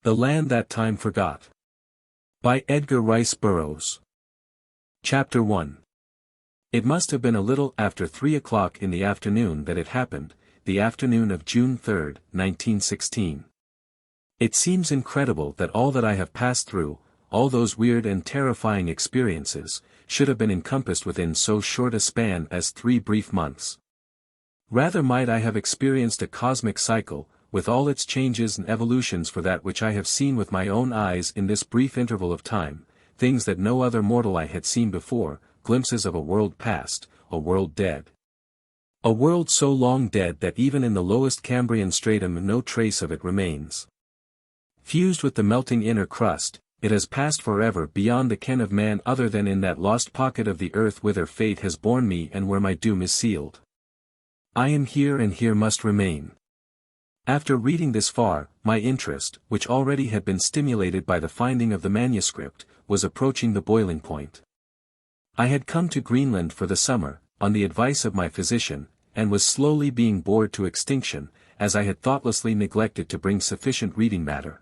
The Land That Time Forgot. By Edgar Rice Burroughs. Chapter 1. It must have been a little after 3 o'clock in the afternoon that it happened, the afternoon of June 3, 1916. It seems incredible that all that I have passed through, all those weird and terrifying experiences, should have been encompassed within so short a span as 3 brief months. Rather might I have experienced a cosmic cycle, with all its changes and evolutions for that which I have seen with my own eyes in this brief interval of time, things that no other mortal eye had seen before, glimpses of a world past, a world dead. A world so long dead that even in the lowest Cambrian stratum no trace of it remains. Fused with the melting inner crust, it has passed forever beyond the ken of man other than in that lost pocket of the earth whither fate has borne me and where my doom is sealed. I am here and here must remain. After reading this far, my interest, which already had been stimulated by the finding of the manuscript, was approaching the boiling point. I had come to Greenland for the summer, on the advice of my physician, and was slowly being bored to extinction, as I had thoughtlessly neglected to bring sufficient reading matter.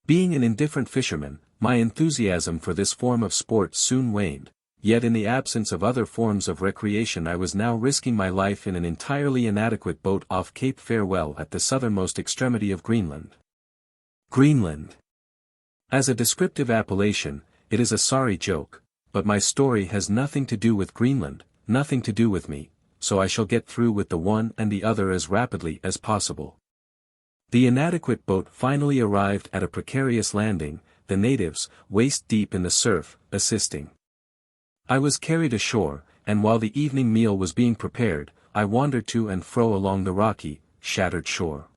Being an indifferent fisherman, my enthusiasm for this form of sport soon waned, yet in the absence of other forms of recreation I was now risking my life in an entirely inadequate boat off Cape Farewell at the southernmost extremity of Greenland. Greenland. As a descriptive appellation, it is a sorry joke, but my story has nothing to do with Greenland, nothing to do with me, so I shall get through with the one and the other as rapidly as possible. The inadequate boat finally arrived at a precarious landing, the natives, waist deep in the surf, assisting. I was carried ashore, and while the evening meal was being prepared, I wandered to and fro along the rocky, shattered shore.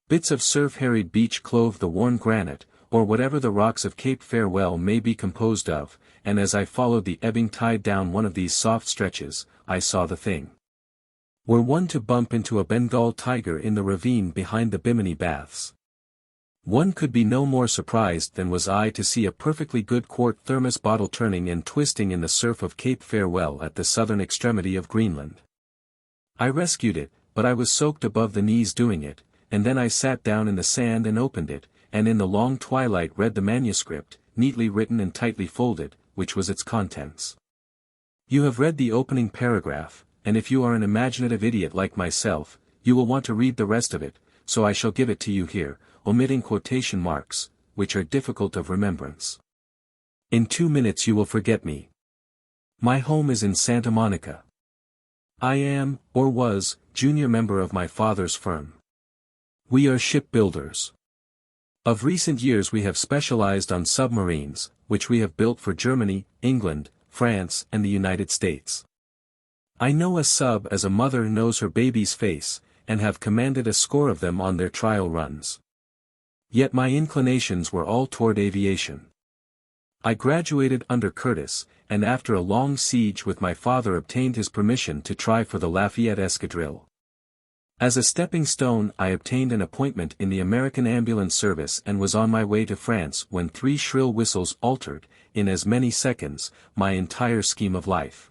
Bits of surf-harried beach clove the worn granite, or whatever the rocks of Cape Farewell may be composed of, and as I followed the ebbing tide down one of these soft stretches, I saw the thing. Were one to bump into a Bengal tiger in the ravine behind the Bimini Baths, one could be no more surprised than was I to see a perfectly good quart thermos bottle turning and twisting in the surf of Cape Farewell at the southern extremity of Greenland. I rescued it, but I was soaked above the knees doing it, and then I sat down in the sand and opened it, and in the long twilight read the manuscript, neatly written and tightly folded, which was its contents. You have read the opening paragraph, and if you are an imaginative idiot like myself, you will want to read the rest of it, so I shall give it to you here, omitting quotation marks, which are difficult of remembrance. In 2 minutes you will forget me. My home is in Santa Monica. I am, or was, junior member of my father's firm. We are shipbuilders. Of recent years we have specialized on submarines, which we have built for Germany, England, France and the United States. I know a sub as a mother knows her baby's face, and have commanded a score of them on their trial runs. Yet my inclinations were all toward aviation. I graduated under Curtis, and after a long siege with my father obtained his permission to try for the Lafayette Escadrille. As a stepping stone I obtained an appointment in the American Ambulance Service and was on my way to France when 3 shrill whistles altered, in as many seconds, my entire scheme of life.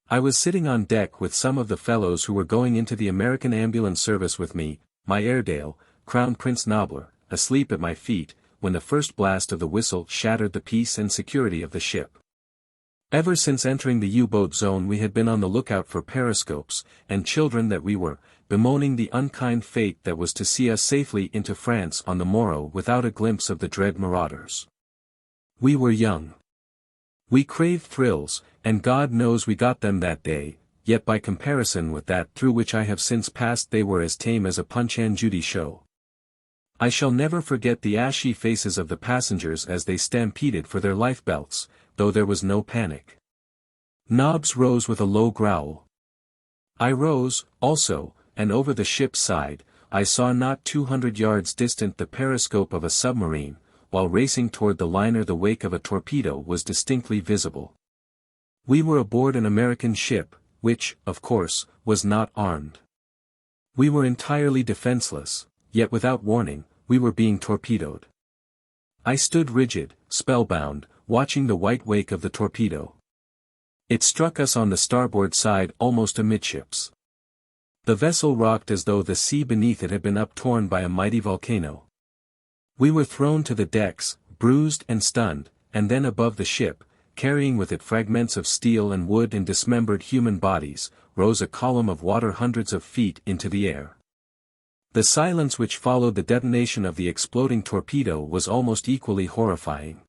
I was sitting on deck with some of the fellows who were going into the American Ambulance Service with me, my Airedale, Crown Prince Nobler, asleep at my feet, when the first blast of the whistle shattered the peace and security of the ship. Ever since entering the U-boat zone we had been on the lookout for periscopes, and children that we were, bemoaning the unkind fate that was to see us safely into France on the morrow without a glimpse of the dread marauders. We were young. We craved thrills, and God knows we got them that day, yet by comparison with that through which I have since passed they were as tame as a Punch and Judy show. I shall never forget the ashy faces of the passengers as they stampeded for their life belts, though there was no panic. Nobbs rose with a low growl. I rose, also, and over the ship's side, I saw not 200 yards distant the periscope of a submarine, while racing toward the liner the wake of a torpedo was distinctly visible. We were aboard an American ship, which, of course, was not armed. We were entirely defenseless, yet without warning, we were being torpedoed. I stood rigid, spellbound, watching the white wake of the torpedo. It struck us on the starboard side almost amidships. The vessel rocked as though the sea beneath it had been uptorn by a mighty volcano. We were thrown to the decks, bruised and stunned, and then above the ship, carrying with it fragments of steel and wood and dismembered human bodies, rose a column of water hundreds of feet into the air. The silence which followed the detonation of the exploding torpedo was almost equally horrifying.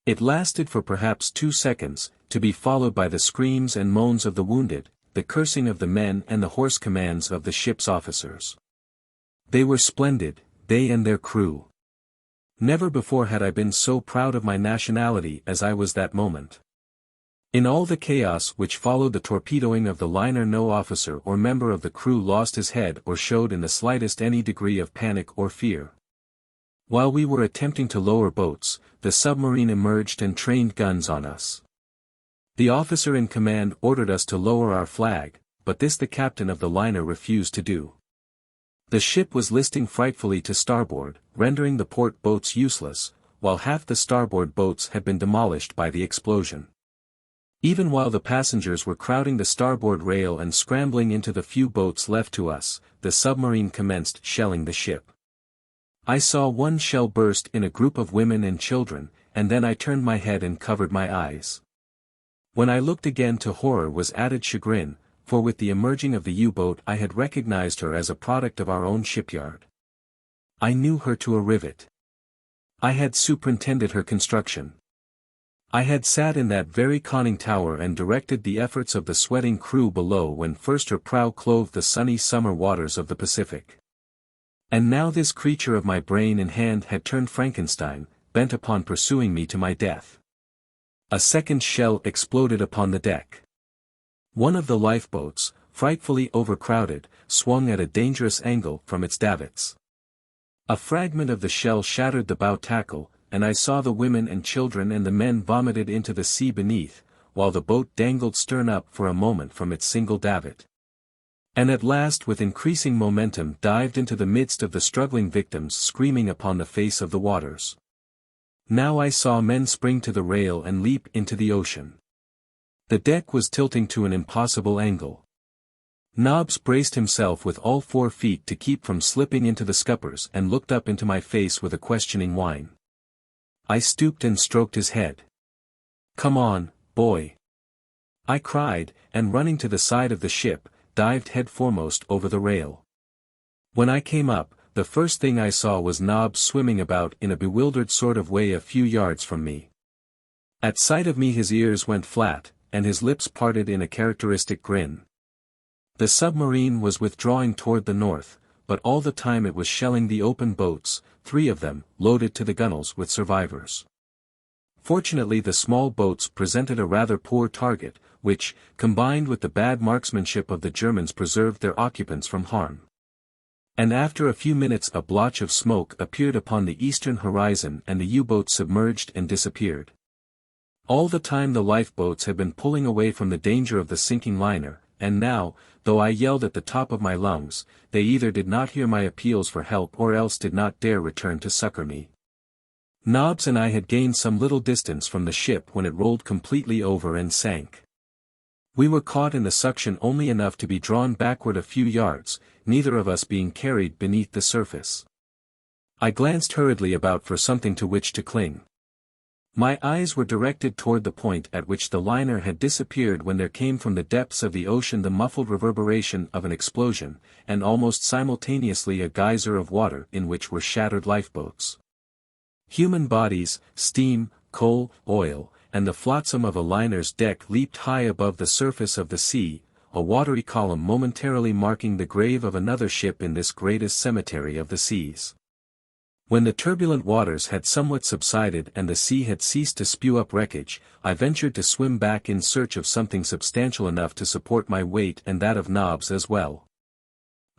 It lasted for perhaps 2 seconds, to be followed by the screams and moans of the wounded, the cursing of the men and the hoarse commands of the ship's officers. They were splendid, they and their crew. Never before had I been so proud of my nationality as I was that moment. In all the chaos which followed the torpedoing of the liner, no officer or member of the crew lost his head or showed in the slightest any degree of panic or fear. While we were attempting to lower boats, the submarine emerged and trained guns on us. The officer in command ordered us to lower our flag, but this the captain of the liner refused to do. The ship was listing frightfully to starboard, rendering the port boats useless, while half the starboard boats had been demolished by the explosion. Even while the passengers were crowding the starboard rail and scrambling into the few boats left to us, the submarine commenced shelling the ship. I saw one shell burst in a group of women and children, and then I turned my head and covered my eyes. When I looked again, to horror was added chagrin, for with the emerging of the U-boat I had recognized her as a product of our own shipyard. I knew her to a rivet. I had superintended her construction. I had sat in that very conning tower and directed the efforts of the sweating crew below when first her prow clove the sunny summer waters of the Pacific. And now this creature of my brain and hand had turned Frankenstein, bent upon pursuing me to my death. A second shell exploded upon the deck. One of the lifeboats, frightfully overcrowded, swung at a dangerous angle from its davits. A fragment of the shell shattered the bow tackle, and I saw the women and children and the men vomited into the sea beneath, while the boat dangled stern up for a moment from its single davit. And at last with increasing momentum dived into the midst of the struggling victims screaming upon the face of the waters. Now I saw men spring to the rail and leap into the ocean. The deck was tilting to an impossible angle. Nobbs braced himself with all 4 feet to keep from slipping into the scuppers and looked up into my face with a questioning whine. I stooped and stroked his head. "Come on, boy," I cried, and running to the side of the ship, dived head foremost over the rail. When I came up, the first thing I saw was Nobbs swimming about in a bewildered sort of way a few yards from me. At sight of me his ears went flat, and his lips parted in a characteristic grin. The submarine was withdrawing toward the north, but all the time it was shelling the open boats, 3 of them, loaded to the gunwales with survivors. Fortunately the small boats presented a rather poor target, which, combined with the bad marksmanship of the Germans, preserved their occupants from harm. And after a few minutes a blotch of smoke appeared upon the eastern horizon and the U-boat submerged and disappeared. All the time the lifeboats had been pulling away from the danger of the sinking liner, and now, though I yelled at the top of my lungs, they either did not hear my appeals for help or else did not dare return to succor me. Nobbs and I had gained some little distance from the ship when it rolled completely over and sank. We were caught in the suction only enough to be drawn backward a few yards, neither of us being carried beneath the surface. I glanced hurriedly about for something to which to cling. My eyes were directed toward the point at which the liner had disappeared when there came from the depths of the ocean the muffled reverberation of an explosion, and almost simultaneously a geyser of water in which were shattered lifeboats. Human bodies, steam, coal, oil, and the flotsam of a liner's deck leaped high above the surface of the sea, a watery column momentarily marking the grave of another ship in this greatest cemetery of the seas. When the turbulent waters had somewhat subsided and the sea had ceased to spew up wreckage, I ventured to swim back in search of something substantial enough to support my weight and that of Nobbs as well.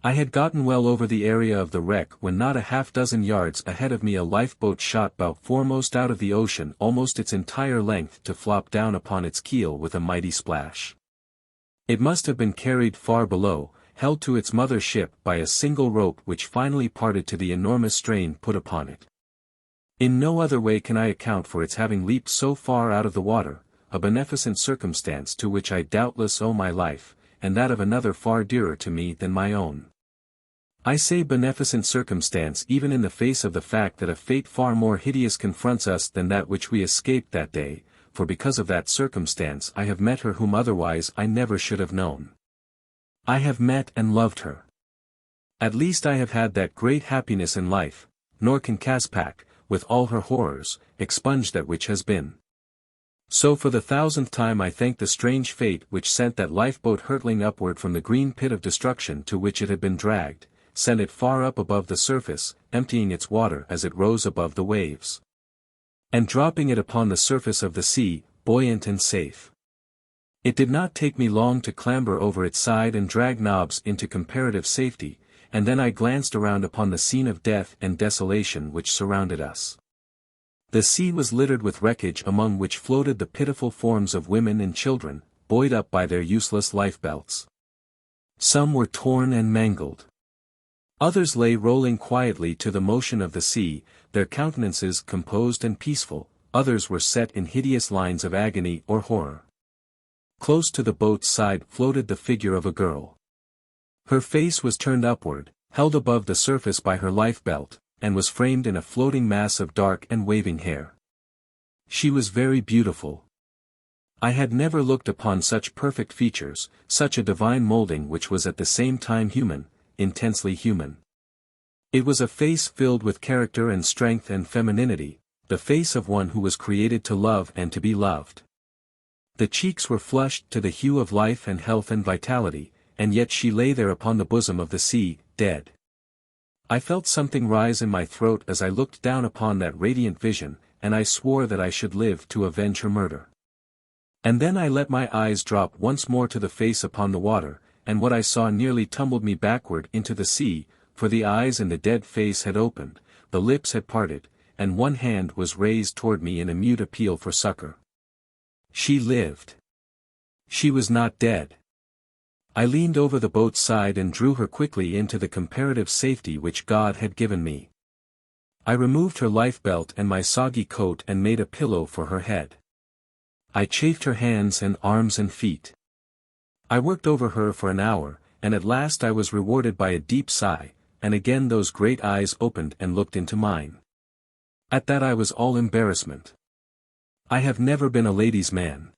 I had gotten well over the area of the wreck when not a half-dozen yards ahead of me a lifeboat shot bow foremost out of the ocean almost its entire length to flop down upon its keel with a mighty splash. It must have been carried far below, held to its mother ship by a single rope which finally parted to the enormous strain put upon it. In no other way can I account for its having leaped so far out of the water, a beneficent circumstance to which I doubtless owe my life, and that of another far dearer to me than my own. I say beneficent circumstance even in the face of the fact that a fate far more hideous confronts us than that which we escaped that day, for because of that circumstance I have met her whom otherwise I never should have known. I have met and loved her. At least I have had that great happiness in life, nor can Caspak, with all her horrors, expunge that which has been. So for the 1000th time I thank the strange fate which sent that lifeboat hurtling upward from the green pit of destruction to which it had been dragged, sent it far up above the surface, emptying its water as it rose above the waves, and dropping it upon the surface of the sea, buoyant and safe. It did not take me long to clamber over its side and drag Nobbs into comparative safety, and then I glanced around upon the scene of death and desolation which surrounded us. The sea was littered with wreckage among which floated the pitiful forms of women and children, buoyed up by their useless lifebelts. Some were torn and mangled. Others lay rolling quietly to the motion of the sea, their countenances composed and peaceful, others were set in hideous lines of agony or horror. Close to the boat's side floated the figure of a girl. Her face was turned upward, held above the surface by her lifebelt, and was framed in a floating mass of dark and waving hair. She was very beautiful. I had never looked upon such perfect features, such a divine molding which was at the same time human, intensely human. It was a face filled with character and strength and femininity, the face of one who was created to love and to be loved. The cheeks were flushed to the hue of life and health and vitality, and yet she lay there upon the bosom of the sea, dead. I felt something rise in my throat as I looked down upon that radiant vision, and I swore that I should live to avenge her murder. And then I let my eyes drop once more to the face upon the water, and what I saw nearly tumbled me backward into the sea, for the eyes in the dead face had opened, the lips had parted, and one hand was raised toward me in a mute appeal for succor. She lived. She was not dead. I leaned over the boat's side and drew her quickly into the comparative safety which God had given me. I removed her lifebelt and my soggy coat and made a pillow for her head. I chafed her hands and arms and feet. I worked over her for an hour, and at last I was rewarded by a deep sigh, and again those great eyes opened and looked into mine. At that I was all embarrassment. I have never been a ladies' man.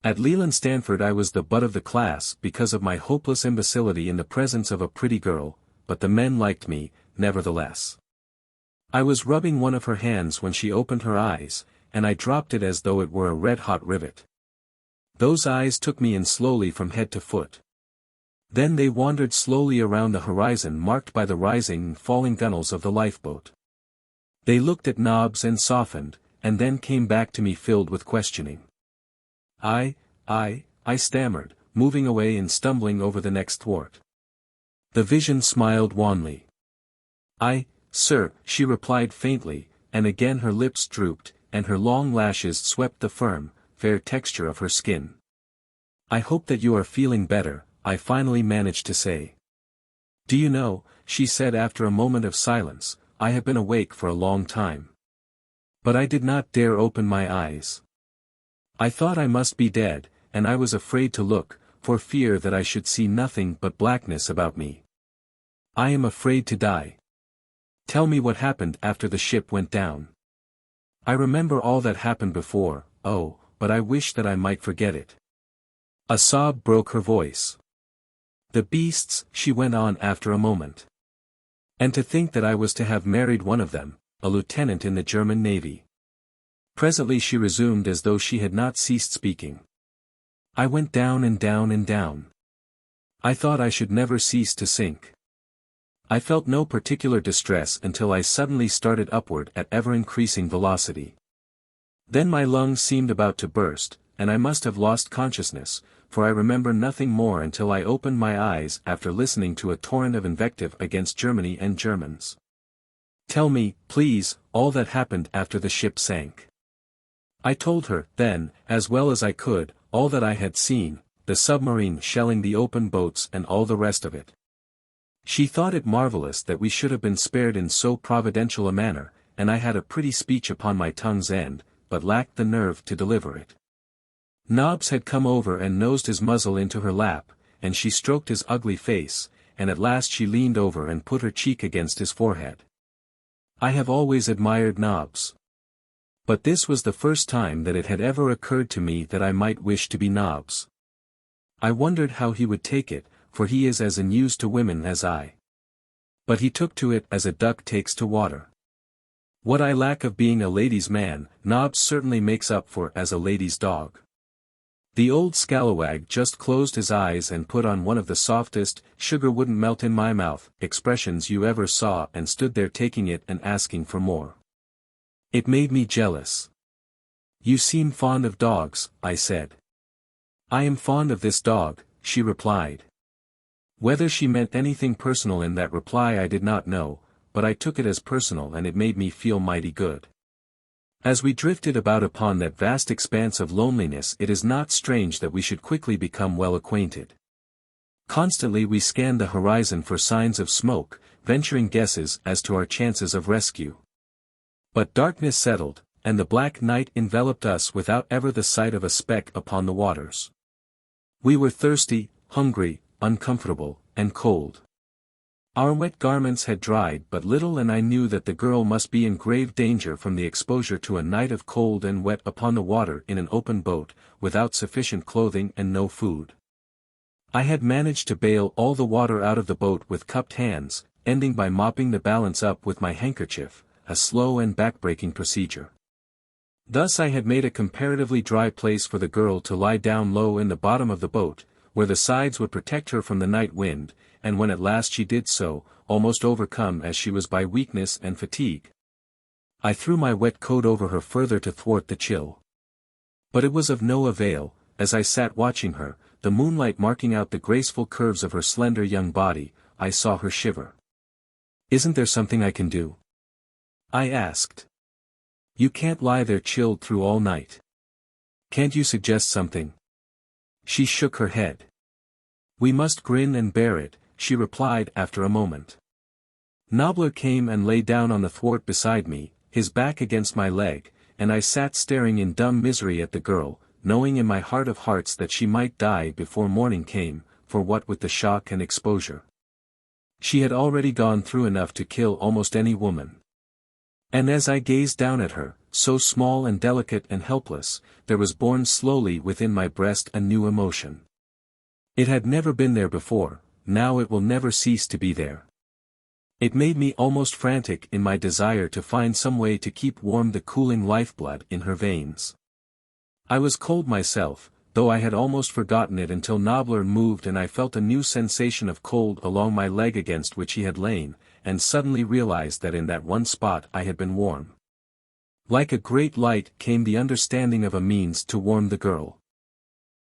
At Leland Stanford I was the butt of the class because of my hopeless imbecility in the presence of a pretty girl, but the men liked me, nevertheless. I was rubbing one of her hands when she opened her eyes, and I dropped it as though it were a red-hot rivet. Those eyes took me in slowly from head to foot. Then they wandered slowly around the horizon marked by the rising and falling gunwales of the lifeboat. They looked at Nobbs and softened, and then came back to me filled with questioning. I stammered, moving away and stumbling over the next thwart. The vision smiled wanly. Sir, she replied faintly, and again her lips drooped, and her long lashes swept the firm, fair texture of her skin. I hope that you are feeling better, I finally managed to say. Do you know, she said after a moment of silence, I have been awake for a long time. But I did not dare open my eyes. I thought I must be dead, and I was afraid to look, for fear that I should see nothing but blackness about me. I am afraid to die. Tell me what happened after the ship went down. I remember all that happened before, oh, but I wish that I might forget it. A sob broke her voice. The beasts, she went on after a moment. And to think that I was to have married one of them, a lieutenant in the German Navy. Presently she resumed as though she had not ceased speaking. I went down and down and down. I thought I should never cease to sink. I felt no particular distress until I suddenly started upward at ever-increasing velocity. Then my lungs seemed about to burst, and I must have lost consciousness, for I remember nothing more until I opened my eyes after listening to a torrent of invective against Germany and Germans. Tell me, please, all that happened after the ship sank. I told her, then, as well as I could, all that I had seen, the submarine shelling the open boats and all the rest of it. She thought it marvelous that we should have been spared in so providential a manner, and I had a pretty speech upon my tongue's end, but lacked the nerve to deliver it. Nobbs had come over and nosed his muzzle into her lap, and she stroked his ugly face, and at last she leaned over and put her cheek against his forehead. I have always admired Nobbs. But this was the first time that it had ever occurred to me that I might wish to be Nobbs. I wondered how he would take it, for he is as unused to women as I. But he took to it as a duck takes to water. What I lack of being a ladies' man, Nobbs certainly makes up for as a ladies' dog. The old scalawag just closed his eyes and put on one of the softest, sugar wouldn't melt in my mouth, expressions you ever saw and stood there taking it and asking for more. It made me jealous. You seem fond of dogs, I said. I am fond of this dog, she replied. Whether she meant anything personal in that reply I did not know, but I took it as personal and it made me feel mighty good. As we drifted about upon that vast expanse of loneliness, it is not strange that we should quickly become well acquainted. Constantly we scanned the horizon for signs of smoke, venturing guesses as to our chances of rescue. But darkness settled, and the black night enveloped us without ever the sight of a speck upon the waters. We were thirsty, hungry, uncomfortable, and cold. Our wet garments had dried but little, and I knew that the girl must be in grave danger from the exposure to a night of cold and wet upon the water in an open boat, without sufficient clothing and no food. I had managed to bail all the water out of the boat with cupped hands, ending by mopping the balance up with my handkerchief, a slow and backbreaking procedure. Thus I had made a comparatively dry place for the girl to lie down low in the bottom of the boat, where the sides would protect her from the night wind, and when at last she did so, almost overcome as she was by weakness and fatigue, I threw my wet coat over her further to thwart the chill. But it was of no avail. As I sat watching her, the moonlight marking out the graceful curves of her slender young body, I saw her shiver. "Isn't there something I can do?" I asked. "You can't lie there chilled through all night. Can't you suggest something?" She shook her head. "We must grin and bear it," she replied after a moment. Nobbler came and lay down on the thwart beside me, his back against my leg, and I sat staring in dumb misery at the girl, knowing in my heart of hearts that she might die before morning came, for what with the shock and exposure, she had already gone through enough to kill almost any woman. And as I gazed down at her, so small and delicate and helpless, there was born slowly within my breast a new emotion. It had never been there before, now it will never cease to be there. It made me almost frantic in my desire to find some way to keep warm the cooling lifeblood in her veins. I was cold myself, though I had almost forgotten it until Nobbler moved and I felt a new sensation of cold along my leg against which he had lain, and suddenly realized that in that one spot I had been warm. Like a great light came the understanding of a means to warm the girl.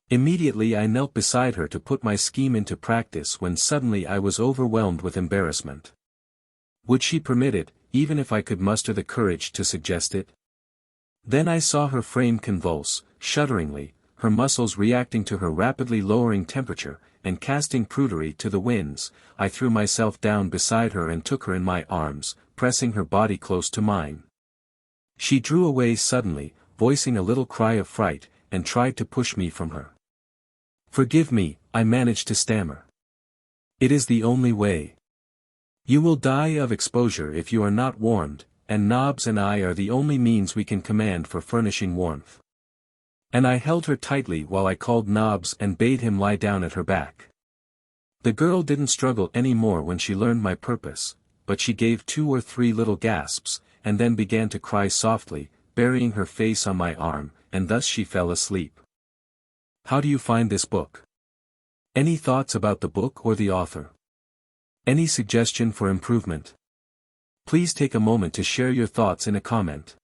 Immediately I knelt beside her to put my scheme into practice, when suddenly I was overwhelmed with embarrassment. Would she permit it, even if I could muster the courage to suggest it? Then I saw her frame convulse, shudderingly, her muscles reacting to her rapidly lowering temperature, and casting prudery to the winds. I threw myself down beside her and took her in my arms, pressing her body close to mine. She drew away suddenly, voicing a little cry of fright, and tried to push me from her. "Forgive me," I managed to stammer. "It is the only way. You will die of exposure if you are not warmed, and Nobbs and I are the only means we can command for furnishing warmth." And I held her tightly while I called Nobbs and bade him lie down at her back. The girl didn't struggle any more when she learned my purpose, but she gave 2 or 3 little gasps, and then began to cry softly, burying her face on my arm, and thus she fell asleep. How do you find this book? Any thoughts about the book or the author? Any suggestion for improvement? Please take a moment to share your thoughts in a comment.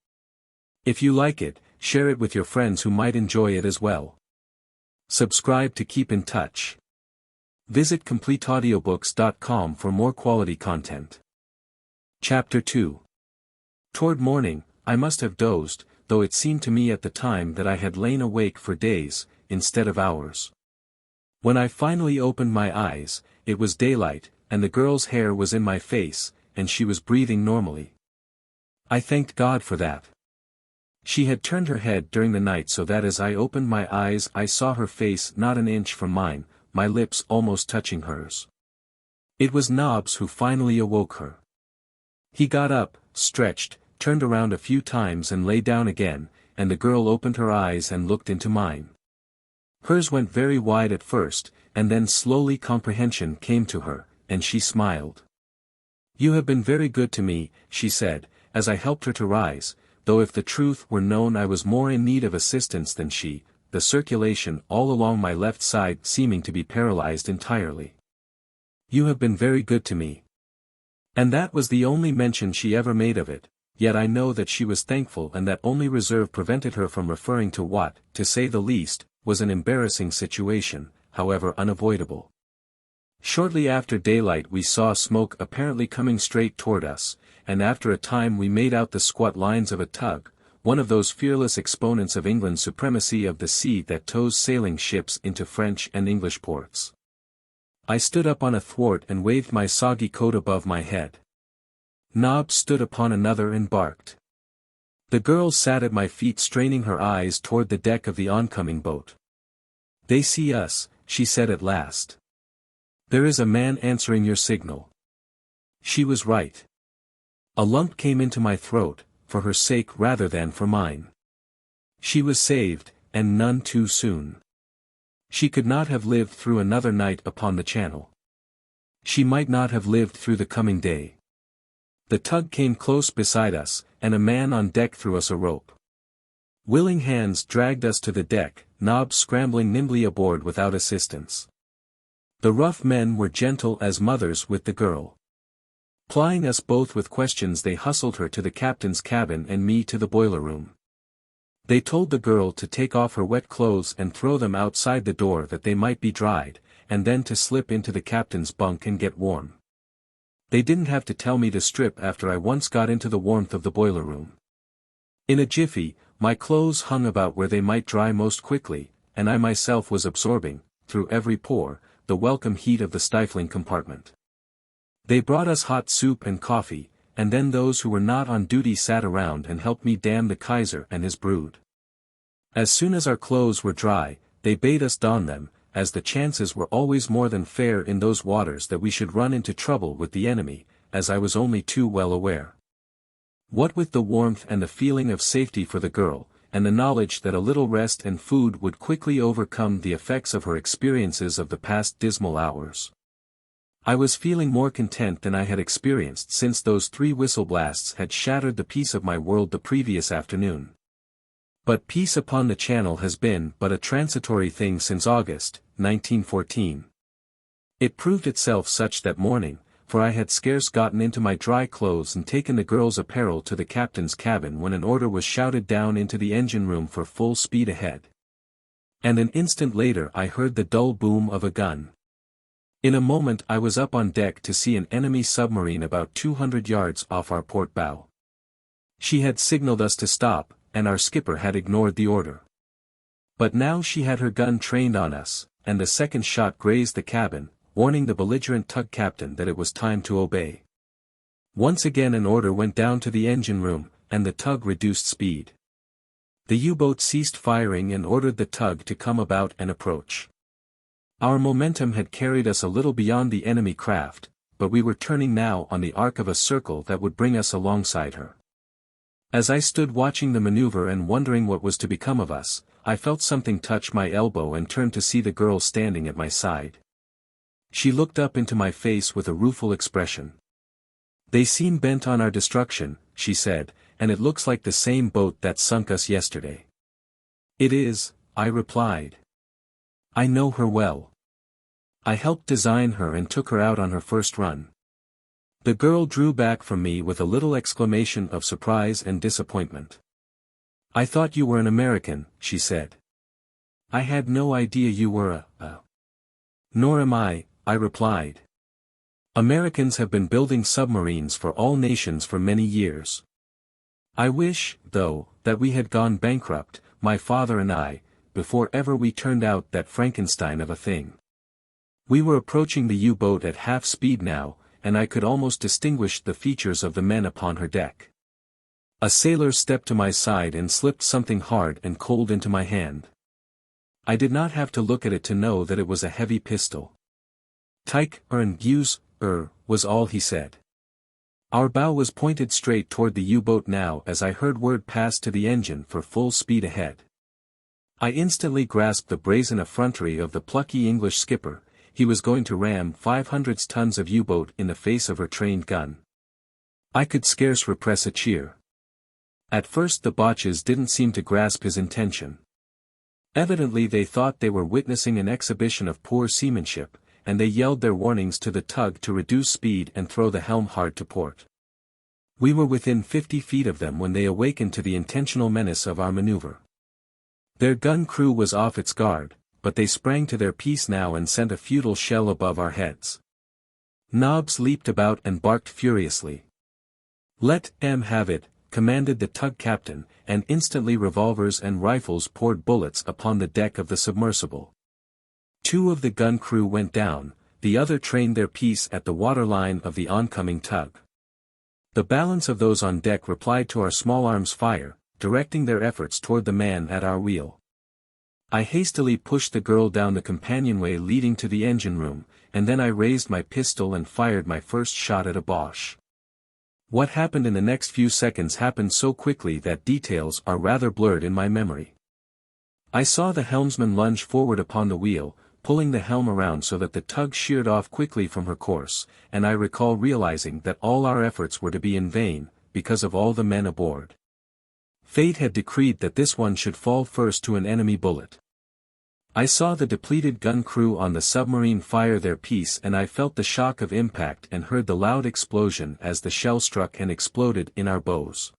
If you like it, share it with your friends who might enjoy it as well. Subscribe to keep in touch. Visit CompleteAudiobooks.com for more quality content. Chapter 2. Toward morning, I must have dozed, though it seemed to me at the time that I had lain awake for days, instead of hours. When I finally opened my eyes, it was daylight, and the girl's hair was in my face, and she was breathing normally. I thanked God for that. She had turned her head during the night so that as I opened my eyes I saw her face not an inch from mine, my lips almost touching hers. It was Nobbs who finally awoke her. He got up, stretched, turned around a few times and lay down again, and the girl opened her eyes and looked into mine. Hers went very wide at first, and then slowly comprehension came to her, and she smiled. "You have been very good to me," she said, as I helped her to rise, though if the truth were known I was more in need of assistance than she, the circulation all along my left side seeming to be paralyzed entirely. "You have been very good to me." And that was the only mention she ever made of it, yet I know that she was thankful and that only reserve prevented her from referring to what, to say the least, was an embarrassing situation, however unavoidable. Shortly after daylight we saw smoke apparently coming straight toward us, and after a time we made out the squat lines of a tug, one of those fearless exponents of England's supremacy of the sea that tows sailing ships into French and English ports. I stood up on a thwart and waved my soggy coat above my head. Nobbs stood upon another and barked. The girl sat at my feet straining her eyes toward the deck of the oncoming boat. "They see us," she said at last. "There is a man answering your signal." She was right. A lump came into my throat, for her sake rather than for mine. She was saved, and none too soon. She could not have lived through another night upon the channel. She might not have lived through the coming day. The tug came close beside us, and a man on deck threw us a rope. Willing hands dragged us to the deck, Nobbs scrambling nimbly aboard without assistance. The rough men were gentle as mothers with the girl. Plying us both with questions they hustled her to the captain's cabin and me to the boiler room. They told the girl to take off her wet clothes and throw them outside the door that they might be dried, and then to slip into the captain's bunk and get warm. They didn't have to tell me to strip after I once got into the warmth of the boiler room. In a jiffy, my clothes hung about where they might dry most quickly, and I myself was absorbing, through every pore, the welcome heat of the stifling compartment. They brought us hot soup and coffee, and then those who were not on duty sat around and helped me damn the Kaiser and his brood. As soon as our clothes were dry, they bade us don them, as the chances were always more than fair in those waters that we should run into trouble with the enemy, as I was only too well aware. What with the warmth and the feeling of safety for the girl, and the knowledge that a little rest and food would quickly overcome the effects of her experiences of the past dismal hours, I was feeling more content than I had experienced since those 3 whistle blasts had shattered the peace of my world the previous afternoon. But peace upon the Channel has been but a transitory thing since August, 1914. It proved itself such that morning, for I had scarce gotten into my dry clothes and taken the girl's apparel to the captain's cabin when an order was shouted down into the engine room for full speed ahead. And an instant later I heard the dull boom of a gun. In a moment I was up on deck to see an enemy submarine about 200 yards off our port bow. She had signaled us to stop, and our skipper had ignored the order. But now she had her gun trained on us, and the second shot grazed the cabin, warning the belligerent tug captain that it was time to obey. Once again an order went down to the engine room, and the tug reduced speed. The U-boat ceased firing and ordered the tug to come about and approach. Our momentum had carried us a little beyond the enemy craft, but we were turning now on the arc of a circle that would bring us alongside her. As I stood watching the maneuver and wondering what was to become of us, I felt something touch my elbow and turned to see the girl standing at my side. She looked up into my face with a rueful expression. "They seem bent on our destruction," she said, "and it looks like the same boat that sunk us yesterday." "It is," I replied. "I know her well. I helped design her and took her out on her first run." The girl drew back from me with a little exclamation of surprise and disappointment. "I thought you were an American," she said. "I had no idea you were a." "Nor am I," I replied. "Americans have been building submarines for all nations for many years. I wish, though, that we had gone bankrupt, my father and I, before ever we turned out that Frankenstein of a thing." We were approaching the U-boat at half speed now, and I could almost distinguish the features of the men upon her deck. A sailor stepped to my side and slipped something hard and cold into my hand. I did not have to look at it to know that it was a heavy pistol. "Take her and use," was all he said. Our bow was pointed straight toward the U-boat now as I heard word pass to the engine for full speed ahead. I instantly grasped the brazen effrontery of the plucky English skipper. He was going to ram 500 tons of U-boat in the face of her trained gun. I could scarce repress a cheer. At first the botches didn't seem to grasp his intention. Evidently they thought they were witnessing an exhibition of poor seamanship, and they yelled their warnings to the tug to reduce speed and throw the helm hard to port. We were within 50 feet of them when they awakened to the intentional menace of our maneuver. Their gun crew was off its guard, but they sprang to their piece now and sent a futile shell above our heads. Knobs leaped about and barked furiously. "Let 'em have it," commanded the tug captain, and instantly revolvers and rifles poured bullets upon the deck of the submersible. 2 of the gun crew went down, the other trained their piece at the waterline of the oncoming tug. The balance of those on deck replied to our small arms fire, directing their efforts toward the man at our wheel. I hastily pushed the girl down the companionway leading to the engine room, and then I raised my pistol and fired my first shot at a Boche. What happened in the next few seconds happened so quickly that details are rather blurred in my memory. I saw the helmsman lunge forward upon the wheel, pulling the helm around so that the tug sheered off quickly from her course, and I recall realizing that all our efforts were to be in vain, because of all the men aboard. Fate had decreed that this one should fall first to an enemy bullet. I saw the depleted gun crew on the submarine fire their piece, and I felt the shock of impact and heard the loud explosion as the shell struck and exploded in our bows.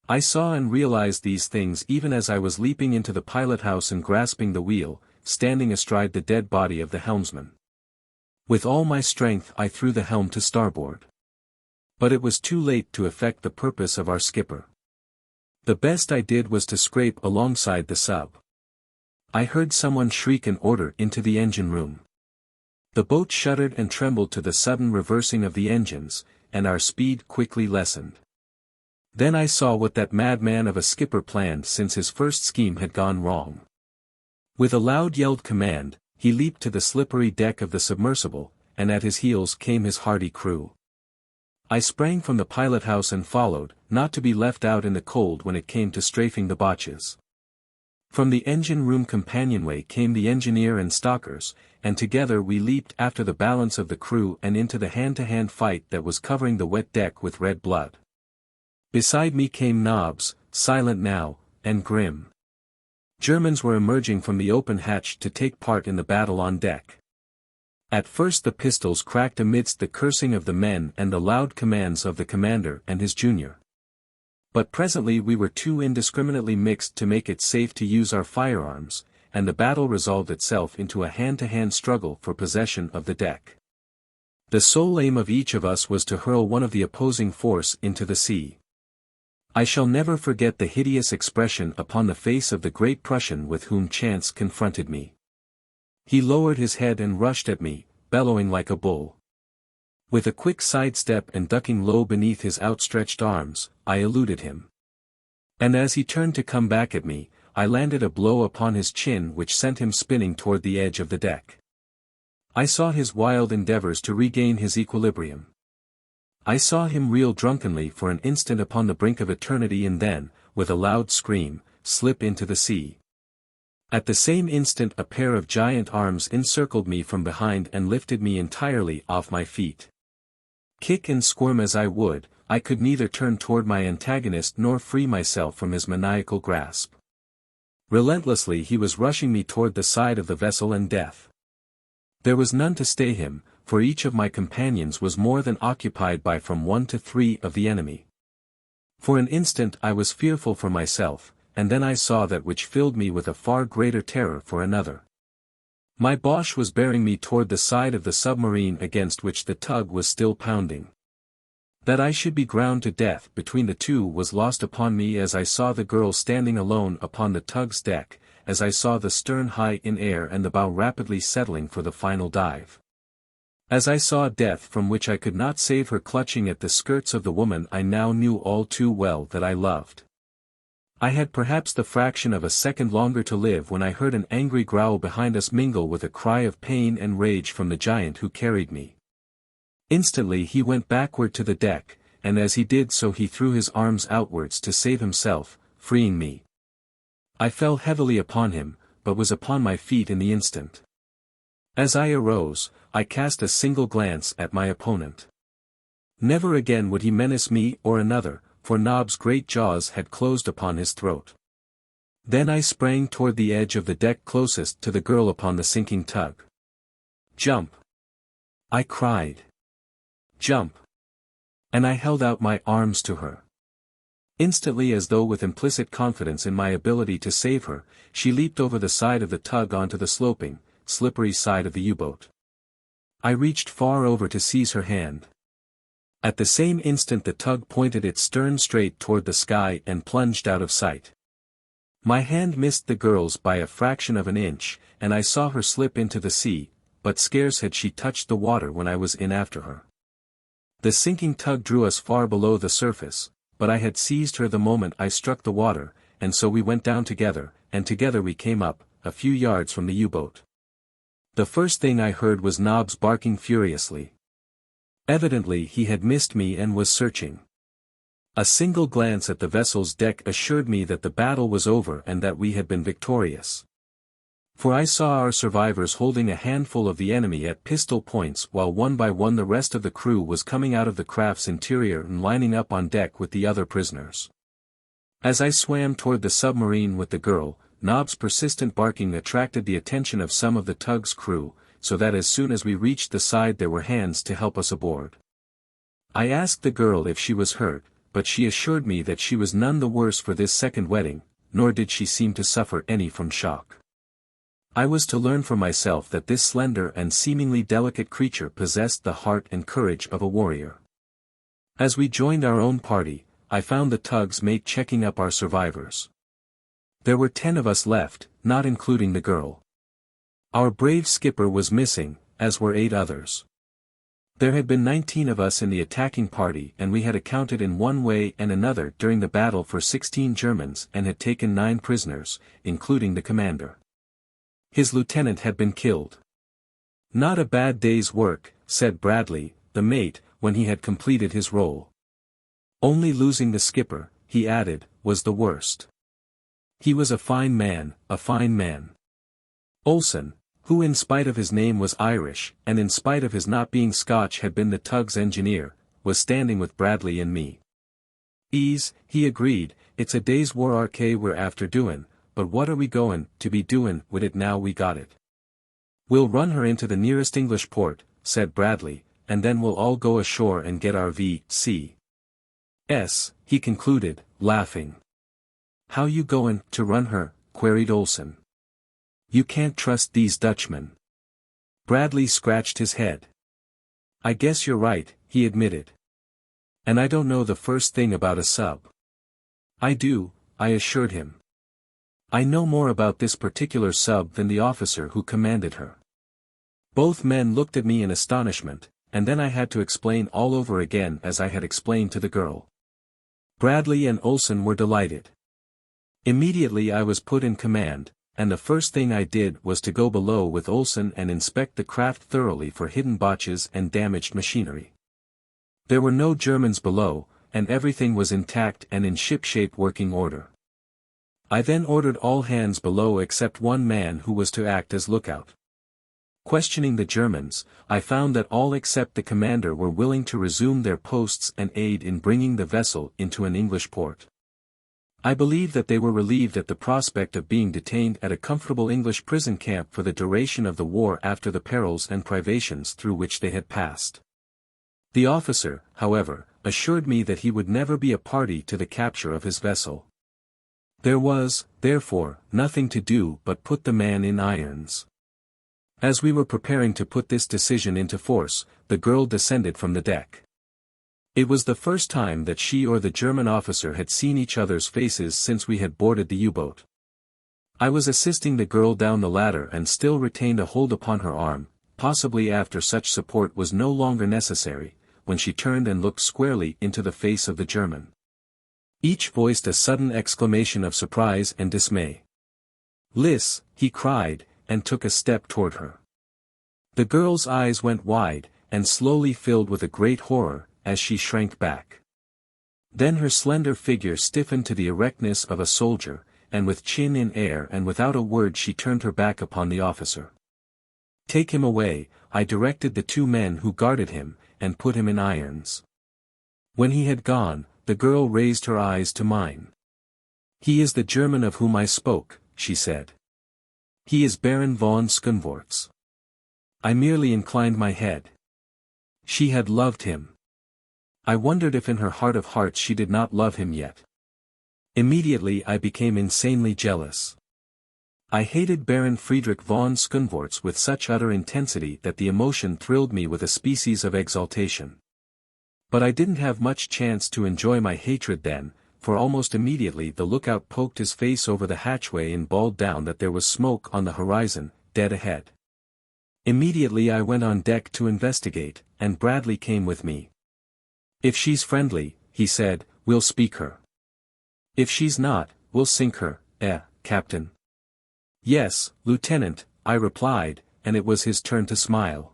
I saw and realized these things even as I was leaping into the pilot house and grasping the wheel, standing astride the dead body of the helmsman. With all my strength I threw the helm to starboard. But it was too late to effect the purpose of our skipper. The best I did was to scrape alongside the sub. I heard someone shriek an order into the engine room. The boat shuddered and trembled to the sudden reversing of the engines, and our speed quickly lessened. Then I saw what that madman of a skipper planned since his first scheme had gone wrong. With a loud yelled command, he leaped to the slippery deck of the submersible, and at his heels came his hardy crew. I sprang from the pilot house and followed, not to be left out in the cold when it came to strafing the botches. From the engine room companionway came the engineer and stockers, and together we leaped after the balance of the crew and into the hand-to-hand fight that was covering the wet deck with red blood. Beside me came Nobbs, silent now, and grim. Germans were emerging from the open hatch to take part in the battle on deck. At first the pistols cracked amidst the cursing of the men and the loud commands of the commander and his junior. But presently we were too indiscriminately mixed to make it safe to use our firearms, and the battle resolved itself into a hand-to-hand struggle for possession of the deck. The sole aim of each of us was to hurl one of the opposing force into the sea. I shall never forget the hideous expression upon the face of the great Prussian with whom chance confronted me. He lowered his head and rushed at me, bellowing like a bull. With a quick sidestep and ducking low beneath his outstretched arms, I eluded him. And as he turned to come back at me, I landed a blow upon his chin which sent him spinning toward the edge of the deck. I saw his wild endeavors to regain his equilibrium. I saw him reel drunkenly for an instant upon the brink of eternity and then, with a loud scream, slip into the sea. At the same instant a pair of giant arms encircled me from behind and lifted me entirely off my feet. Kick and squirm as I would, I could neither turn toward my antagonist nor free myself from his maniacal grasp. Relentlessly he was rushing me toward the side of the vessel and death. There was none to stay him, for each of my companions was more than occupied by from 1 to 3 of the enemy. For an instant I was fearful for myself, and then I saw that which filled me with a far greater terror for another. My Boche was bearing me toward the side of the submarine against which the tug was still pounding. That I should be ground to death between the two was lost upon me as I saw the girl standing alone upon the tug's deck, as I saw the stern high in air and the bow rapidly settling for the final dive. As I saw death from which I could not save her clutching at the skirts of the woman I now knew all too well that I loved. I had perhaps the fraction of a second longer to live when I heard an angry growl behind us mingle with a cry of pain and rage from the giant who carried me. Instantly he went backward to the deck, and as he did so he threw his arms outwards to save himself, freeing me. I fell heavily upon him, but was upon my feet in the instant. As I arose, I cast a single glance at my opponent. Never again would he menace me or another, for Nob's great jaws had closed upon his throat. Then I sprang toward the edge of the deck closest to the girl upon the sinking tug. "Jump!" I cried. "Jump!" And I held out my arms to her. Instantly, as though with implicit confidence in my ability to save her, she leaped over the side of the tug onto the sloping, slippery side of the U-boat. I reached far over to seize her hand. At the same instant the tug pointed its stern straight toward the sky and plunged out of sight. My hand missed the girl's by a fraction of an inch, and I saw her slip into the sea, but scarce had she touched the water when I was in after her. The sinking tug drew us far below the surface, but I had seized her the moment I struck the water, and so we went down together, and together we came up, a few yards from the U-boat. The first thing I heard was Nobs barking furiously. Evidently he had missed me and was searching. A single glance at the vessel's deck assured me that the battle was over and that we had been victorious. For I saw our survivors holding a handful of the enemy at pistol points while one by one the rest of the crew was coming out of the craft's interior and lining up on deck with the other prisoners. As I swam toward the submarine with the girl, Nob's persistent barking attracted the attention of some of the tug's crew, so that as soon as we reached the side there were hands to help us aboard. I asked the girl if she was hurt, but she assured me that she was none the worse for this second wetting, nor did she seem to suffer any from shock. I was to learn for myself that this slender and seemingly delicate creature possessed the heart and courage of a warrior. As we joined our own party, I found the tug's mate checking up our survivors. There were 10 of us left, not including the girl. Our brave skipper was missing, as were 8 others. There had been 19 of us in the attacking party and we had accounted in one way and another during the battle for 16 Germans and had taken 9 prisoners, including the commander. His lieutenant had been killed. "Not a bad day's work," said Bradley, the mate, when he had completed his role. "Only losing the skipper," he added, "was the worst. He was a fine man, a fine man." Olsen, who in spite of his name was Irish, and in spite of his not being Scotch had been the tug's engineer, was standing with Bradley and me. "Ease," he agreed, "it's a day's work we're after doin', but what are we goin' to be doin' with it now we got it?" "We'll run her into the nearest English port," said Bradley, "and then we'll all go ashore and get our V.C.S," he concluded, laughing. "How you goin' to run her?" queried Olsen. "You can't trust these Dutchmen." Bradley scratched his head. "I guess you're right," he admitted. "And I don't know the first thing about a sub." "I do," I assured him. "I know more about this particular sub than the officer who commanded her." Both men looked at me in astonishment, and then I had to explain all over again as I had explained to the girl. Bradley and Olsen were delighted. Immediately I was put in command, and the first thing I did was to go below with Olsen and inspect the craft thoroughly for hidden botches and damaged machinery. There were no Germans below, and everything was intact and in ship-shape working order. I then ordered all hands below except one man who was to act as lookout. Questioning the Germans, I found that all except the commander were willing to resume their posts and aid in bringing the vessel into an English port. I believe that they were relieved at the prospect of being detained at a comfortable English prison camp for the duration of the war after the perils and privations through which they had passed. The officer, however, assured me that he would never be a party to the capture of his vessel. There was, therefore, nothing to do but put the man in irons. As we were preparing to put this decision into force, the girl descended from the deck. It was the first time that she or the German officer had seen each other's faces since we had boarded the U-boat. I was assisting the girl down the ladder and still retained a hold upon her arm, possibly after such support was no longer necessary, when she turned and looked squarely into the face of the German. Each voiced a sudden exclamation of surprise and dismay. "Liss," he cried, and took a step toward her. The girl's eyes went wide, and slowly filled with a great horror, as she shrank back. Then her slender figure stiffened to the erectness of a soldier, and with chin in air and without a word she turned her back upon the officer. "Take him away," I directed the 2 men who guarded him, "and put him in irons." When he had gone, the girl raised her eyes to mine. "He is the German of whom I spoke," she said. "He is Baron von Skundvorts." I merely inclined my head. She had loved him. I wondered if in her heart of hearts she did not love him yet. Immediately I became insanely jealous. I hated Baron Friedrich von Skundvorts with such utter intensity that the emotion thrilled me with a species of exaltation. But I didn't have much chance to enjoy my hatred then, for almost immediately the lookout poked his face over the hatchway and bawled down that there was smoke on the horizon, dead ahead. Immediately I went on deck to investigate, and Bradley came with me. "If she's friendly," he said, "we'll speak her. If she's not, we'll sink her, Captain?" "Yes, Lieutenant," I replied, and it was his turn to smile.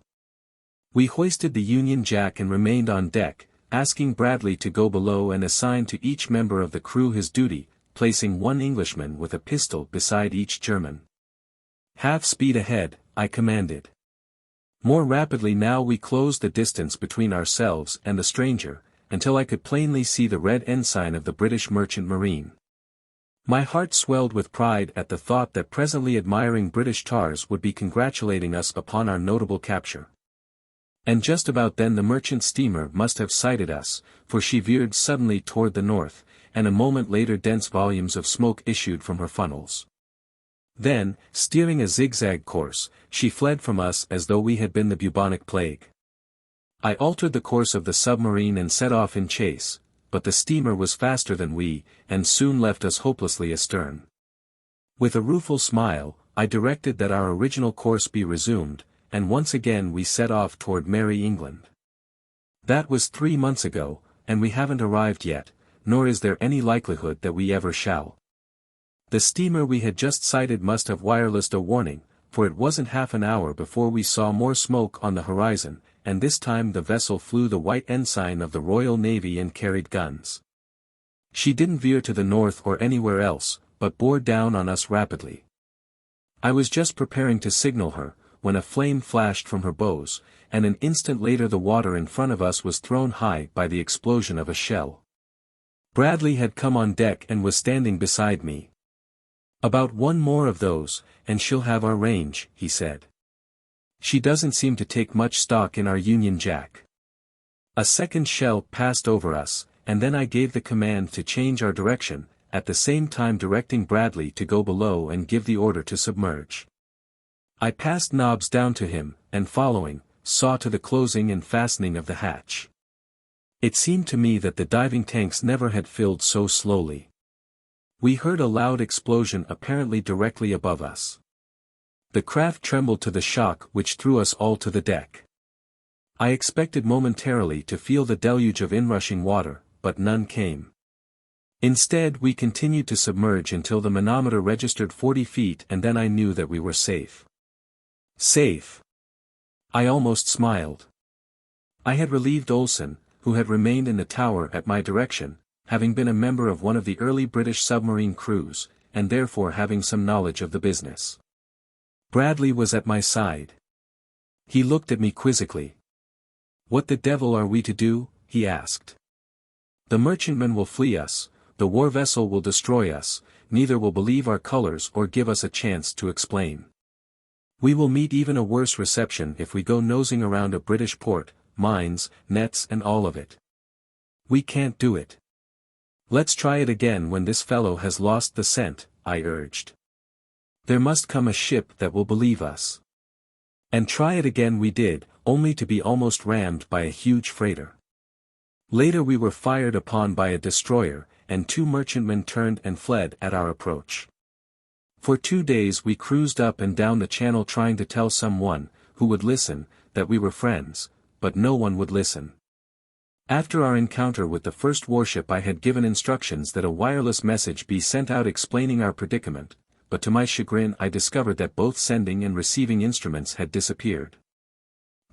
We hoisted the Union Jack and remained on deck, asking Bradley to go below and assign to each member of the crew his duty, placing 1 Englishman with a pistol beside each German. "Half speed ahead," I commanded. More rapidly now we closed the distance between ourselves and the stranger, until I could plainly see the red ensign of the British Merchant Marine. My heart swelled with pride at the thought that presently admiring British tars would be congratulating us upon our notable capture. And just about then the merchant steamer must have sighted us, for she veered suddenly toward the north, and a moment later dense volumes of smoke issued from her funnels. Then, steering a zigzag course, she fled from us as though we had been the bubonic plague. I altered the course of the submarine and set off in chase, but the steamer was faster than we, and soon left us hopelessly astern. With a rueful smile, I directed that our original course be resumed, and once again we set off toward merry England. That was 3 months ago, and we haven't arrived yet, nor is there any likelihood that we ever shall. The steamer we had just sighted must have wirelessed a warning, for it wasn't half an hour before we saw more smoke on the horizon, and this time the vessel flew the white ensign of the Royal Navy and carried guns. She didn't veer to the north or anywhere else, but bore down on us rapidly. I was just preparing to signal her, when a flame flashed from her bows, and an instant later the water in front of us was thrown high by the explosion of a shell. Bradley had come on deck and was standing beside me. "About 1 more of those, and she'll have our range," he said. "She doesn't seem to take much stock in our Union Jack." A second shell passed over us, and then I gave the command to change our direction, at the same time directing Bradley to go below and give the order to submerge. I passed knobs down to him, and following, saw to the closing and fastening of the hatch. It seemed to me that the diving tanks never had filled so slowly. We heard a loud explosion apparently directly above us. The craft trembled to the shock which threw us all to the deck. I expected momentarily to feel the deluge of inrushing water, but none came. Instead we continued to submerge until the manometer registered 40 feet, and then I knew that we were safe. Safe! I almost smiled. I had relieved Olsen, who had remained in the tower at my direction, having been a member of one of the early British submarine crews, and therefore having some knowledge of the business. Bradley was at my side. He looked at me quizzically. "What the devil are we to do?" he asked. "The merchantman will flee us, the war vessel will destroy us, neither will believe our colors or give us a chance to explain. We will meet even a worse reception if we go nosing around a British port, mines, nets and all of it. We can't do it. Let's try it again when this fellow has lost the scent," I urged. "There must come a ship that will believe us." And try it again we did, only to be almost rammed by a huge freighter. Later we were fired upon by a destroyer, and 2 merchantmen turned and fled at our approach. For 2 days we cruised up and down the channel trying to tell someone, who would listen, that we were friends, but no one would listen. After our encounter with the first warship I had given instructions that a wireless message be sent out explaining our predicament, but to my chagrin I discovered that both sending and receiving instruments had disappeared.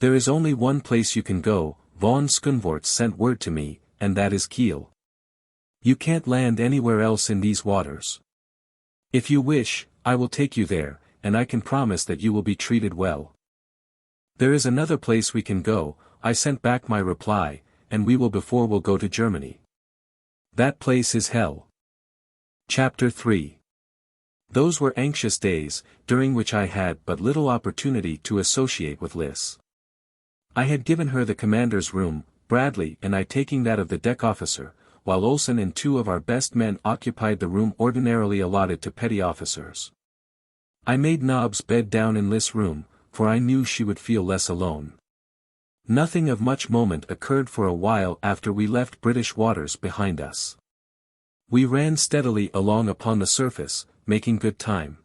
There is only one place you can go, von Skundvorts sent word to me, and that is Kiel. You can't land anywhere else in these waters. If you wish, I will take you there, and I can promise that you will be treated well. There is another place we can go, I sent back my reply, and we will before we'll go to Germany. That place is hell. Chapter 3. Those were anxious days, during which I had but little opportunity to associate with Liz. I had given her the commander's room, Bradley and I taking that of the deck officer, while Olsen and two of our best men occupied the room ordinarily allotted to petty officers. I made Nob's bed down in Liz's room, for I knew she would feel less alone. Nothing of much moment occurred for a while after we left British waters behind us. We ran steadily along upon the surface, making good time.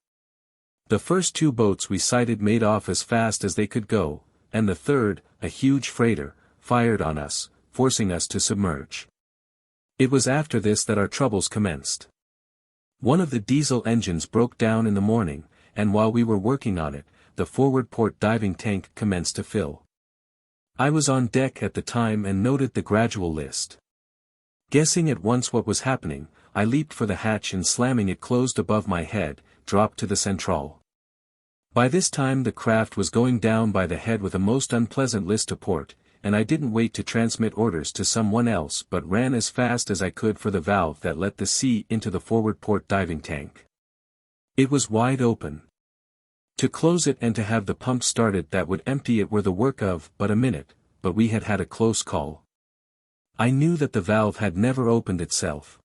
The first two boats we sighted made off as fast as they could go, and the third, a huge freighter, fired on us, forcing us to submerge. It was after this that our troubles commenced. One of the diesel engines broke down in the morning, and while we were working on it, the forward port diving tank commenced to fill. I was on deck at the time and noted the gradual list. Guessing at once what was happening, I leaped for the hatch and slamming it closed above my head, dropped to the central. By this time the craft was going down by the head with a most unpleasant list to port, and I didn't wait to transmit orders to someone else but ran as fast as I could for the valve that let the sea into the forward port diving tank. It was wide open. To close it and to have the pump started that would empty it were the work of but a minute, but we had had a close call. I knew that the valve had never opened itself.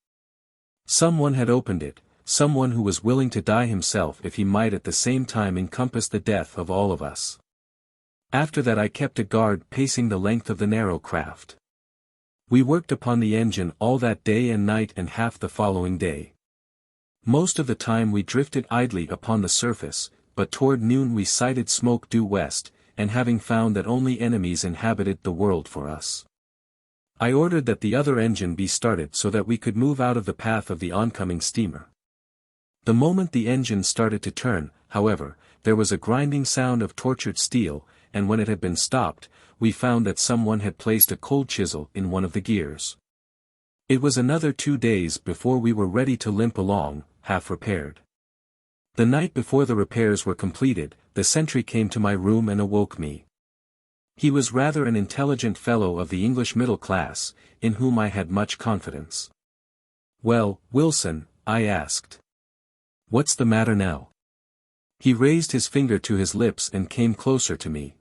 Someone had opened it, someone who was willing to die himself if he might at the same time encompass the death of all of us. After that I kept a guard pacing the length of the narrow craft. We worked upon the engine all that day and night and half the following day. Most of the time we drifted idly upon the surface, but toward noon we sighted smoke due west, and having found that only enemies inhabited the world for us, I ordered that the other engine be started so that we could move out of the path of the oncoming steamer. The moment the engine started to turn, however, there was a grinding sound of tortured steel, and when it had been stopped, we found that someone had placed a cold chisel in one of the gears. It was another 2 days before we were ready to limp along, half repaired. The night before the repairs were completed, the sentry came to my room and awoke me. He was rather an intelligent fellow of the English middle class, in whom I had much confidence. "Well, Wilson," I asked. "What's the matter now?" He raised his finger to his lips and came closer to me.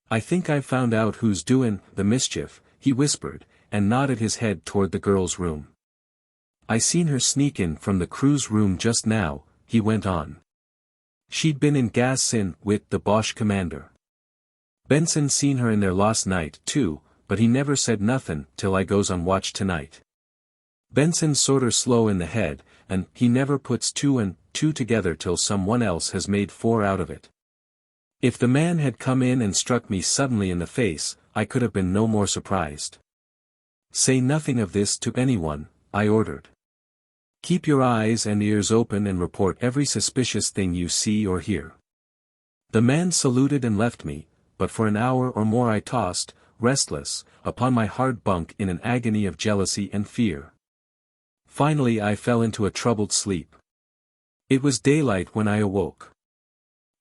"I think I've found out who's doin' the mischief," he whispered, and nodded his head toward the girl's room. "I seen her sneak in from the crew's room just now," he went on. "She'd been in gas sin with the Boche commander. Benson seen her in there last night, too, but he never said nothin' till I goes on watch tonight. Benson's sorter slow in the head, and he never puts 2 and 2 together till someone else has made 4 out of it. If the man had come in and struck me suddenly in the face, I could have been no more surprised. Say nothing of this to anyone," I ordered. "Keep your eyes and ears open and report every suspicious thing you see or hear." The man saluted and left me, but for an hour or more I tossed, restless, upon my hard bunk in an agony of jealousy and fear. Finally I fell into a troubled sleep. It was daylight when I awoke.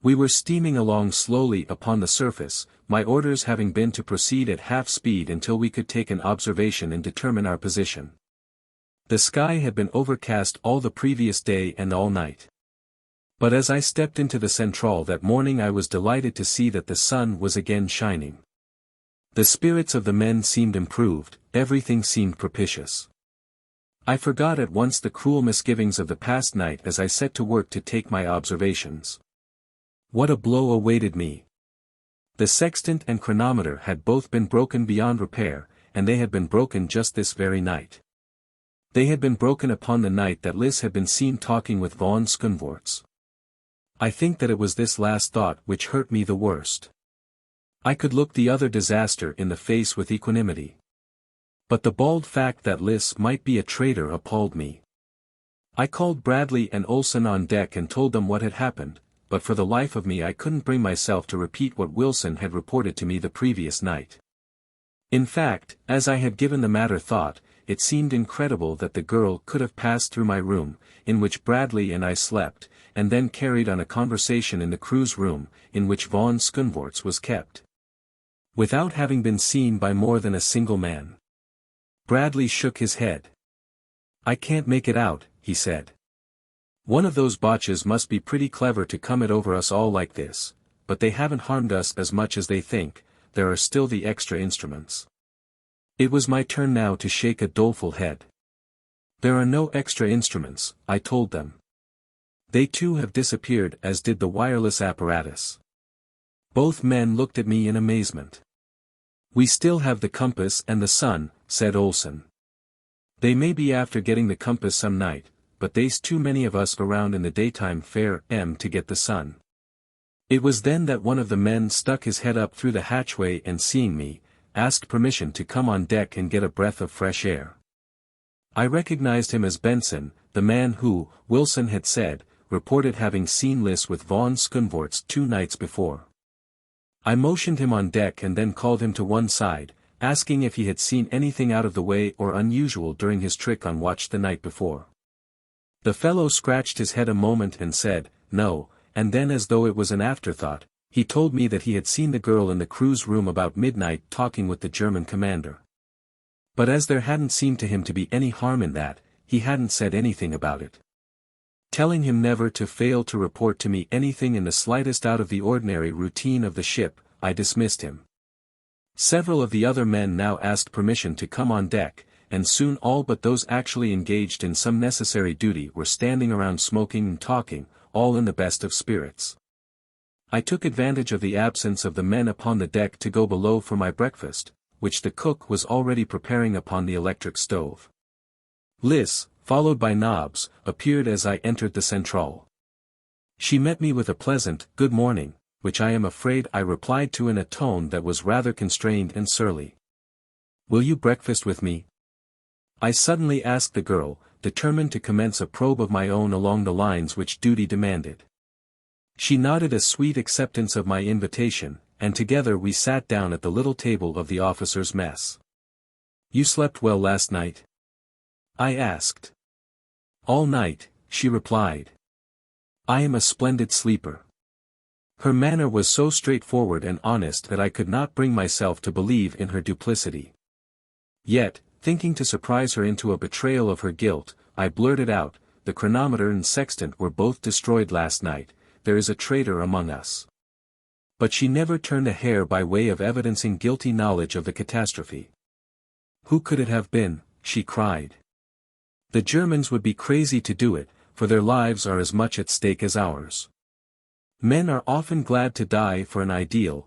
We were steaming along slowly upon the surface, my orders having been to proceed at half speed until we could take an observation and determine our position. The sky had been overcast all the previous day and all night. But as I stepped into the central that morning I was delighted to see that the sun was again shining. The spirits of the men seemed improved, everything seemed propitious. I forgot at once the cruel misgivings of the past night as I set to work to take my observations. What a blow awaited me! The sextant and chronometer had both been broken beyond repair, and they had been broken just this very night. They had been broken upon the night that Liz had been seen talking with von Skundvorts. I think that it was this last thought which hurt me the worst. I could look the other disaster in the face with equanimity. But the bald fact that Liz might be a traitor appalled me. I called Bradley and Olsen on deck and told them what had happened, but for the life of me I couldn't bring myself to repeat what Wilson had reported to me the previous night. In fact, as I had given the matter thought, it seemed incredible that the girl could have passed through my room, in which Bradley and I slept, and then carried on a conversation in the crew's room, in which von Skunvorts was kept, without having been seen by more than a single man. Bradley shook his head. "I can't make it out," he said. "One of those botches must be pretty clever to come it over us all like this, but they haven't harmed us as much as they think. There are still the extra instruments." It was my turn now to shake a doleful head. "There are no extra instruments," I told them. "They too have disappeared, as did the wireless apparatus." Both men looked at me in amazement. "We still have the compass and the sun," said Olsen. "They may be after getting the compass some night, but they's too many of us around in the daytime fair to get the sun." It was then that one of the men stuck his head up through the hatchway and seeing me, asked permission to come on deck and get a breath of fresh air. I recognized him as Benson, the man who, Wilson had said, reported having seen Liss with von Skunvorts 2 nights before. I motioned him on deck and then called him to one side, asking if he had seen anything out of the way or unusual during his trick on watch the night before. The fellow scratched his head a moment and said, "No," and then as though it was an afterthought, he told me that he had seen the girl in the crew's room about midnight talking with the German commander. But as there hadn't seemed to him to be any harm in that, he hadn't said anything about it. Telling him never to fail to report to me anything in the slightest out of the ordinary routine of the ship, I dismissed him. Several of the other men now asked permission to come on deck, and soon all but those actually engaged in some necessary duty were standing around smoking and talking, all in the best of spirits. I took advantage of the absence of the men upon the deck to go below for my breakfast, which the cook was already preparing upon the electric stove. Liss, followed by Nobbs, appeared as I entered the centrale. She met me with a pleasant, "Good morning," which I am afraid I replied to in a tone that was rather constrained and surly. "Will you breakfast with me?" I suddenly asked the girl, determined to commence a probe of my own along the lines which duty demanded. She nodded a sweet acceptance of my invitation, and together we sat down at the little table of the officers' mess. "You slept well last night?" I asked. "All night," she replied. "I am a splendid sleeper." Her manner was so straightforward and honest that I could not bring myself to believe in her duplicity. Yet, thinking to surprise her into a betrayal of her guilt, I blurted out, "The chronometer and sextant were both destroyed last night. There is a traitor among us." But she never turned a hair by way of evidencing guilty knowledge of the catastrophe. "Who could it have been?" she cried. "The Germans would be crazy to do it, for their lives are as much at stake as ours. Men are often glad to die for an ideal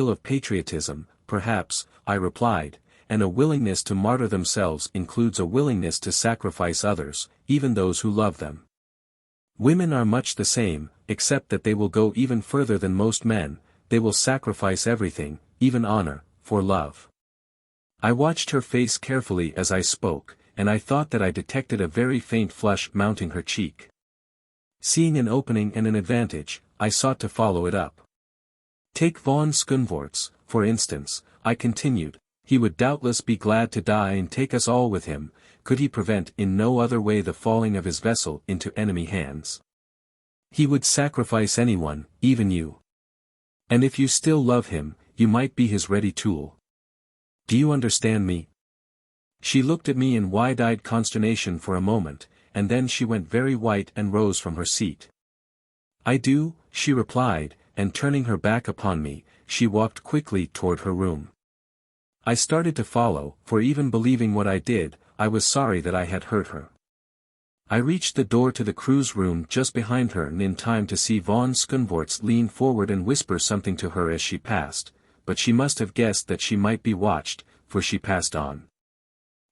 of patriotism, perhaps," I replied, "and a willingness to martyr themselves includes a willingness to sacrifice others, even those who love them. Women are much the same, except that they will go even further than most men, they will sacrifice everything, even honor, for love." I watched her face carefully as I spoke, and I thought that I detected a very faint flush mounting her cheek. Seeing an opening and an advantage, I sought to follow it up. "Take von Skunvorts, for instance," I continued. "He would doubtless be glad to die and take us all with him, could he prevent in no other way the falling of his vessel into enemy hands. He would sacrifice anyone, even you. And if you still love him, you might be his ready tool. Do you understand me?" She looked at me in wide-eyed consternation for a moment, and then she went very white and rose from her seat. "I do," she replied, and turning her back upon me, she walked quickly toward her room. I started to follow, for even believing what I did, I was sorry that I had hurt her. I reached the door to the crew's room just behind her and in time to see von Skunvorts lean forward and whisper something to her as she passed, but she must have guessed that she might be watched, for she passed on.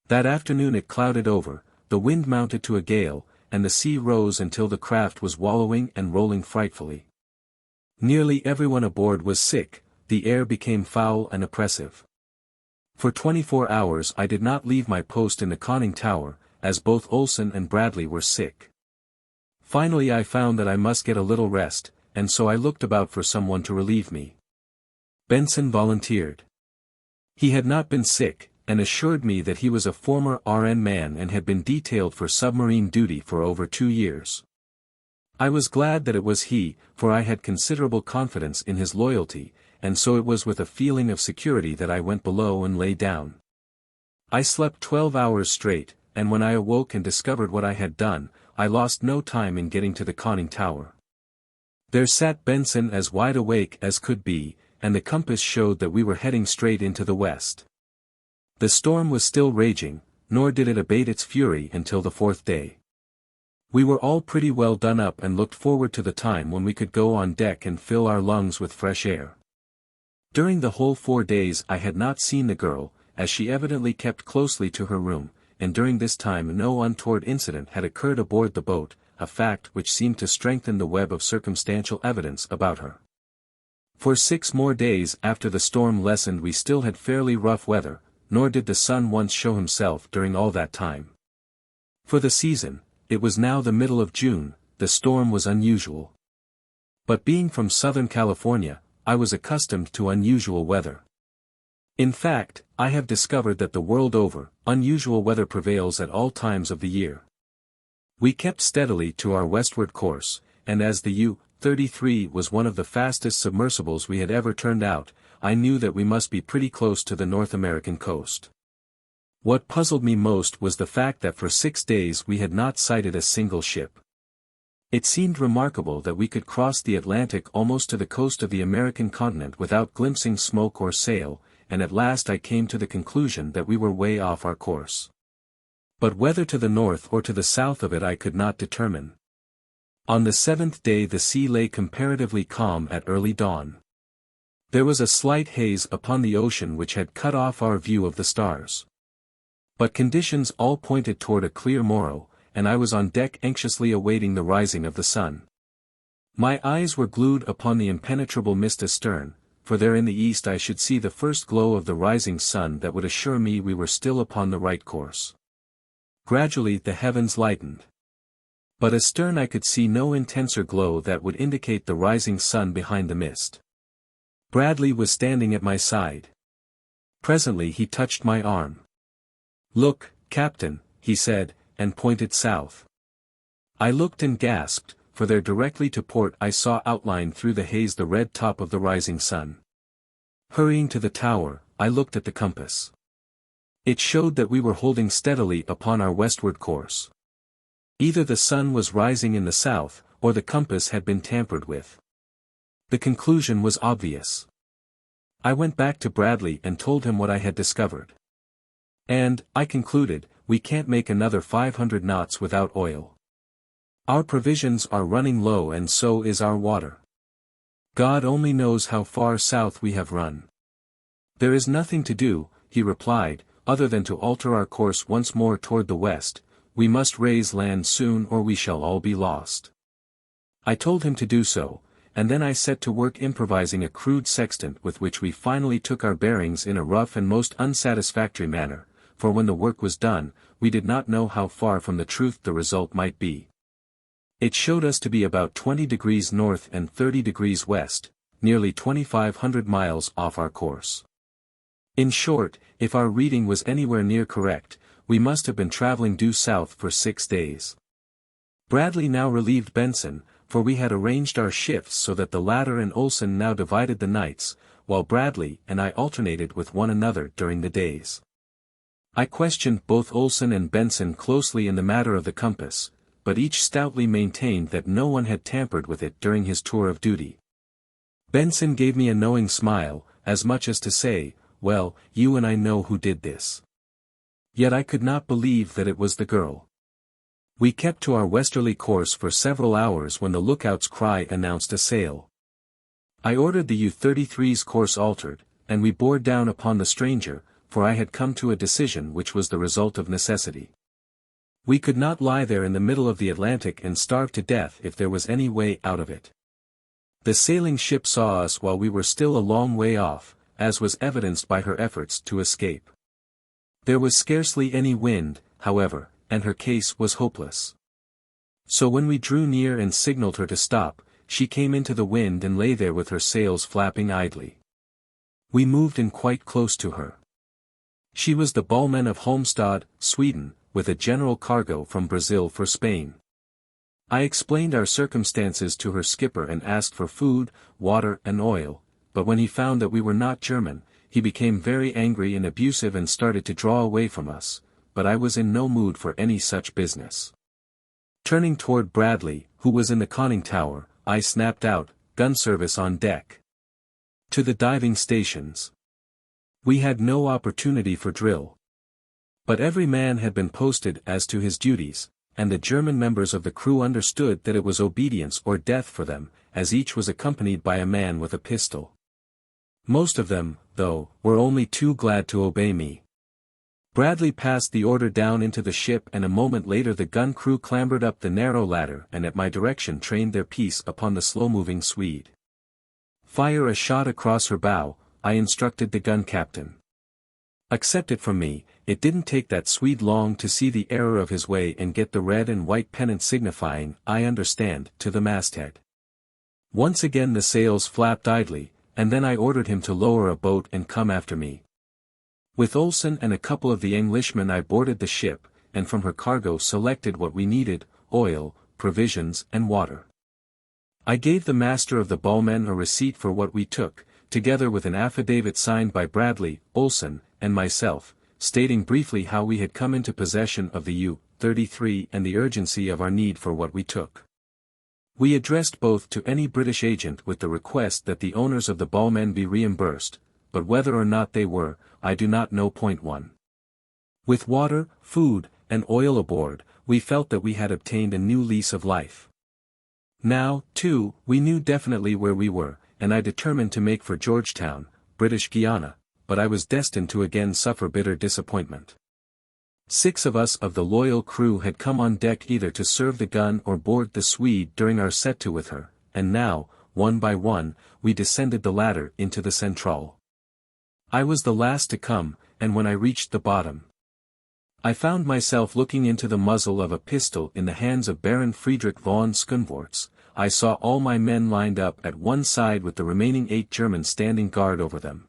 That afternoon it clouded over, the wind mounted to a gale, and the sea rose until the craft was wallowing and rolling frightfully. Nearly everyone aboard was sick, the air became foul and oppressive. For 24 hours I did not leave my post in the conning tower, as both Olsen and Bradley were sick. Finally I found that I must get a little rest, and so I looked about for someone to relieve me. Benson volunteered. He had not been sick, and assured me that he was a former RN man and had been detailed for submarine duty for over 2 years. I was glad that it was he, for I had considerable confidence in his loyalty, and so it was with a feeling of security that I went below and lay down. I slept 12 hours straight, and when I awoke and discovered what I had done, I lost no time in getting to the conning tower. There sat Benson as wide awake as could be, and the compass showed that we were heading straight into the west. The storm was still raging, nor did it abate its fury until the 4th day. We were all pretty well done up and looked forward to the time when we could go on deck and fill our lungs with fresh air. During the whole 4 days I had not seen the girl, as she evidently kept closely to her room, and during this time no untoward incident had occurred aboard the boat, a fact which seemed to strengthen the web of circumstantial evidence about her. For 6 more days after the storm lessened we still had fairly rough weather, nor did the sun once show himself during all that time. For the season, it was now the middle of June, the storm was unusual. But being from Southern California, I was accustomed to unusual weather. In fact, I have discovered that the world over, unusual weather prevails at all times of the year. We kept steadily to our westward course, and as the U-33 was one of the fastest submersibles we had ever turned out, I knew that we must be pretty close to the North American coast. What puzzled me most was the fact that for 6 days we had not sighted a single ship. It seemed remarkable that we could cross the Atlantic almost to the coast of the American continent without glimpsing smoke or sail, and at last I came to the conclusion that we were way off our course. But whether to the north or to the south of it I could not determine. On the 7th day the sea lay comparatively calm at early dawn. There was a slight haze upon the ocean which had cut off our view of the stars. But conditions all pointed toward a clear morrow, and I was on deck anxiously awaiting the rising of the sun. My eyes were glued upon the impenetrable mist astern, for there in the east I should see the first glow of the rising sun that would assure me we were still upon the right course. Gradually the heavens lightened. But astern I could see no intenser glow that would indicate the rising sun behind the mist. Bradley was standing at my side. Presently he touched my arm. "Look, Captain," he said, and pointed south. I looked and gasped, for there directly to port I saw outlined through the haze the red top of the rising sun. Hurrying to the tower, I looked at the compass. It showed that we were holding steadily upon our westward course. Either the sun was rising in the south, or the compass had been tampered with. The conclusion was obvious. I went back to Bradley and told him what I had discovered. "And," I concluded, "we can't make another 500 knots without oil. Our provisions are running low and so is our water. God only knows how far south we have run." "There is nothing to do," he replied, "other than to alter our course once more toward the west. We must raise land soon or we shall all be lost." I told him to do so, and then I set to work improvising a crude sextant with which we finally took our bearings in a rough and most unsatisfactory manner, for when the work was done, we did not know how far from the truth the result might be. It showed us to be about 20 degrees north and 30 degrees west, nearly 2,500 miles off our course. In short, if our reading was anywhere near correct, we must have been traveling due south for 6 days. Bradley now relieved Benson, for we had arranged our shifts so that the latter and Olson now divided the nights, while Bradley and I alternated with one another during the days. I questioned both Olson and Benson closely in the matter of the compass, but each stoutly maintained that no one had tampered with it during his tour of duty. Benson gave me a knowing smile, as much as to say, "Well, you and I know who did this." Yet I could not believe that it was the girl. We kept to our westerly course for several hours when the lookout's cry announced a sail. I ordered the U-33's course altered, and we bore down upon the stranger, for I had come to a decision which was the result of necessity. We could not lie there in the middle of the Atlantic and starve to death if there was any way out of it. The sailing ship saw us while we were still a long way off, as was evidenced by her efforts to escape. There was scarcely any wind, however, and her case was hopeless. So when we drew near and signaled her to stop, she came into the wind and lay there with her sails flapping idly. We moved in quite close to her. She was the Ballman of Halmstad, Sweden, with a general cargo from Brazil for Spain. I explained our circumstances to her skipper and asked for food, water and oil, but when he found that we were not German, he became very angry and abusive and started to draw away from us, but I was in no mood for any such business. Turning toward Bradley, who was in the conning tower, I snapped out, "Gun service on deck." To the diving stations. We had no opportunity for drill. But every man had been posted as to his duties, and the German members of the crew understood that it was obedience or death for them, as each was accompanied by a man with a pistol. Most of them, though, were only too glad to obey me. Bradley passed the order down into the ship, and a moment later the gun crew clambered up the narrow ladder and at my direction trained their piece upon the slow-moving Swede. "Fire a shot across her bow," I instructed the gun captain. Accept it from me, it didn't take that Swede long to see the error of his way and get the red and white pennant signifying, "I understand," to the masthead. Once again the sails flapped idly, and then I ordered him to lower a boat and come after me. With Olsen and a couple of the Englishmen I boarded the ship, and from her cargo selected what we needed: oil, provisions and water. I gave the master of the Ballmen a receipt for what we took, together with an affidavit signed by Bradley, Olsen, and myself, stating briefly how we had come into possession of the U-33 and the urgency of our need for what we took. We addressed both to any British agent with the request that the owners of the Ballmen be reimbursed, but whether or not they were, I do not know. 1. With water, food, and oil aboard, we felt that we had obtained a new lease of life. Now, too, we knew definitely where we were, and I determined to make for Georgetown, British Guiana, but I was destined to again suffer bitter disappointment. 6 of us of the loyal crew had come on deck either to serve the gun or board the Swede during our set-to with her, and now, one by one, we descended the ladder into the centrale. I was the last to come, and when I reached the bottom, I found myself looking into the muzzle of a pistol in the hands of Baron Friedrich von Skundvorts. I saw all my men lined up at one side with the remaining 8 Germans standing guard over them.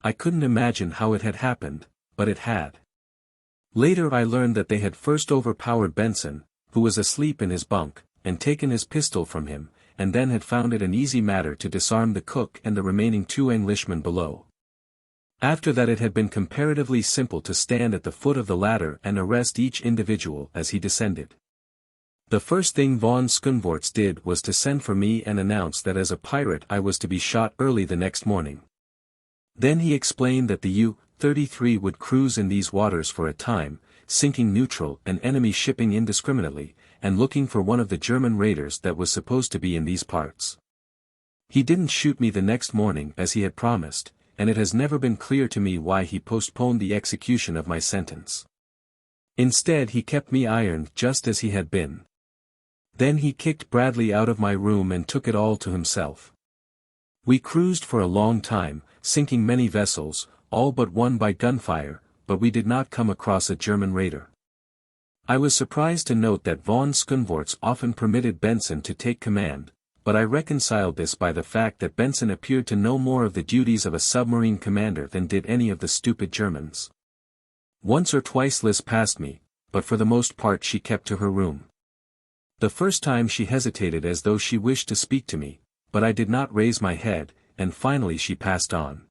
I couldn't imagine how it had happened, but it had. Later I learned that they had first overpowered Benson, who was asleep in his bunk, and taken his pistol from him, and then had found it an easy matter to disarm the cook and the remaining 2 Englishmen below. After that it had been comparatively simple to stand at the foot of the ladder and arrest each individual as he descended. The first thing von Skundvorts did was to send for me and announce that as a pirate I was to be shot early the next morning. Then he explained that the U-33 would cruise in these waters for a time, sinking neutral and enemy shipping indiscriminately, and looking for one of the German raiders that was supposed to be in these parts. He didn't shoot me the next morning as he had promised, and it has never been clear to me why he postponed the execution of my sentence. Instead he kept me ironed just as he had been. Then he kicked Bradley out of my room and took it all to himself. We cruised for a long time, sinking many vessels, all but one by gunfire, but we did not come across a German raider. I was surprised to note that von Skundvorts often permitted Benson to take command, but I reconciled this by the fact that Benson appeared to know more of the duties of a submarine commander than did any of the stupid Germans. Once or twice Liz passed me, but for the most part she kept to her room. The first time she hesitated as though she wished to speak to me, but I did not raise my head, and finally she passed on.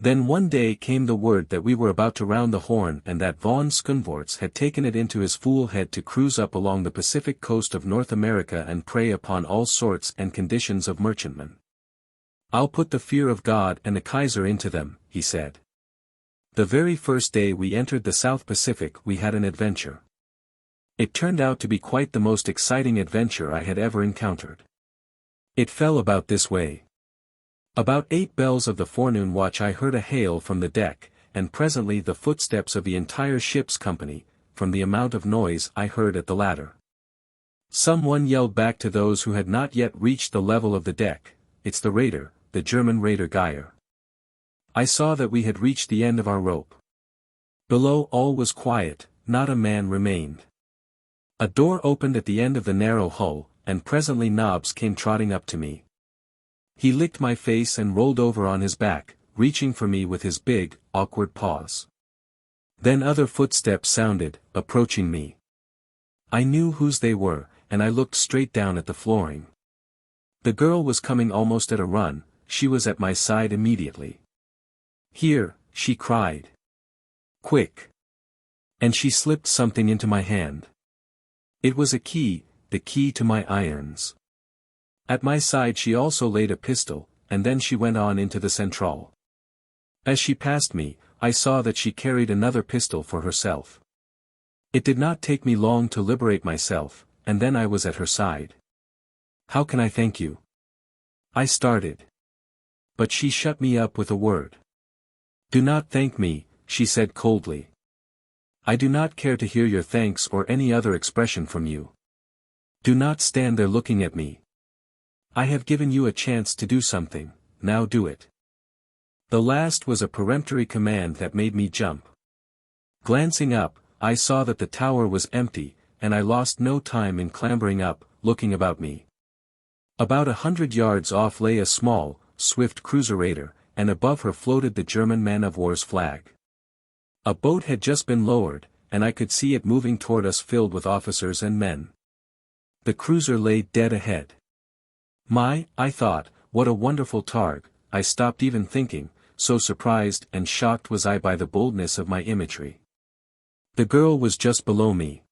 Then one day came the word that we were about to round the Horn and that von Skundvorts had taken it into his fool head to cruise up along the Pacific coast of North America and prey upon all sorts and conditions of merchantmen. "I'll put the fear of God and the Kaiser into them," he said. The very first day we entered the South Pacific we had an adventure. It turned out to be quite the most exciting adventure I had ever encountered. It fell about this way. About 8 bells of the forenoon watch I heard a hail from the deck, and presently the footsteps of the entire ship's company, from the amount of noise I heard at the ladder. Someone yelled back to those who had not yet reached the level of the deck, "It's the raider, the German raider Geyer." I saw that we had reached the end of our rope. Below all was quiet, not a man remained. A door opened at the end of the narrow hull, and presently Nobbs came trotting up to me. He licked my face and rolled over on his back, reaching for me with his big, awkward paws. Then other footsteps sounded, approaching me. I knew whose they were, and I looked straight down at the flooring. The girl was coming almost at a run. She was at my side immediately. "Here," she cried. "Quick!" And she slipped something into my hand. It was a key, the key to my irons. At my side she also laid a pistol, and then she went on into the centrale. As she passed me, I saw that she carried another pistol for herself. It did not take me long to liberate myself, and then I was at her side. "How can I thank you?" I started. But she shut me up with a word. "Do not thank me," she said coldly. "I do not care to hear your thanks or any other expression from you. Do not stand there looking at me. I have given you a chance to do something, now do it." The last was a peremptory command that made me jump. Glancing up, I saw that the tower was empty, and I lost no time in clambering up, looking about me. About 100 yards off lay a small, swift cruiser raider, and above her floated the German man-of-war's flag. A boat had just been lowered, and I could see it moving toward us filled with officers and men. The cruiser lay dead ahead. I thought, what a wonderful targ. I stopped even thinking, so surprised and shocked was I by the boldness of my imagery. The girl was just below me.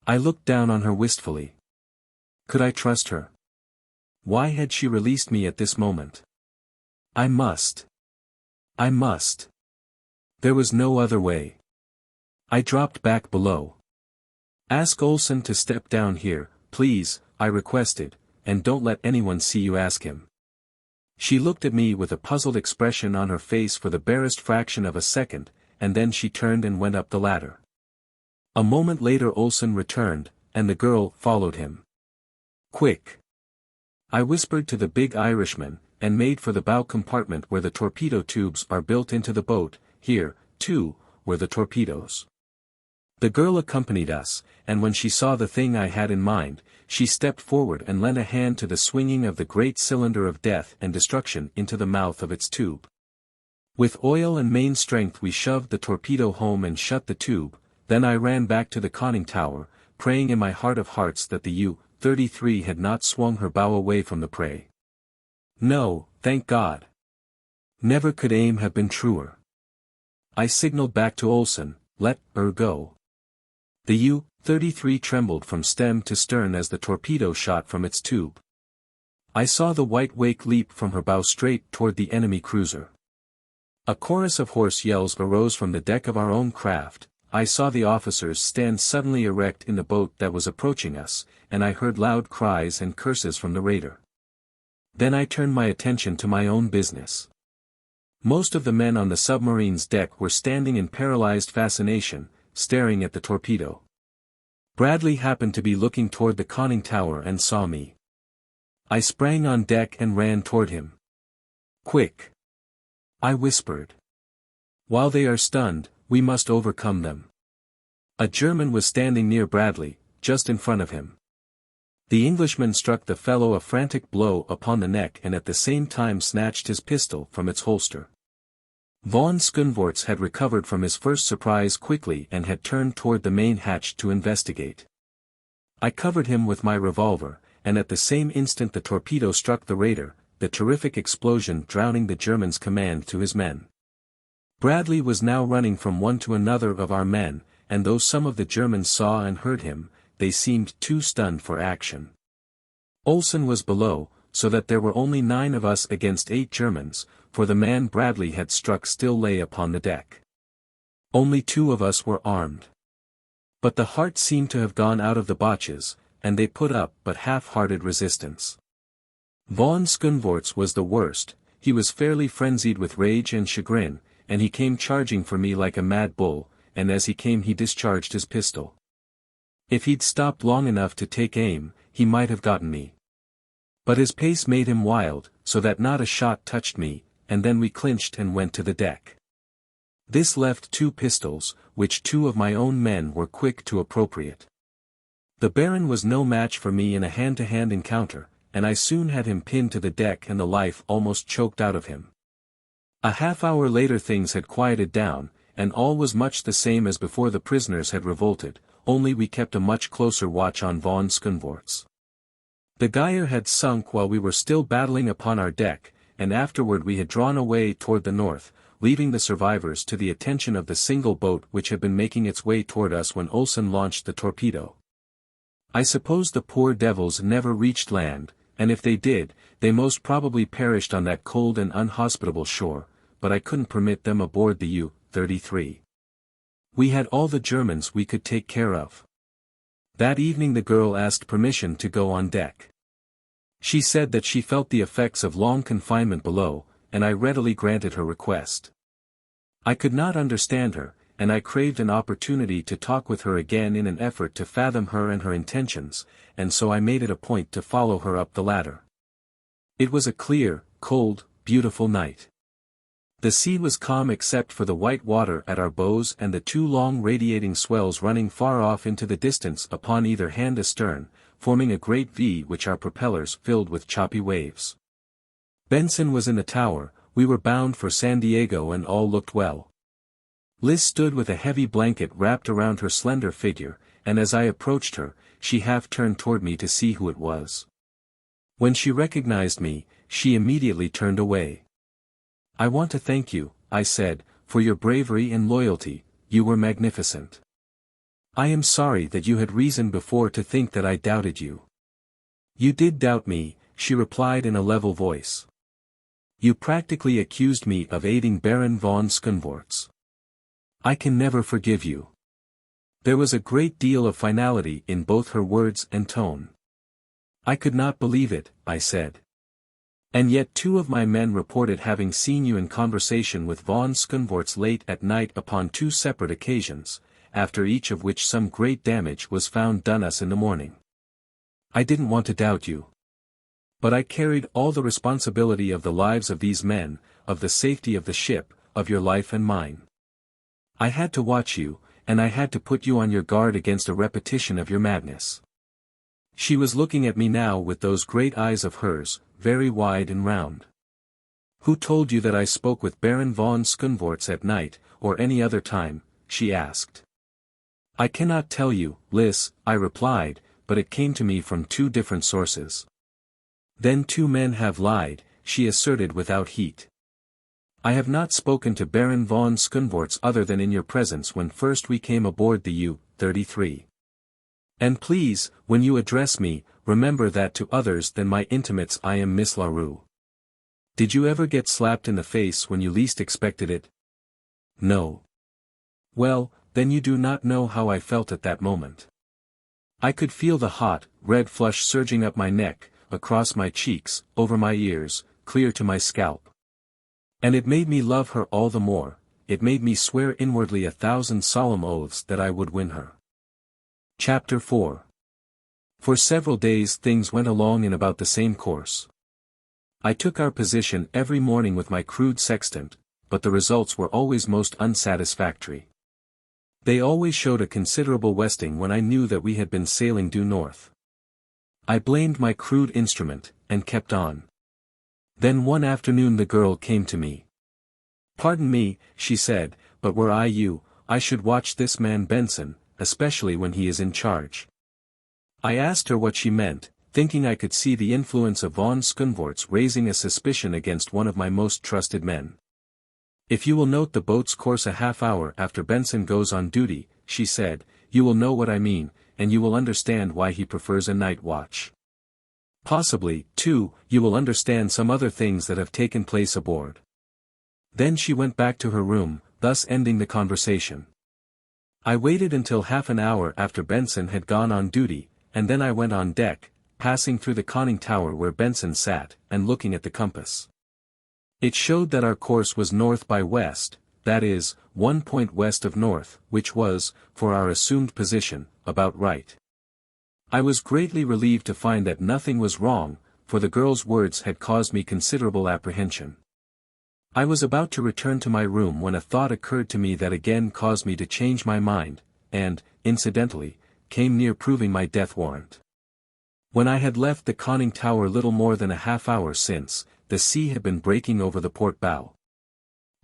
I looked down on her wistfully. Could I trust her? Why had she released me at this moment? I must. There was no other way. I dropped back below. "Ask Olsen to step down here, please," I requested, "and don't let anyone see you ask him." She looked at me with a puzzled expression on her face for the barest fraction of a second, and then she turned and went up the ladder. A moment later Olsen returned, and the girl followed him. "Quick!" I whispered to the big Irishman, and made for the bow compartment where the torpedo tubes are built into the boat. Here, too, were the torpedoes. The girl accompanied us, and when she saw the thing I had in mind, she stepped forward and lent a hand to the swinging of the great cylinder of death and destruction into the mouth of its tube. With oil and main strength we shoved the torpedo home and shut the tube. Then I ran back to the conning tower, praying in my heart of hearts that the U-33 had not swung her bow away from the prey. No, thank God. Never could aim have been truer. I signaled back to Olsen, "Let her go." The U-33 trembled from stem to stern as the torpedo shot from its tube. I saw the white wake leap from her bow straight toward the enemy cruiser. A chorus of hoarse yells arose from the deck of our own craft. I saw the officers stand suddenly erect in the boat that was approaching us, and I heard loud cries and curses from the raider. Then I turned my attention to my own business. Most of the men on the submarine's deck were standing in paralyzed fascination, staring at the torpedo. Bradley happened to be looking toward the conning tower and saw me. I sprang on deck and ran toward him. "Quick!" I whispered. "While they are stunned, we must overcome them." A German was standing near Bradley, just in front of him. The Englishman struck the fellow a frantic blow upon the neck and at the same time snatched his pistol from its holster. Von Skunvorts had recovered from his first surprise quickly and had turned toward the main hatch to investigate. I covered him with my revolver, and at the same instant the torpedo struck the raider, the terrific explosion drowning the German's command to his men. Bradley was now running from one to another of our men, and though some of the Germans saw and heard him, they seemed too stunned for action. Olsen was below, so that there were only 9 of us against 8 Germans, for the man Bradley had struck still lay upon the deck. Only 2 of us were armed. But the heart seemed to have gone out of the Boches, and they put up but half-hearted resistance. Von Skunvorts was the worst. He was fairly frenzied with rage and chagrin, and he came charging for me like a mad bull, and as he came he discharged his pistol. If he'd stopped long enough to take aim, he might have gotten me. But his pace made him wild, so that not a shot touched me, and then we clinched and went to the deck. This left 2 pistols, which 2 of my own men were quick to appropriate. The Baron was no match for me in a hand-to-hand encounter, and I soon had him pinned to the deck and the life almost choked out of him. A half-hour later things had quieted down, and all was much the same as before the prisoners had revolted, only we kept a much closer watch on von Skunvorts. The Geyer had sunk while we were still battling upon our deck, and afterward we had drawn away toward the north, leaving the survivors to the attention of the single boat which had been making its way toward us when Olsen launched the torpedo. I suppose the poor devils never reached land, and if they did, they most probably perished on that cold and unhospitable shore, but I couldn't permit them aboard the U-33. We had all the Germans we could take care of. That evening the girl asked permission to go on deck. She said that she felt the effects of long confinement below, and I readily granted her request. I could not understand her, and I craved an opportunity to talk with her again in an effort to fathom her and her intentions, and so I made it a point to follow her up the ladder. It was a clear, cold, beautiful night. The sea was calm except for the white water at our bows and the two long radiating swells running far off into the distance upon either hand astern, forming a great V which our propellers filled with choppy waves. Benson was in the tower, we were bound for San Diego and all looked well. Liz stood with a heavy blanket wrapped around her slender figure, and as I approached her, she half turned toward me to see who it was. When she recognized me, she immediately turned away. "I want to thank you," I said, "for your bravery and loyalty, you were magnificent. I am sorry that you had reason before to think that I doubted you." "You did doubt me," she replied in a level voice. "You practically accused me of aiding Baron von Skunvorts. I can never forgive you." There was a great deal of finality in both her words and tone. "I could not believe it," I said. "And yet 2 of my men reported having seen you in conversation with von Skunvorts late at night upon 2 separate occasions, after each of which some great damage was found done us in the morning. I didn't want to doubt you. But I carried all the responsibility of the lives of these men, of the safety of the ship, of your life and mine. I had to watch you, and I had to put you on your guard against a repetition of your madness." She was looking at me now with those great eyes of hers, very wide and round. "Who told you that I spoke with Baron von Skunvorts at night, or any other time?" she asked. "I cannot tell you, Liz," I replied, "but it came to me from 2 different sources." "Then 2 men have lied," she asserted without heat. "I have not spoken to Baron von Skunvorts other than in your presence when first we came aboard the U-33. And please, when you address me, remember that to others than my intimates I am Miss LaRue. Did you ever get slapped in the face when you least expected it?" "No." "Well, then you do not know how I felt at that moment. I could feel the hot, red flush surging up my neck, across my cheeks, over my ears, clear to my scalp. And it made me love her all the more, it made me swear inwardly 1,000 solemn oaths that I would win her." Chapter 4. For several days things went along in about the same course. I took our position every morning with my crude sextant, but the results were always most unsatisfactory. They always showed a considerable westing when I knew that we had been sailing due north. I blamed my crude instrument, and kept on. Then one afternoon the girl came to me. "Pardon me," she said, "but were I you, I should watch this man Benson, especially when he is in charge." I asked her what she meant, thinking I could see the influence of von Skunvorts raising a suspicion against one of my most trusted men. "If you will note the boat's course a half hour after Benson goes on duty," she said, "you will know what I mean, and you will understand why he prefers a night watch. Possibly, too, you will understand some other things that have taken place aboard." Then she went back to her room, thus ending the conversation. I waited until half an hour after Benson had gone on duty, and then I went on deck, passing through the conning tower where Benson sat, and looking at the compass. It showed that our course was north by west, that is, 1 point west of north, which was, for our assumed position, about right. I was greatly relieved to find that nothing was wrong, for the girl's words had caused me considerable apprehension. I was about to return to my room when a thought occurred to me that again caused me to change my mind, and, incidentally, came near proving my death warrant. When I had left the conning tower little more than a half-hour since, the sea had been breaking over the port bow.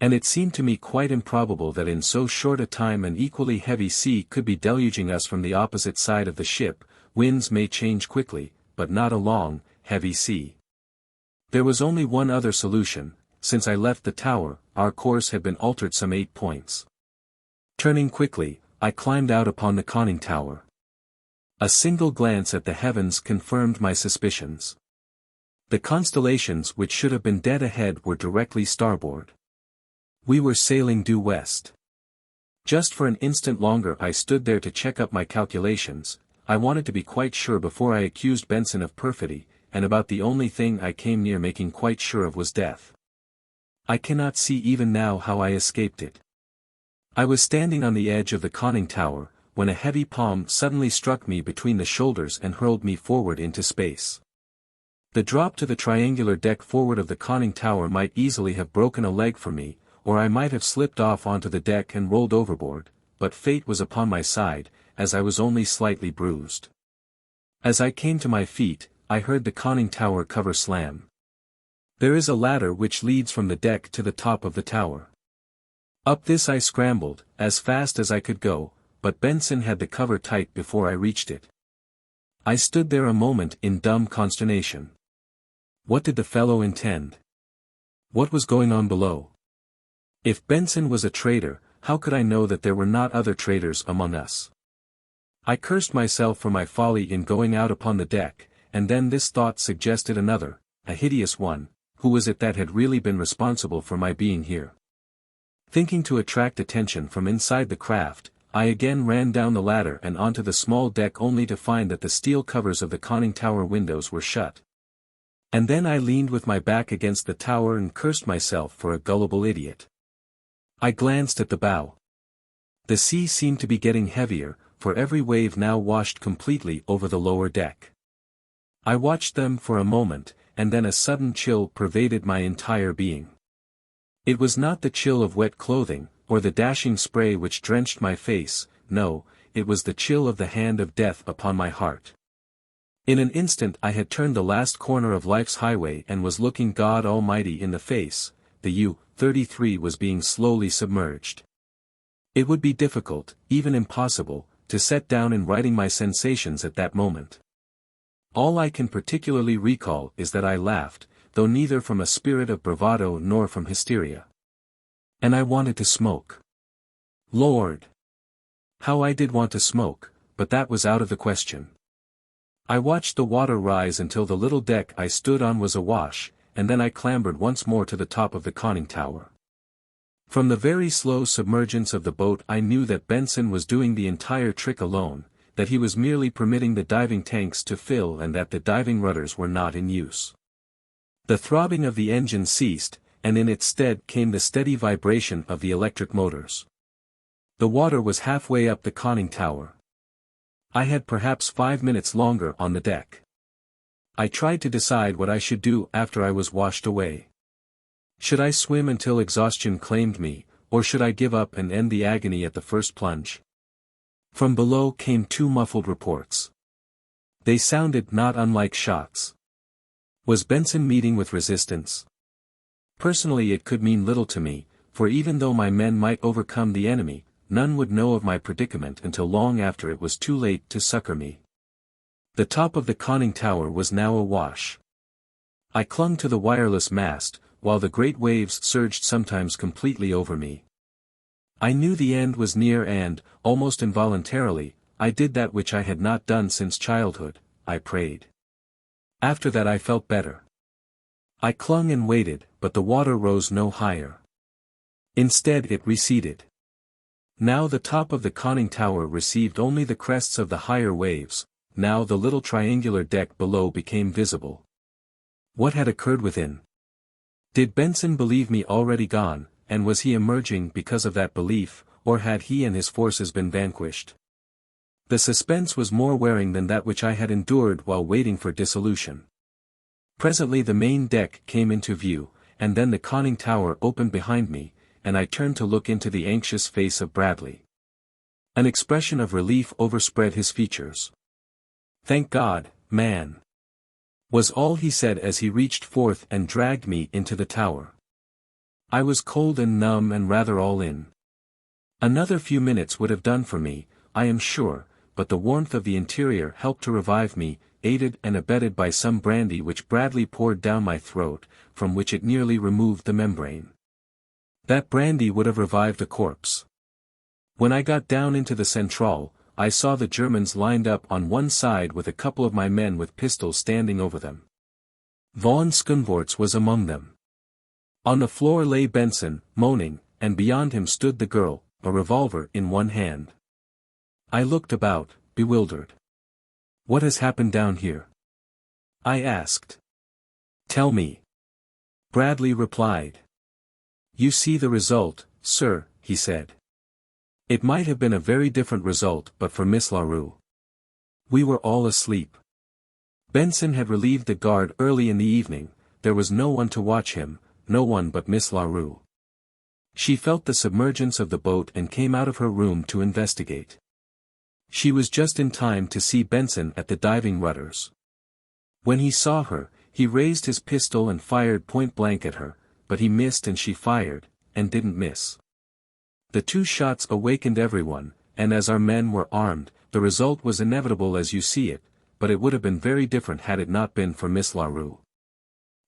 And it seemed to me quite improbable that in so short a time an equally heavy sea could be deluging us from the opposite side of the ship. Winds may change quickly, but not a long, heavy sea. There was only one other solution. Since I left the tower, our course had been altered some 8 points. Turning quickly, I climbed out upon the conning tower. A single glance at the heavens confirmed my suspicions. The constellations which should have been dead ahead were directly starboard. We were sailing due west. Just for an instant longer I stood there to check up my calculations. I wanted to be quite sure before I accused Benson of perfidy, and about the only thing I came near making quite sure of was death. I cannot see even now how I escaped it. I was standing on the edge of the conning tower, when a heavy palm suddenly struck me between the shoulders and hurled me forward into space. The drop to the triangular deck forward of the conning tower might easily have broken a leg for me, or I might have slipped off onto the deck and rolled overboard, but fate was upon my side, as I was only slightly bruised. As I came to my feet, I heard the conning tower cover slam. There is a ladder which leads from the deck to the top of the tower. Up this I scrambled, as fast as I could go, but Benson had the cover tight before I reached it. I stood there a moment in dumb consternation. What did the fellow intend? What was going on below? If Benson was a traitor, how could I know that there were not other traitors among us? I cursed myself for my folly in going out upon the deck, and then this thought suggested another, a hideous one. Who was it that had really been responsible for my being here? Thinking to attract attention from inside the craft, I again ran down the ladder and onto the small deck only to find that the steel covers of the conning tower windows were shut. And then I leaned with my back against the tower and cursed myself for a gullible idiot. I glanced at the bow. The sea seemed to be getting heavier, for every wave now washed completely over the lower deck. I watched them for a moment, and then a sudden chill pervaded my entire being. It was not the chill of wet clothing, or the dashing spray which drenched my face, no, it was the chill of the hand of death upon my heart. In an instant I had turned the last corner of life's highway and was looking God Almighty in the face. The U-33 was being slowly submerged. It would be difficult, even impossible, to set down in writing my sensations at that moment. All I can particularly recall is that I laughed, though neither from a spirit of bravado nor from hysteria. And I wanted to smoke. Lord! How I did want to smoke, but that was out of the question. I watched the water rise until the little deck I stood on was awash, and then I clambered once more to the top of the conning tower. From the very slow submergence of the boat I knew that Benson was doing the entire trick alone, that he was merely permitting the diving tanks to fill and that the diving rudders were not in use. The throbbing of the engine ceased, and in its stead came the steady vibration of the electric motors. The water was halfway up the conning tower. I had perhaps 5 minutes longer on the deck. I tried to decide what I should do after I was washed away. Should I swim until exhaustion claimed me, or should I give up and end the agony at the first plunge? From below came 2 muffled reports. They sounded not unlike shots. Was Benson meeting with resistance? Personally it could mean little to me, for even though my men might overcome the enemy, none would know of my predicament until long after it was too late to succor me. The top of the conning tower was now awash. I clung to the wireless mast, while the great waves surged sometimes completely over me. I knew the end was near and, almost involuntarily, I did that which I had not done since childhood, I prayed. After that I felt better. I clung and waited, but the water rose no higher. Instead it receded. Now the top of the conning tower received only the crests of the higher waves, now the little triangular deck below became visible. What had occurred within? Did Benson believe me already gone, and was he emerging because of that belief, or had he and his forces been vanquished? The suspense was more wearing than that which I had endured while waiting for dissolution. Presently the main deck came into view, and then the conning tower opened behind me, and I turned to look into the anxious face of Bradley. An expression of relief overspread his features. "Thank God, man," was all he said as he reached forth and dragged me into the tower. I was cold and numb and rather all in. Another few minutes would have done for me, I am sure, but the warmth of the interior helped to revive me, aided and abetted by some brandy which Bradley poured down my throat, from which it nearly removed the membrane. That brandy would have revived a corpse. When I got down into the centrale, I saw the Germans lined up on one side with a couple of my men with pistols standing over them. Von Skunvorts was among them. On the floor lay Benson, moaning, and beyond him stood the girl, a revolver in one hand. I looked about, bewildered. "What has happened down here?" I asked. "Tell me." Bradley replied. "You see the result, sir," he said. It might have been a very different result but for Miss LaRue. We were all asleep. Benson had relieved the guard early in the evening, there was no one to watch him, no one but Miss LaRue. She felt the submergence of the boat and came out of her room to investigate. She was just in time to see Benson at the diving rudders. When he saw her, he raised his pistol and fired point blank at her, but he missed and she fired, and didn't miss. The two shots awakened everyone, and as our men were armed, the result was inevitable as you see it, but it would have been very different had it not been for Miss LaRue.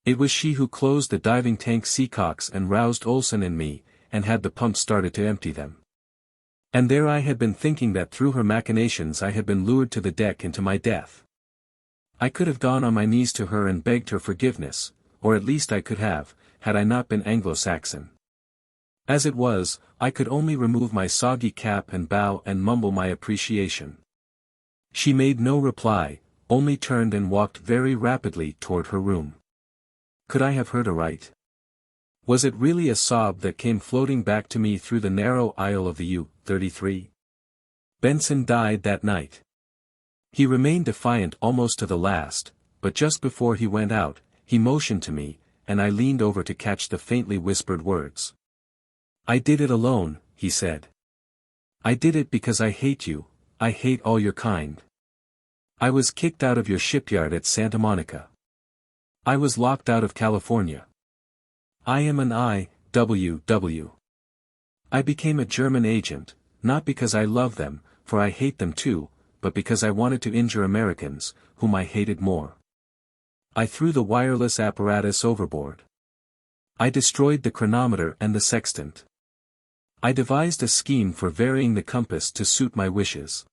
It was she who closed the diving tank seacocks and roused Olsen and me, and had the pump started to empty them. And there I had been thinking that through her machinations I had been lured to the deck into my death. I could have gone on my knees to her and begged her forgiveness, or at least I could have, had I not been Anglo-Saxon. As it was, I could only remove my soggy cap and bow and mumble my appreciation. She made no reply, only turned and walked very rapidly toward her room. Could I have heard aright? Was it really a sob that came floating back to me through the narrow aisle of the U-33? Benson died that night. He remained defiant almost to the last, but just before he went out, he motioned to me, and I leaned over to catch the faintly whispered words. "I did it alone," he said. "I did it because I hate you, I hate all your kind. I was kicked out of your shipyard at Santa Monica. I was locked out of California. I am an I.W.W. I became a German agent, not because I love them, for I hate them too, but because I wanted to injure Americans, whom I hated more. I threw the wireless apparatus overboard. I destroyed the chronometer and the sextant. I devised a scheme for varying the compass to suit my wishes.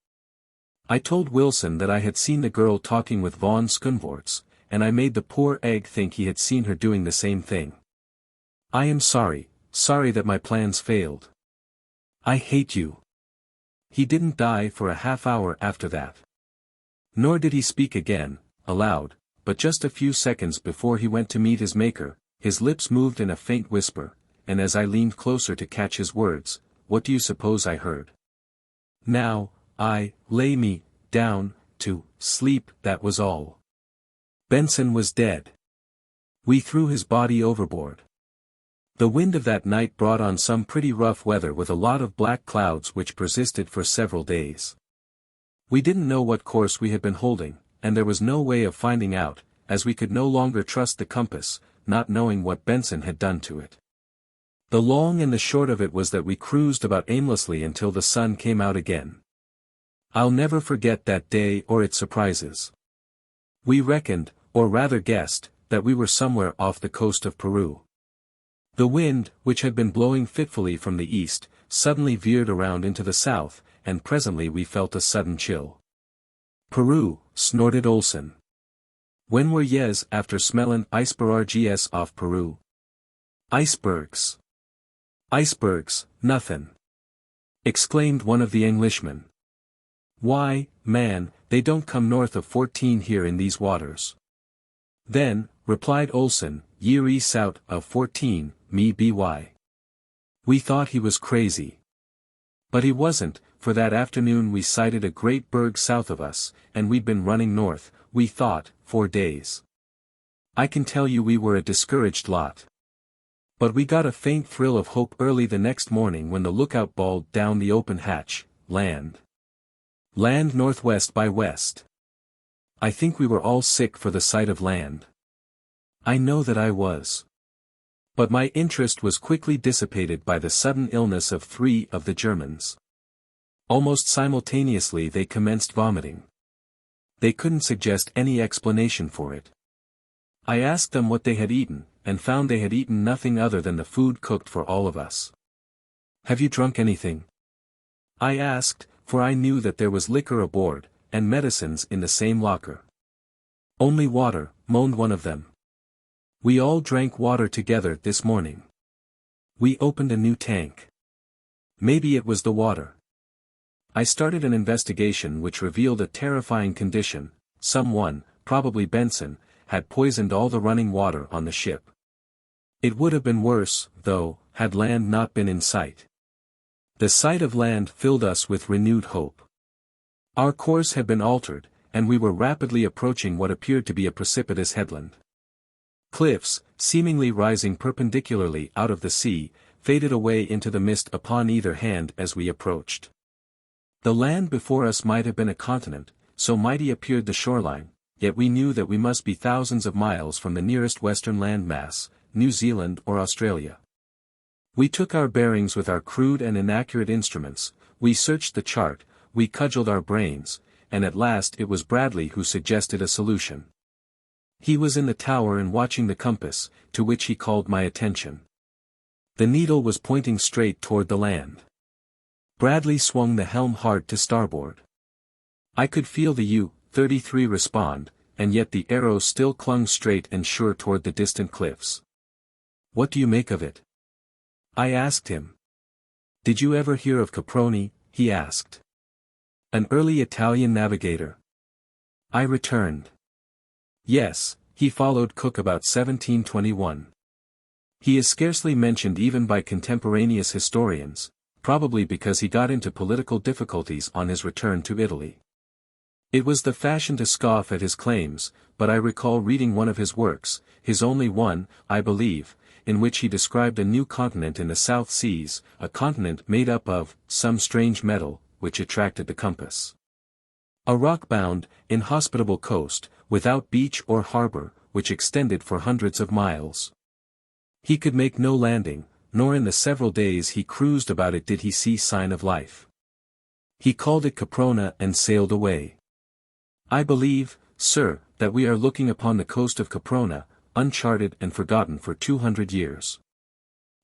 I told Wilson that I had seen the girl talking with von Skunvorts, and I made the poor egg think he had seen her doing the same thing. I am sorry that my plans failed. I hate you." He didn't die for a half hour after that. Nor did he speak again, aloud, but just a few seconds before he went to meet his maker, his lips moved in a faint whisper, and as I leaned closer to catch his words, what do you suppose I heard? "Now, I lay me down to sleep," that was all. Benson was dead. We threw his body overboard. The wind of that night brought on some pretty rough weather with a lot of black clouds which persisted for several days. We didn't know what course we had been holding, and there was no way of finding out, as we could no longer trust the compass, not knowing what Benson had done to it. The long and the short of it was that we cruised about aimlessly until the sun came out again. I'll never forget that day or its surprises. We reckoned, or rather guessed, that we were somewhere off the coast of Peru. The wind, which had been blowing fitfully from the east, suddenly veered around into the south, and presently we felt a sudden chill. "Peru," snorted Olsen. "When were yez after smellin' icebergs off Peru?" "Icebergs. Icebergs, nothin'," exclaimed one of the Englishmen. "Why, man, they don't come north of 14 here in these waters." "Then," replied Olsen, "year east out of 14, me by." We thought he was crazy. But he wasn't, for that afternoon we sighted a great berg south of us, and we'd been running north, we thought, 4 days. I can tell you we were a discouraged lot. But we got a faint thrill of hope early the next morning when the lookout bawled down the open hatch, land. Land northwest by west. I think we were all sick for the sight of land. I know that I was. But my interest was quickly dissipated by the sudden illness of 3 of the Germans. Almost simultaneously they commenced vomiting. They couldn't suggest any explanation for it. I asked them what they had eaten, and found they had eaten nothing other than the food cooked for all of us. "Have you drunk anything?" I asked, for I knew that there was liquor aboard, and medicines in the same locker. "Only water," moaned one of them. "We all drank water together this morning. We opened a new tank. Maybe it was the water." I started an investigation which revealed a terrifying condition: someone, probably Benson, had poisoned all the running water on the ship. It would have been worse, though, had land not been in sight. The sight of land filled us with renewed hope. Our course had been altered, and we were rapidly approaching what appeared to be a precipitous headland. Cliffs, seemingly rising perpendicularly out of the sea, faded away into the mist upon either hand as we approached. The land before us might have been a continent, so mighty appeared the shoreline, yet we knew that we must be thousands of miles from the nearest western landmass, New Zealand or Australia. We took our bearings with our crude and inaccurate instruments, we searched the chart, we cudgelled our brains, and at last it was Bradley who suggested a solution. He was in the tower and watching the compass, to which he called my attention. The needle was pointing straight toward the land. Bradley swung the helm hard to starboard. I could feel the U-33 respond, and yet the arrow still clung straight and sure toward the distant cliffs. "What do you make of it?" I asked him. "Did you ever hear of Caproni?" he asked. "An early Italian navigator?" I returned. "Yes, he followed Cook about 1721. He is scarcely mentioned even by contemporaneous historians, probably because he got into political difficulties on his return to Italy. It was the fashion to scoff at his claims, but I recall reading one of his works, his only one, I believe, in which he described a new continent in the South Seas, a continent made up of some strange metal, which attracted the compass. A rock-bound, inhospitable coast, without beach or harbor, which extended for hundreds of miles. He could make no landing, nor in the several days he cruised about it did he see sign of life. He called it Caprona and sailed away. I believe, sir, that we are looking upon the coast of Caprona, uncharted and forgotten for 200 years.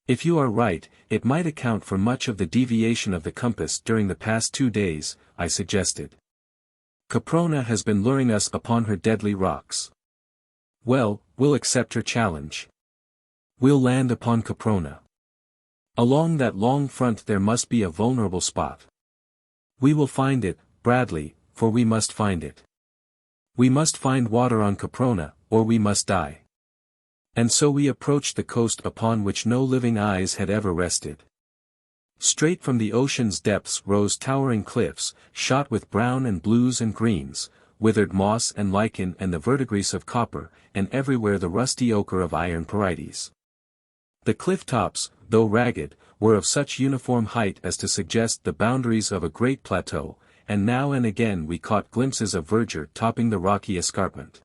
If you are right, it might account for much of the deviation of the compass during the past 2 days, I suggested. Caprona has been luring us upon her deadly rocks. Well, we'll accept her challenge. We'll land upon Caprona. Along that long front there must be a vulnerable spot. We will find it, Bradley, for we must find it. We must find water on Caprona, or we must die. And so we approached the coast upon which no living eyes had ever rested. Straight from the ocean's depths rose towering cliffs, shot with brown and blues and greens, withered moss and lichen and the verdigris of copper, and everywhere the rusty ochre of iron parites. The cliff tops, though ragged, were of such uniform height as to suggest the boundaries of a great plateau, and now and again we caught glimpses of verdure topping the rocky escarpment.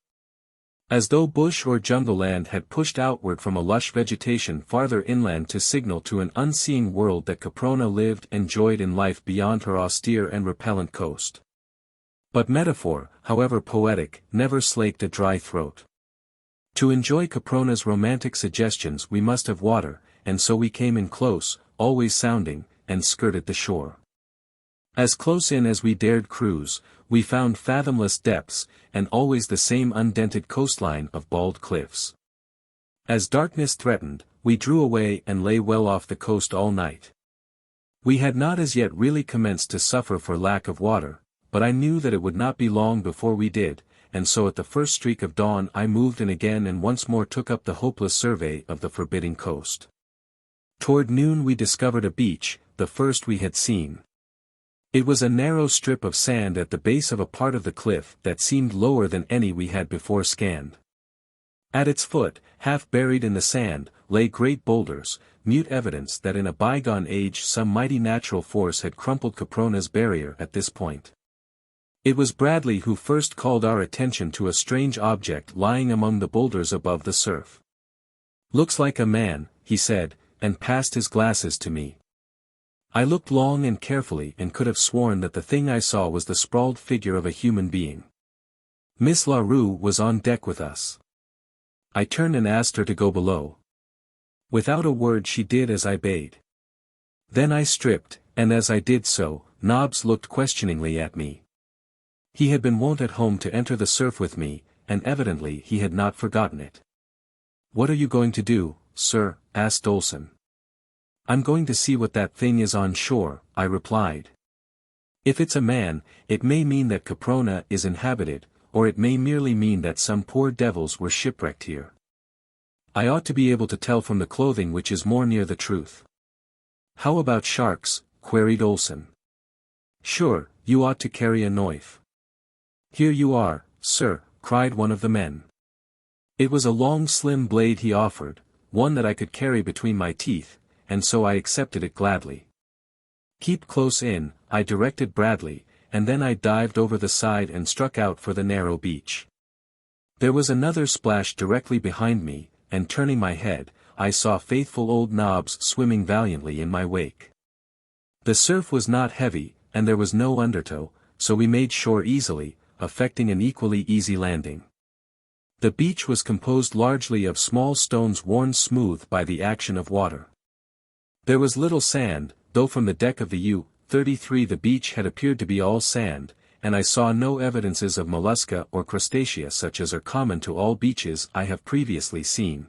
As though bush or jungle land had pushed outward from a lush vegetation farther inland to signal to an unseeing world that Caprona lived and joyed in life beyond her austere and repellent coast. But metaphor, however poetic, never slaked a dry throat. To enjoy Caprona's romantic suggestions we must have water, and so we came in close, always sounding, and skirted the shore. As close in as we dared cruise, we found fathomless depths, and always the same undented coastline of bald cliffs. As darkness threatened, we drew away and lay well off the coast all night. We had not as yet really commenced to suffer for lack of water, but I knew that it would not be long before we did, and so at the first streak of dawn I moved in again and once more took up the hopeless survey of the forbidding coast. Toward noon we discovered a beach, the first we had seen. It was a narrow strip of sand at the base of a part of the cliff that seemed lower than any we had before scanned. At its foot, half buried in the sand, lay great boulders, mute evidence that in a bygone age some mighty natural force had crumpled Caprona's barrier at this point. It was Bradley who first called our attention to a strange object lying among the boulders above the surf. "Looks like a man," he said, and passed his glasses to me. I looked long and carefully and could have sworn that the thing I saw was the sprawled figure of a human being. Miss LaRue was on deck with us. I turned and asked her to go below. Without a word she did as I bade. Then I stripped, and as I did so, Nobbs looked questioningly at me. He had been wont at home to enter the surf with me, and evidently he had not forgotten it. "What are you going to do, sir?" asked Olson. "I'm going to see what that thing is on shore," I replied. "If it's a man, it may mean that Caprona is inhabited, or it may merely mean that some poor devils were shipwrecked here. I ought to be able to tell from the clothing which is more near the truth." "How about sharks?" queried Olson. "Sure, you ought to carry a knife." "Here you are, sir," cried one of the men. It was a long slim blade he offered, one that I could carry between my teeth, and so I accepted it gladly. "Keep close in," I directed Bradley, and then I dived over the side and struck out for the narrow beach. There was another splash directly behind me, and turning my head, I saw faithful old Nobbs swimming valiantly in my wake. The surf was not heavy, and there was no undertow, so we made shore easily, effecting an equally easy landing. The beach was composed largely of small stones worn smooth by the action of water. There was little sand, though from the deck of the U-33 the beach had appeared to be all sand, and I saw no evidences of mollusca or crustacea such as are common to all beaches I have previously seen.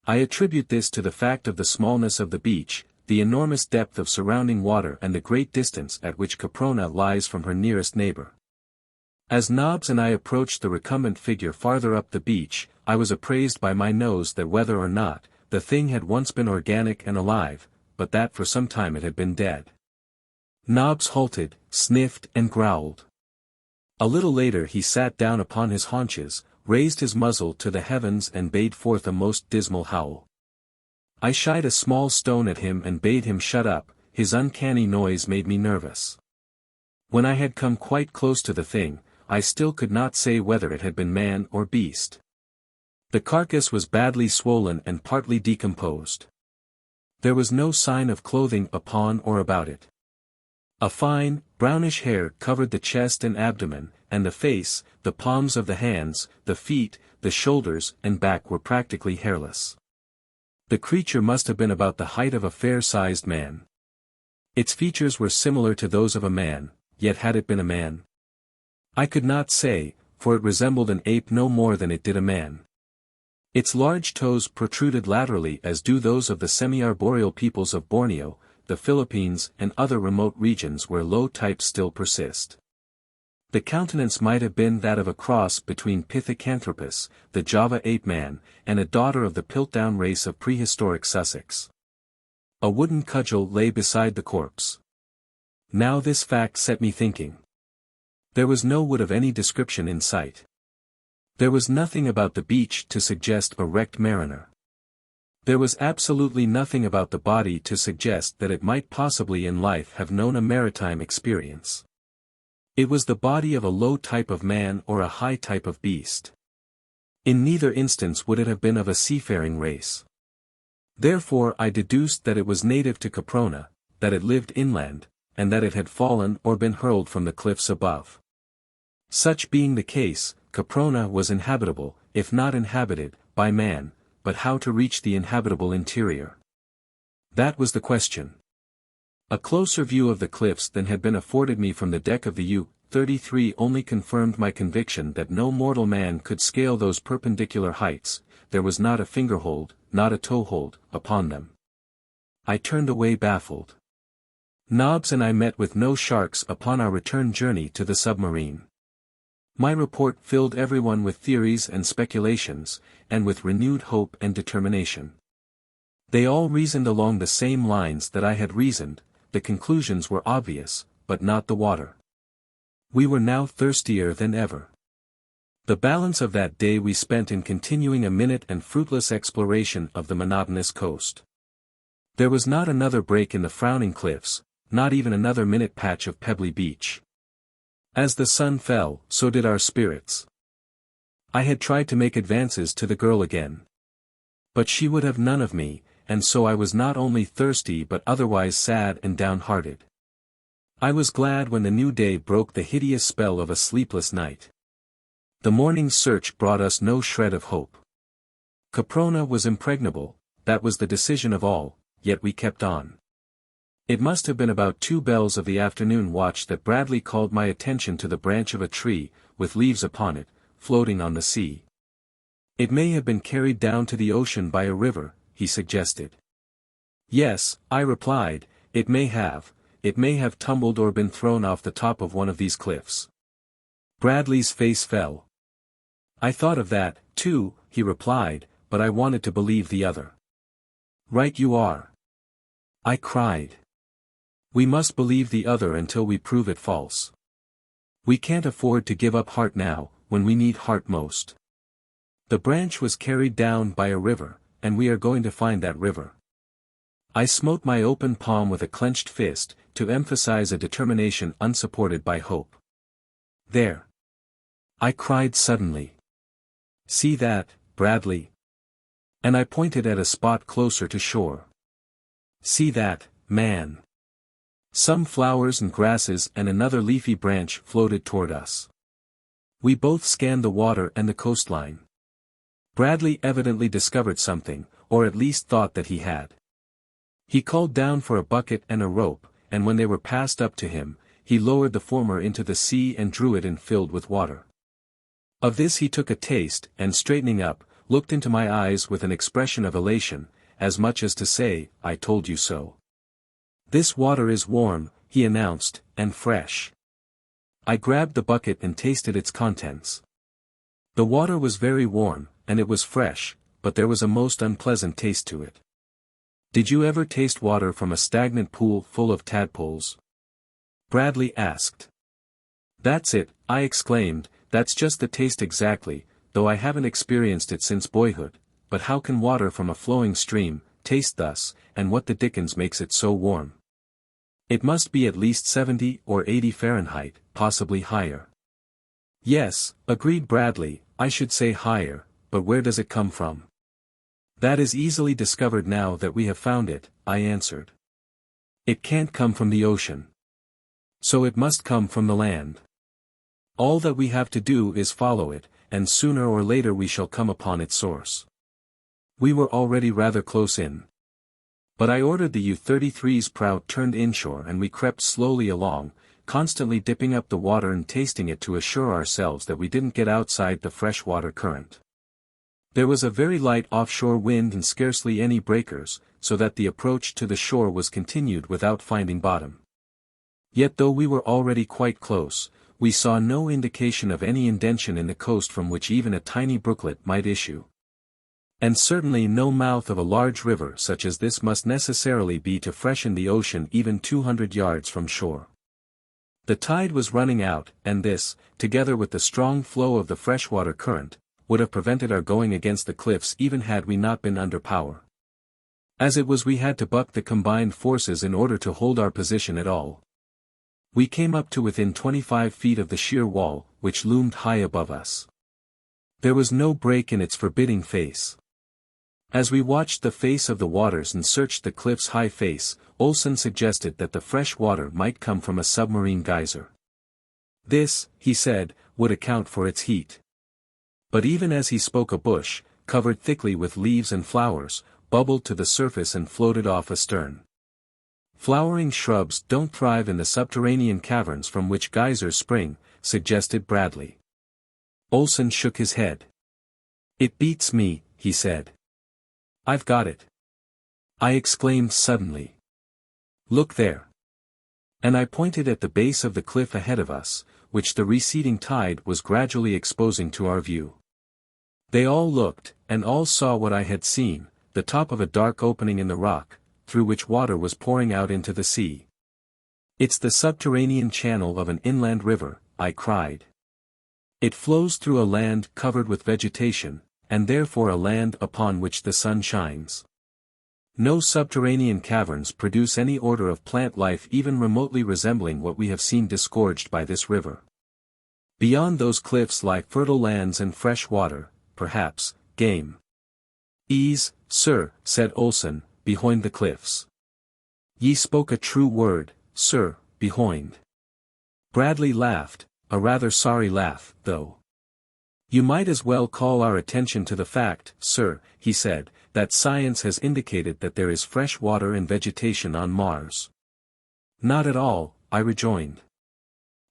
I attribute this to the fact of the smallness of the beach, the enormous depth of surrounding water and the great distance at which Caprona lies from her nearest neighbor. As Nobbs and I approached the recumbent figure farther up the beach, I was appraised by my nose that whether or not, the thing had once been organic and alive, but that for some time it had been dead. Nobbs halted, sniffed and growled. A little later he sat down upon his haunches, raised his muzzle to the heavens and bade forth a most dismal howl. I shied a small stone at him and bade him shut up. His uncanny noise made me nervous. When I had come quite close to the thing, I still could not say whether it had been man or beast. The carcass was badly swollen and partly decomposed. There was no sign of clothing upon or about it. A fine, brownish hair covered the chest and abdomen, and the face, the palms of the hands, the feet, the shoulders and back were practically hairless. The creature must have been about the height of a fair-sized man. Its features were similar to those of a man, yet had it been a man? I could not say, for it resembled an ape no more than it did a man. Its large toes protruded laterally as do those of the semi-arboreal peoples of Borneo, the Philippines and other remote regions where low types still persist. The countenance might have been that of a cross between Pithecanthropus, the Java ape-man, and a daughter of the Piltdown race of prehistoric Sussex. A wooden cudgel lay beside the corpse. Now this fact set me thinking. There was no wood of any description in sight. There was nothing about the beach to suggest a wrecked mariner. There was absolutely nothing about the body to suggest that it might possibly in life have known a maritime experience. It was the body of a low type of man or a high type of beast. In neither instance would it have been of a seafaring race. Therefore I deduced that it was native to Caprona, that it lived inland, and that it had fallen or been hurled from the cliffs above. Such being the case, Caprona was inhabitable, if not inhabited, by man, but how to reach the inhabitable interior? That was the question. A closer view of the cliffs than had been afforded me from the deck of the U-33 only confirmed my conviction that no mortal man could scale those perpendicular heights. There was not a fingerhold, not a toehold, upon them. I turned away baffled. Nobbs and I met with no sharks upon our return journey to the submarine. My report filled everyone with theories and speculations, and with renewed hope and determination. They all reasoned along the same lines that I had reasoned. The conclusions were obvious, but not the water. We were now thirstier than ever. The balance of that day we spent in continuing a minute and fruitless exploration of the monotonous coast. There was not another break in the frowning cliffs, not even another minute patch of pebbly beach. As the sun fell, so did our spirits. I had tried to make advances to the girl again. But she would have none of me, and so I was not only thirsty but otherwise sad and downhearted. I was glad when the new day broke the hideous spell of a sleepless night. The morning's search brought us no shred of hope. Caprona was impregnable, that was the decision of all, yet we kept on. It must have been about 2 bells of the afternoon watch that Bradley called my attention to the branch of a tree, with leaves upon it, floating on the sea. It may have been carried down to the ocean by a river, he suggested. Yes, I replied, it may have tumbled or been thrown off the top of one of these cliffs. Bradley's face fell. I thought of that, too, he replied, but I wanted to believe the other. Right you are. I cried. We must believe the other until we prove it false. We can't afford to give up heart now, when we need heart most. The branch was carried down by a river, and we are going to find that river. I smote my open palm with a clenched fist, to emphasize a determination unsupported by hope. There. I cried suddenly. See that, Bradley? And I pointed at a spot closer to shore. See that, man? Some flowers and grasses and another leafy branch floated toward us. We both scanned the water and the coastline. Bradley evidently discovered something, or at least thought that he had. He called down for a bucket and a rope, and when they were passed up to him, he lowered the former into the sea and drew it in filled with water. Of this he took a taste, and straightening up, looked into my eyes with an expression of elation, as much as to say, I told you so. This water is warm, he announced, and fresh. I grabbed the bucket and tasted its contents. The water was very warm, and it was fresh, but there was a most unpleasant taste to it. Did you ever taste water from a stagnant pool full of tadpoles? Bradley asked. That's it, I exclaimed, that's just the taste exactly, though I haven't experienced it since boyhood, but how can water from a flowing stream taste thus, and what the dickens makes it so warm? It must be at least 70 or 80 Fahrenheit, possibly higher. Yes, agreed Bradley, I should say higher, but where does it come from? That is easily discovered now that we have found it, I answered. It can't come from the ocean. So it must come from the land. All that we have to do is follow it, and sooner or later we shall come upon its source. We were already rather close in. But I ordered the U-33's prow turned inshore and we crept slowly along, constantly dipping up the water and tasting it to assure ourselves that we didn't get outside the freshwater current. There was a very light offshore wind and scarcely any breakers, so that the approach to the shore was continued without finding bottom. Yet though we were already quite close, we saw no indication of any indention in the coast from which even a tiny brooklet might issue. And certainly no mouth of a large river such as this must necessarily be to freshen the ocean even 200 yards from shore. The tide was running out, and this, together with the strong flow of the freshwater current, would have prevented our going against the cliffs even had we not been under power. As it was we had to buck the combined forces in order to hold our position at all. We came up to within 25 feet of the sheer wall, which loomed high above us. There was no break in its forbidding face. As we watched the face of the waters and searched the cliff's high face, Olsen suggested that the fresh water might come from a submarine geyser. This, he said, would account for its heat. But even as he spoke a bush, covered thickly with leaves and flowers, bubbled to the surface and floated off astern. Flowering shrubs don't thrive in the subterranean caverns from which geysers spring, suggested Bradley. Olsen shook his head. It beats me, he said. I've got it. I exclaimed suddenly. Look there. And I pointed at the base of the cliff ahead of us, which the receding tide was gradually exposing to our view. They all looked, and all saw what I had seen, the top of a dark opening in the rock, through which water was pouring out into the sea. It's the subterranean channel of an inland river, I cried. It flows through a land covered with vegetation, and therefore a land upon which the sun shines. No subterranean caverns produce any order of plant life even remotely resembling what we have seen disgorged by this river. Beyond those cliffs lie fertile lands and fresh water, perhaps, game. "Ease, sir," said Olsen, "behind the cliffs." "Ye spoke a true word, sir, behind." Bradley laughed, a rather sorry laugh, though. "You might as well call our attention to the fact, sir," he said, "that science has indicated that there is fresh water and vegetation on Mars." "Not at all," I rejoined.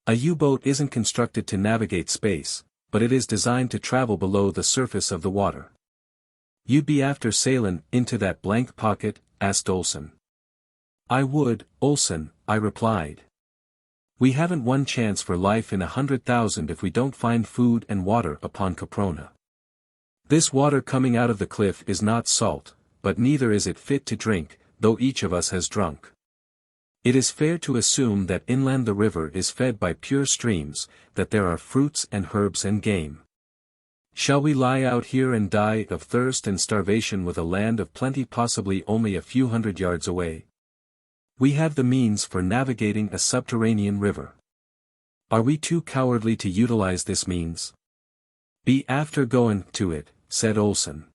"A U-boat isn't constructed to navigate space, but it is designed to travel below the surface of the water." "You'd be after sailin' into that blank pocket?" asked Olsen. "I would, Olsen," I replied. "We haven't one chance for life in 100,000 if we don't find food and water upon Caprona. This water coming out of the cliff is not salt, but neither is it fit to drink, though each of us has drunk. It is fair to assume that inland the river is fed by pure streams, that there are fruits and herbs and game. Shall we lie out here and die of thirst and starvation with a land of plenty possibly only a few hundred yards away? We have the means for navigating a subterranean river. Are we too cowardly to utilize this means?" "Be after going to it," said Olsen.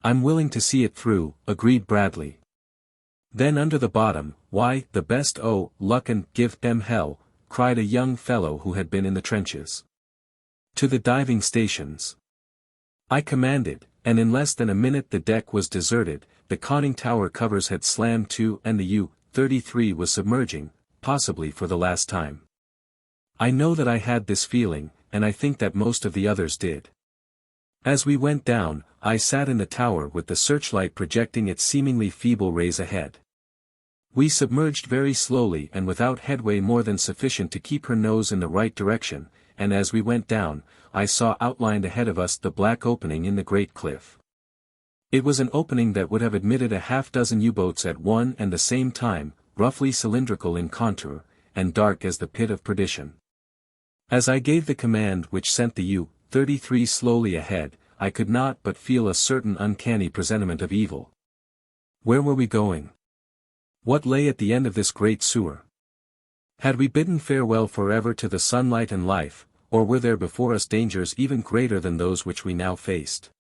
"I'm willing to see it through," agreed Bradley. "Then under the bottom, why, the best luck and give them hell," cried a young fellow who had been in the trenches. "To the diving stations." I commanded, and in less than a minute the deck was deserted, the conning tower covers had slammed to and the U-33 was submerging, possibly for the last time. I know that I had this feeling, and I think that most of the others did. As we went down, I sat in the tower with the searchlight projecting its seemingly feeble rays ahead. We submerged very slowly and without headway more than sufficient to keep her nose in the right direction, and as we went down, I saw outlined ahead of us the black opening in the great cliff. It was an opening that would have admitted a half-dozen U-boats at one and the same time, roughly cylindrical in contour, and dark as the pit of perdition. As I gave the command which sent the U-33 slowly ahead, I could not but feel a certain uncanny presentiment of evil. Where were we going? What lay at the end of this great sewer? Had we bidden farewell forever to the sunlight and life, or were there before us dangers even greater than those which we now faced?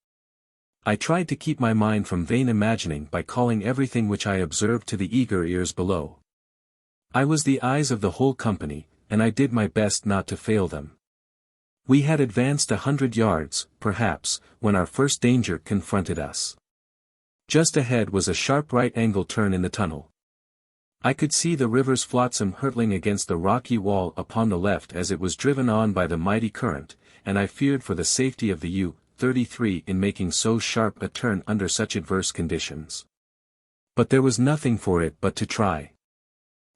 I tried to keep my mind from vain imagining by calling everything which I observed to the eager ears below. I was the eyes of the whole company, and I did my best not to fail them. We had advanced 100 yards, perhaps, when our first danger confronted us. Just ahead was a sharp right-angle turn in the tunnel. I could see the river's flotsam hurtling against the rocky wall upon the left as it was driven on by the mighty current, and I feared for the safety of the U-33 in making so sharp a turn under such adverse conditions. But there was nothing for it but to try.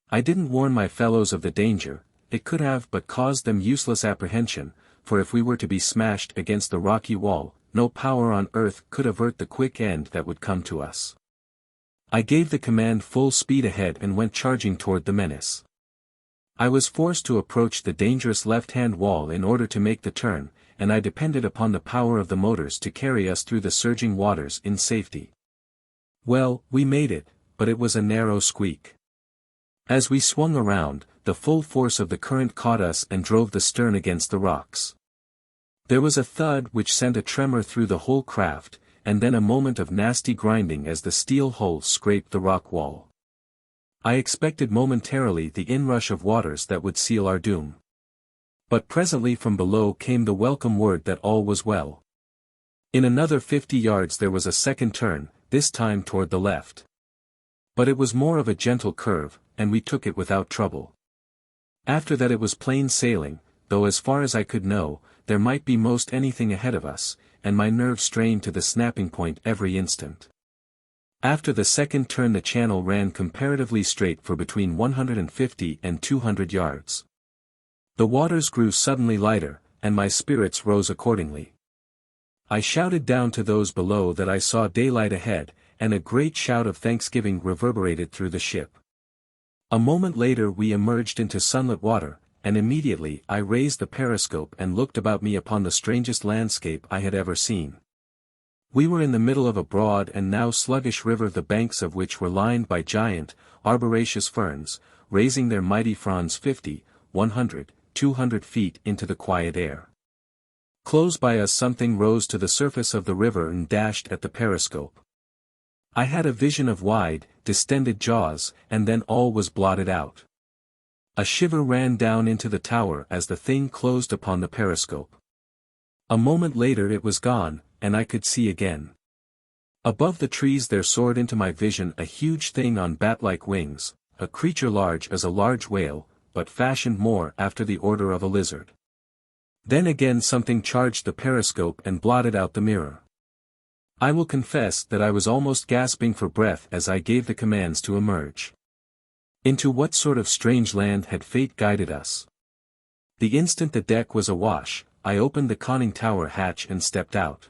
I didn't warn my fellows of the danger, it could have but caused them useless apprehension, for if we were to be smashed against the rocky wall, no power on earth could avert the quick end that would come to us. I gave the command full speed ahead and went charging toward the menace. I was forced to approach the dangerous left-hand wall in order to make the turn, and I depended upon the power of the motors to carry us through the surging waters in safety. Well, we made it, but it was a narrow squeak. As we swung around, the full force of the current caught us and drove the stern against the rocks. There was a thud which sent a tremor through the whole craft, and then a moment of nasty grinding as the steel hull scraped the rock wall. I expected momentarily the inrush of waters that would seal our doom. But presently from below came the welcome word that all was well. In another 50 yards there was a second turn, this time toward the left. But it was more of a gentle curve, and we took it without trouble. After that it was plain sailing, though as far as I could know, there might be most anything ahead of us, and my nerves strained to the snapping point every instant. After the second turn the channel ran comparatively straight for between 150 and 200 yards. The waters grew suddenly lighter, and my spirits rose accordingly. I shouted down to those below that I saw daylight ahead, and a great shout of thanksgiving reverberated through the ship. A moment later we emerged into sunlit water, and immediately I raised the periscope and looked about me upon the strangest landscape I had ever seen. We were in the middle of a broad and now sluggish river, the banks of which were lined by giant, arboraceous ferns, raising their mighty fronds 50, 100, 200 feet into the quiet air. Close by us something rose to the surface of the river and dashed at the periscope. I had a vision of wide, distended jaws, and then all was blotted out. A shiver ran down into the tower as the thing closed upon the periscope. A moment later it was gone, and I could see again. Above the trees there soared into my vision a huge thing on bat-like wings, a creature large as a large whale, but fashioned more after the order of a lizard. Then again something charged the periscope and blotted out the mirror. I will confess that I was almost gasping for breath as I gave the commands to emerge. Into what sort of strange land had fate guided us? The instant the deck was awash, I opened the conning tower hatch and stepped out.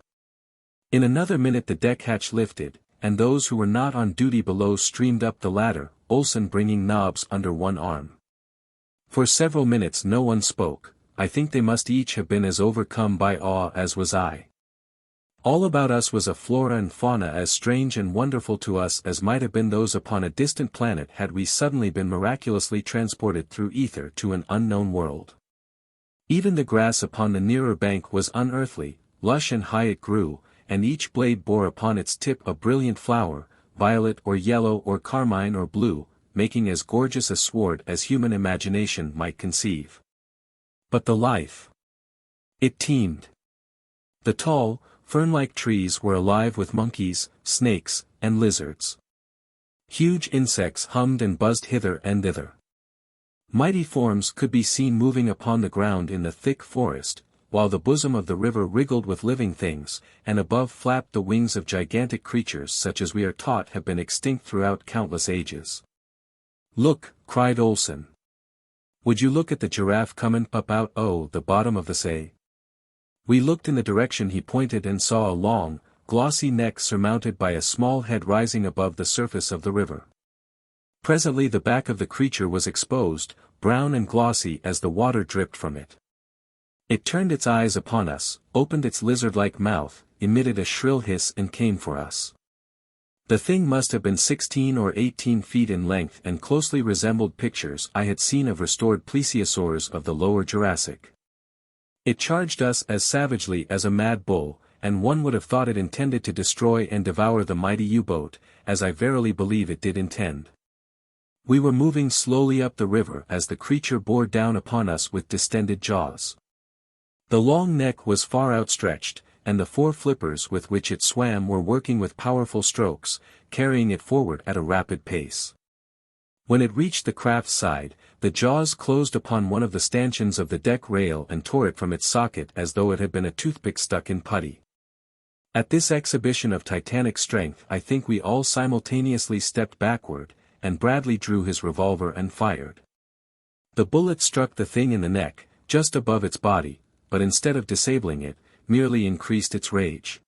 In another minute the deck hatch lifted, and those who were not on duty below streamed up the ladder, Olsen bringing Nobbs under one arm. For several minutes no one spoke. I think they must each have been as overcome by awe as was I. All about us was a flora and fauna as strange and wonderful to us as might have been those upon a distant planet had we suddenly been miraculously transported through ether to an unknown world. Even the grass upon the nearer bank was unearthly, lush and high it grew, and each blade bore upon its tip a brilliant flower, violet or yellow or carmine or blue, making as gorgeous a sward as human imagination might conceive. But the life. It teemed. The tall, fern-like trees were alive with monkeys, snakes, and lizards. Huge insects hummed and buzzed hither and thither. Mighty forms could be seen moving upon the ground in the thick forest, while the bosom of the river wriggled with living things, and above flapped the wings of gigantic creatures such as we are taught have been extinct throughout countless ages. "Look," cried Olsen. "Would you look at the giraffe comin' up out o' the bottom of the say?" We looked in the direction he pointed and saw a long, glossy neck surmounted by a small head rising above the surface of the river. Presently the back of the creature was exposed, brown and glossy as the water dripped from it. It turned its eyes upon us, opened its lizard-like mouth, emitted a shrill hiss and came for us. The thing must have been 16 or 18 feet in length and closely resembled pictures I had seen of restored plesiosaurs of the lower Jurassic. It charged us as savagely as a mad bull, and one would have thought it intended to destroy and devour the mighty U-boat, as I verily believe it did intend. We were moving slowly up the river as the creature bore down upon us with distended jaws. The long neck was far outstretched, and the 4 flippers with which it swam were working with powerful strokes, carrying it forward at a rapid pace. When it reached the craft's side, the jaws closed upon one of the stanchions of the deck rail and tore it from its socket as though it had been a toothpick stuck in putty. At this exhibition of titanic strength I think we all simultaneously stepped backward, and Bradley drew his revolver and fired. The bullet struck the thing in the neck, just above its body, but instead of disabling it, merely increased its rage.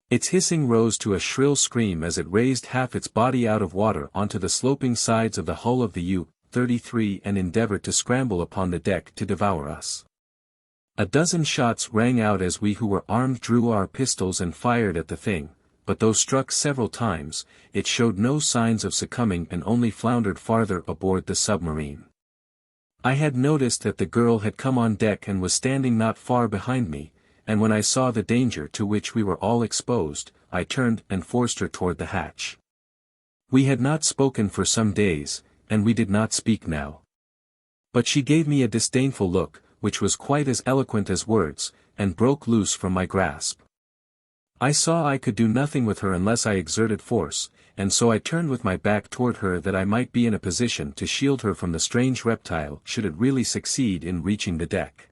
Its hissing rose to a shrill scream as it raised half its body out of water onto the sloping sides of the hull of the U-33 and endeavored to scramble upon the deck to devour us. A dozen shots rang out as we who were armed drew our pistols and fired at the thing, but though struck several times, it showed no signs of succumbing and only floundered farther aboard the submarine. I had noticed that the girl had come on deck and was standing not far behind me, and when I saw the danger to which we were all exposed, I turned and forced her toward the hatch. We had not spoken for some days, and we did not speak now. But she gave me a disdainful look, which was quite as eloquent as words, and broke loose from my grasp. I saw I could do nothing with her unless I exerted force, and so I turned with my back toward her that I might be in a position to shield her from the strange reptile should it really succeed in reaching the deck.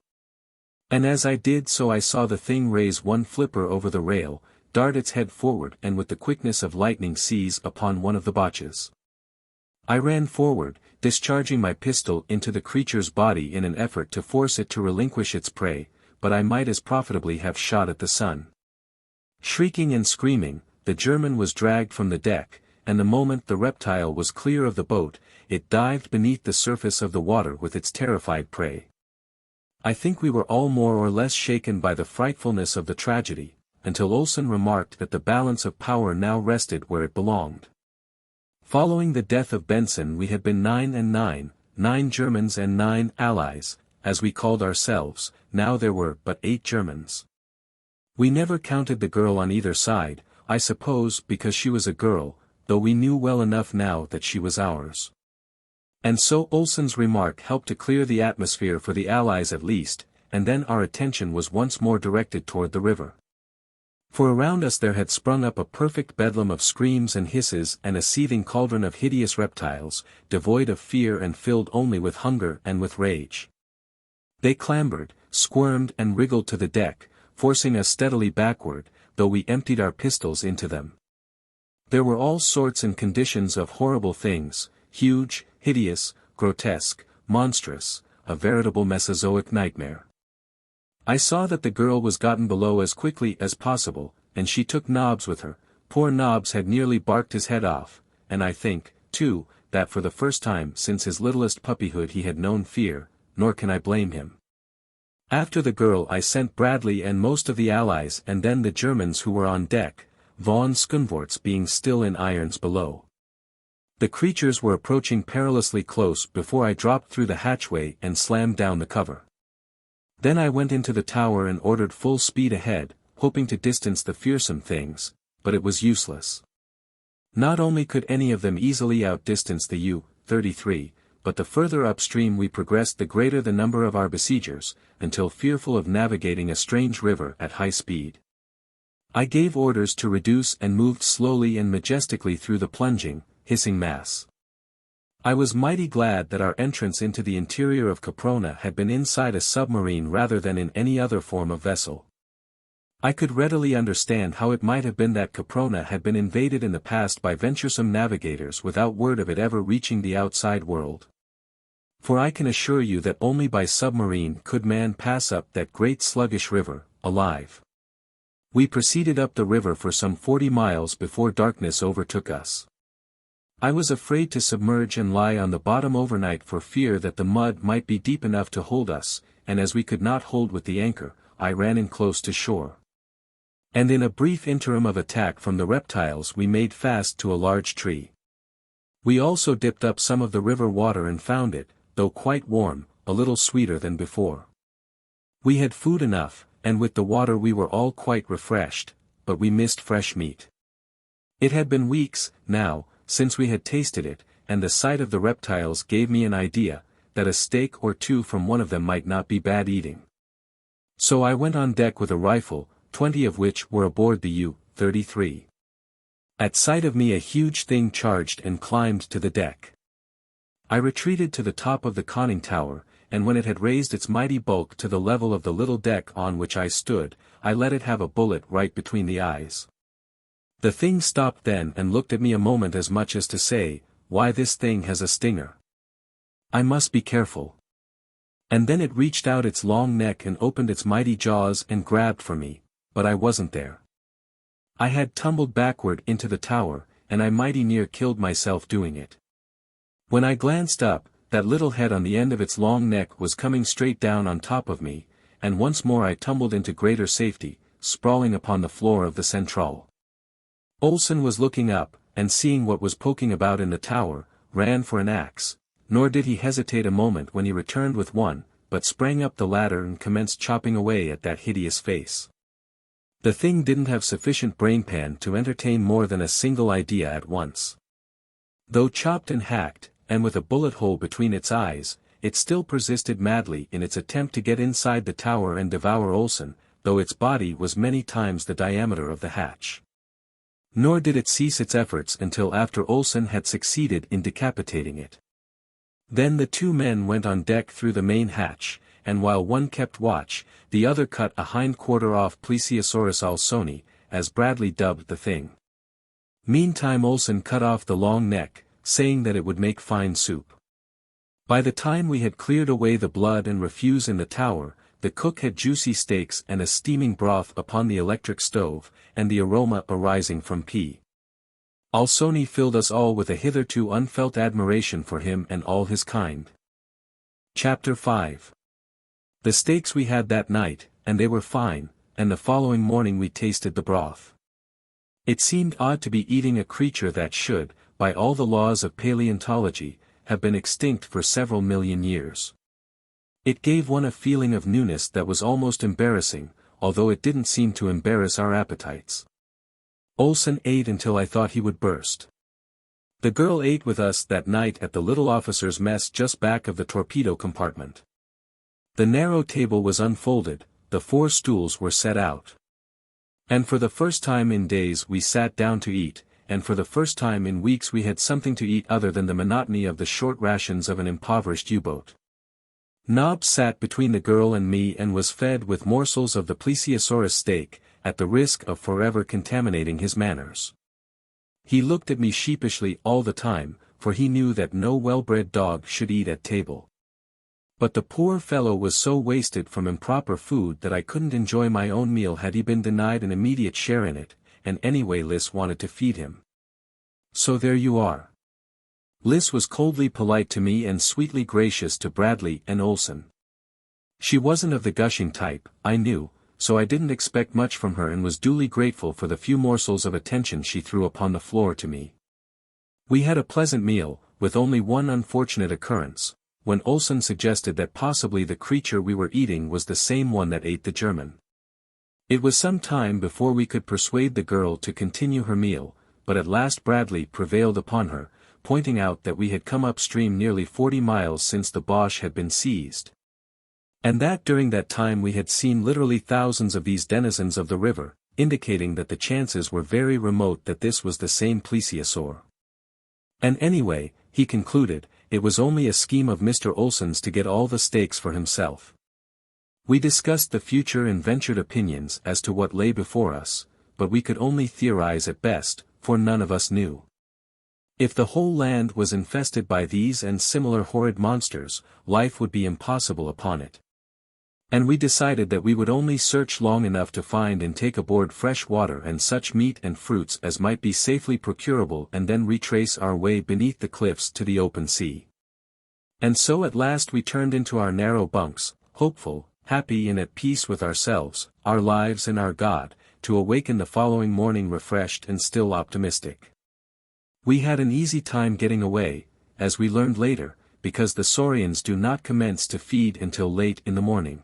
And as I did so I saw the thing raise one flipper over the rail, dart its head forward and with the quickness of lightning seize upon one of the botches. I ran forward, discharging my pistol into the creature's body in an effort to force it to relinquish its prey, but I might as profitably have shot at the sun. Shrieking and screaming, the German was dragged from the deck, and the moment the reptile was clear of the boat, it dived beneath the surface of the water with its terrified prey. I think we were all more or less shaken by the frightfulness of the tragedy, until Olsen remarked that the balance of power now rested where it belonged. Following the death of Benson we had been 9 and 9, 9 Germans and 9 Allies, as we called ourselves. Now there were but 8 Germans. We never counted the girl on either side, I suppose because she was a girl, though we knew well enough now that she was ours. And so Olsen's remark helped to clear the atmosphere for the Allies at least, and then our attention was once more directed toward the river. For around us there had sprung up a perfect bedlam of screams and hisses and a seething cauldron of hideous reptiles, devoid of fear and filled only with hunger and with rage. They clambered, squirmed and wriggled to the deck, forcing us steadily backward, though we emptied our pistols into them. There were all sorts and conditions of horrible things, huge, hideous, grotesque, monstrous, a veritable Mesozoic nightmare. I saw that the girl was gotten below as quickly as possible, and she took Nobbs with her. Poor Nobbs had nearly barked his head off, and I think, too, that for the first time since his littlest puppyhood he had known fear, nor can I blame him. After the girl I sent Bradley and most of the Allies and then the Germans who were on deck, von Skunvorts being still in irons below. The creatures were approaching perilously close before I dropped through the hatchway and slammed down the cover. Then I went into the tower and ordered full speed ahead, hoping to distance the fearsome things, but it was useless. Not only could any of them easily outdistance the U-33, but the further upstream we progressed the greater the number of our besiegers, until fearful of navigating a strange river at high speed. I gave orders to reduce and moved slowly and majestically through the plunging, hissing mass. I was mighty glad that our entrance into the interior of Caprona had been inside a submarine rather than in any other form of vessel. I could readily understand how it might have been that Caprona had been invaded in the past by venturesome navigators without word of it ever reaching the outside world. For I can assure you that only by submarine could man pass up that great sluggish river, alive. We proceeded up the river for some 40 miles before darkness overtook us. I was afraid to submerge and lie on the bottom overnight for fear that the mud might be deep enough to hold us, and as we could not hold with the anchor, I ran in close to shore. And in a brief interim of attack from the reptiles we made fast to a large tree. We also dipped up some of the river water and found it, though quite warm, a little sweeter than before. We had food enough, and with the water we were all quite refreshed, but we missed fresh meat. It had been weeks, now, since we had tasted it, and the sight of the reptiles gave me an idea, that a steak or two from one of them might not be bad eating. So I went on deck with a rifle, 20 of which were aboard the U-33. At sight of me a huge thing charged and climbed to the deck. I retreated to the top of the conning tower, and when it had raised its mighty bulk to the level of the little deck on which I stood, I let it have a bullet right between the eyes. The thing stopped then and looked at me a moment as much as to say, "Why this thing has a stinger. I must be careful." And then it reached out its long neck and opened its mighty jaws and grabbed for me, but I wasn't there. I had tumbled backward into the tower, and I mighty near killed myself doing it. When I glanced up, that little head on the end of its long neck was coming straight down on top of me, and once more I tumbled into greater safety, sprawling upon the floor of the centrale. Olsen was looking up, and seeing what was poking about in the tower, ran for an axe, nor did he hesitate a moment when he returned with one, but sprang up the ladder and commenced chopping away at that hideous face. The thing didn't have sufficient brainpan to entertain more than a single idea at once. Though chopped and hacked, and with a bullet hole between its eyes, it still persisted madly in its attempt to get inside the tower and devour Olsen, though its body was many times the diameter of the hatch. Nor did it cease its efforts until after Olsen had succeeded in decapitating it. Then the 2 men went on deck through the main hatch, and while one kept watch, the other cut a hind quarter off Plesiosaurus alsoni, as Bradley dubbed the thing. Meantime Olsen cut off the long neck, saying that it would make fine soup. By the time we had cleared away the blood and refuse in the tower, the cook had juicy steaks and a steaming broth upon the electric stove, and the aroma arising from P. Alsoni filled us all with a hitherto unfelt admiration for him and all his kind. Chapter 5. The steaks we had that night, and they were fine, and the following morning we tasted the broth. It seemed odd to be eating a creature that should, by all the laws of paleontology, have been extinct for several million years. It gave one a feeling of newness that was almost embarrassing, although it didn't seem to embarrass our appetites. Olsen ate until I thought he would burst. The girl ate with us that night at the little officer's mess just back of the torpedo compartment. The narrow table was unfolded, the 4 stools were set out. And for the first time in days we sat down to eat, and for the first time in weeks we had something to eat other than the monotony of the short rations of an impoverished U-boat. Nobbs sat between the girl and me and was fed with morsels of the plesiosaurus steak, at the risk of forever contaminating his manners. He looked at me sheepishly all the time, for he knew that no well-bred dog should eat at table. But the poor fellow was so wasted from improper food that I couldn't enjoy my own meal had he been denied an immediate share in it, and anyway Liz wanted to feed him. So there you are. Liz was coldly polite to me and sweetly gracious to Bradley and Olsen. She wasn't of the gushing type, I knew, so I didn't expect much from her and was duly grateful for the few morsels of attention she threw upon the floor to me. We had a pleasant meal, with only one unfortunate occurrence, when Olsen suggested that possibly the creature we were eating was the same one that ate the German. It was some time before we could persuade the girl to continue her meal, but at last Bradley prevailed upon her, pointing out that we had come upstream nearly 40 miles since the Boche had been seized. And that during that time we had seen literally thousands of these denizens of the river, indicating that the chances were very remote that this was the same plesiosaur. And anyway, he concluded, it was only a scheme of Mr. Olsen's to get all the steaks for himself. We discussed the future and ventured opinions as to what lay before us, but we could only theorize at best, for none of us knew. If the whole land was infested by these and similar horrid monsters, life would be impossible upon it. And we decided that we would only search long enough to find and take aboard fresh water and such meat and fruits as might be safely procurable and then retrace our way beneath the cliffs to the open sea. And so at last we turned into our narrow bunks, hopeful, happy and at peace with ourselves, our lives and our God, to awaken the following morning refreshed and still optimistic. We had an easy time getting away, as we learned later, because the saurians do not commence to feed until late in the morning.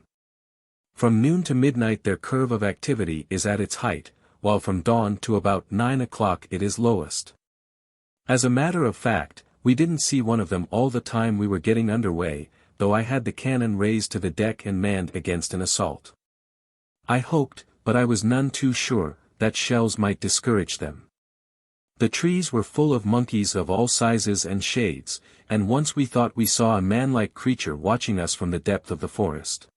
From noon to midnight their curve of activity is at its height, while from dawn to about 9 o'clock it is lowest. As a matter of fact, we didn't see one of them all the time we were getting under way, though I had the cannon raised to the deck and manned against an assault. I hoped, but I was none too sure, that shells might discourage them. The trees were full of monkeys of all sizes and shades, and once we thought we saw a man-like creature watching us from the depth of the forest.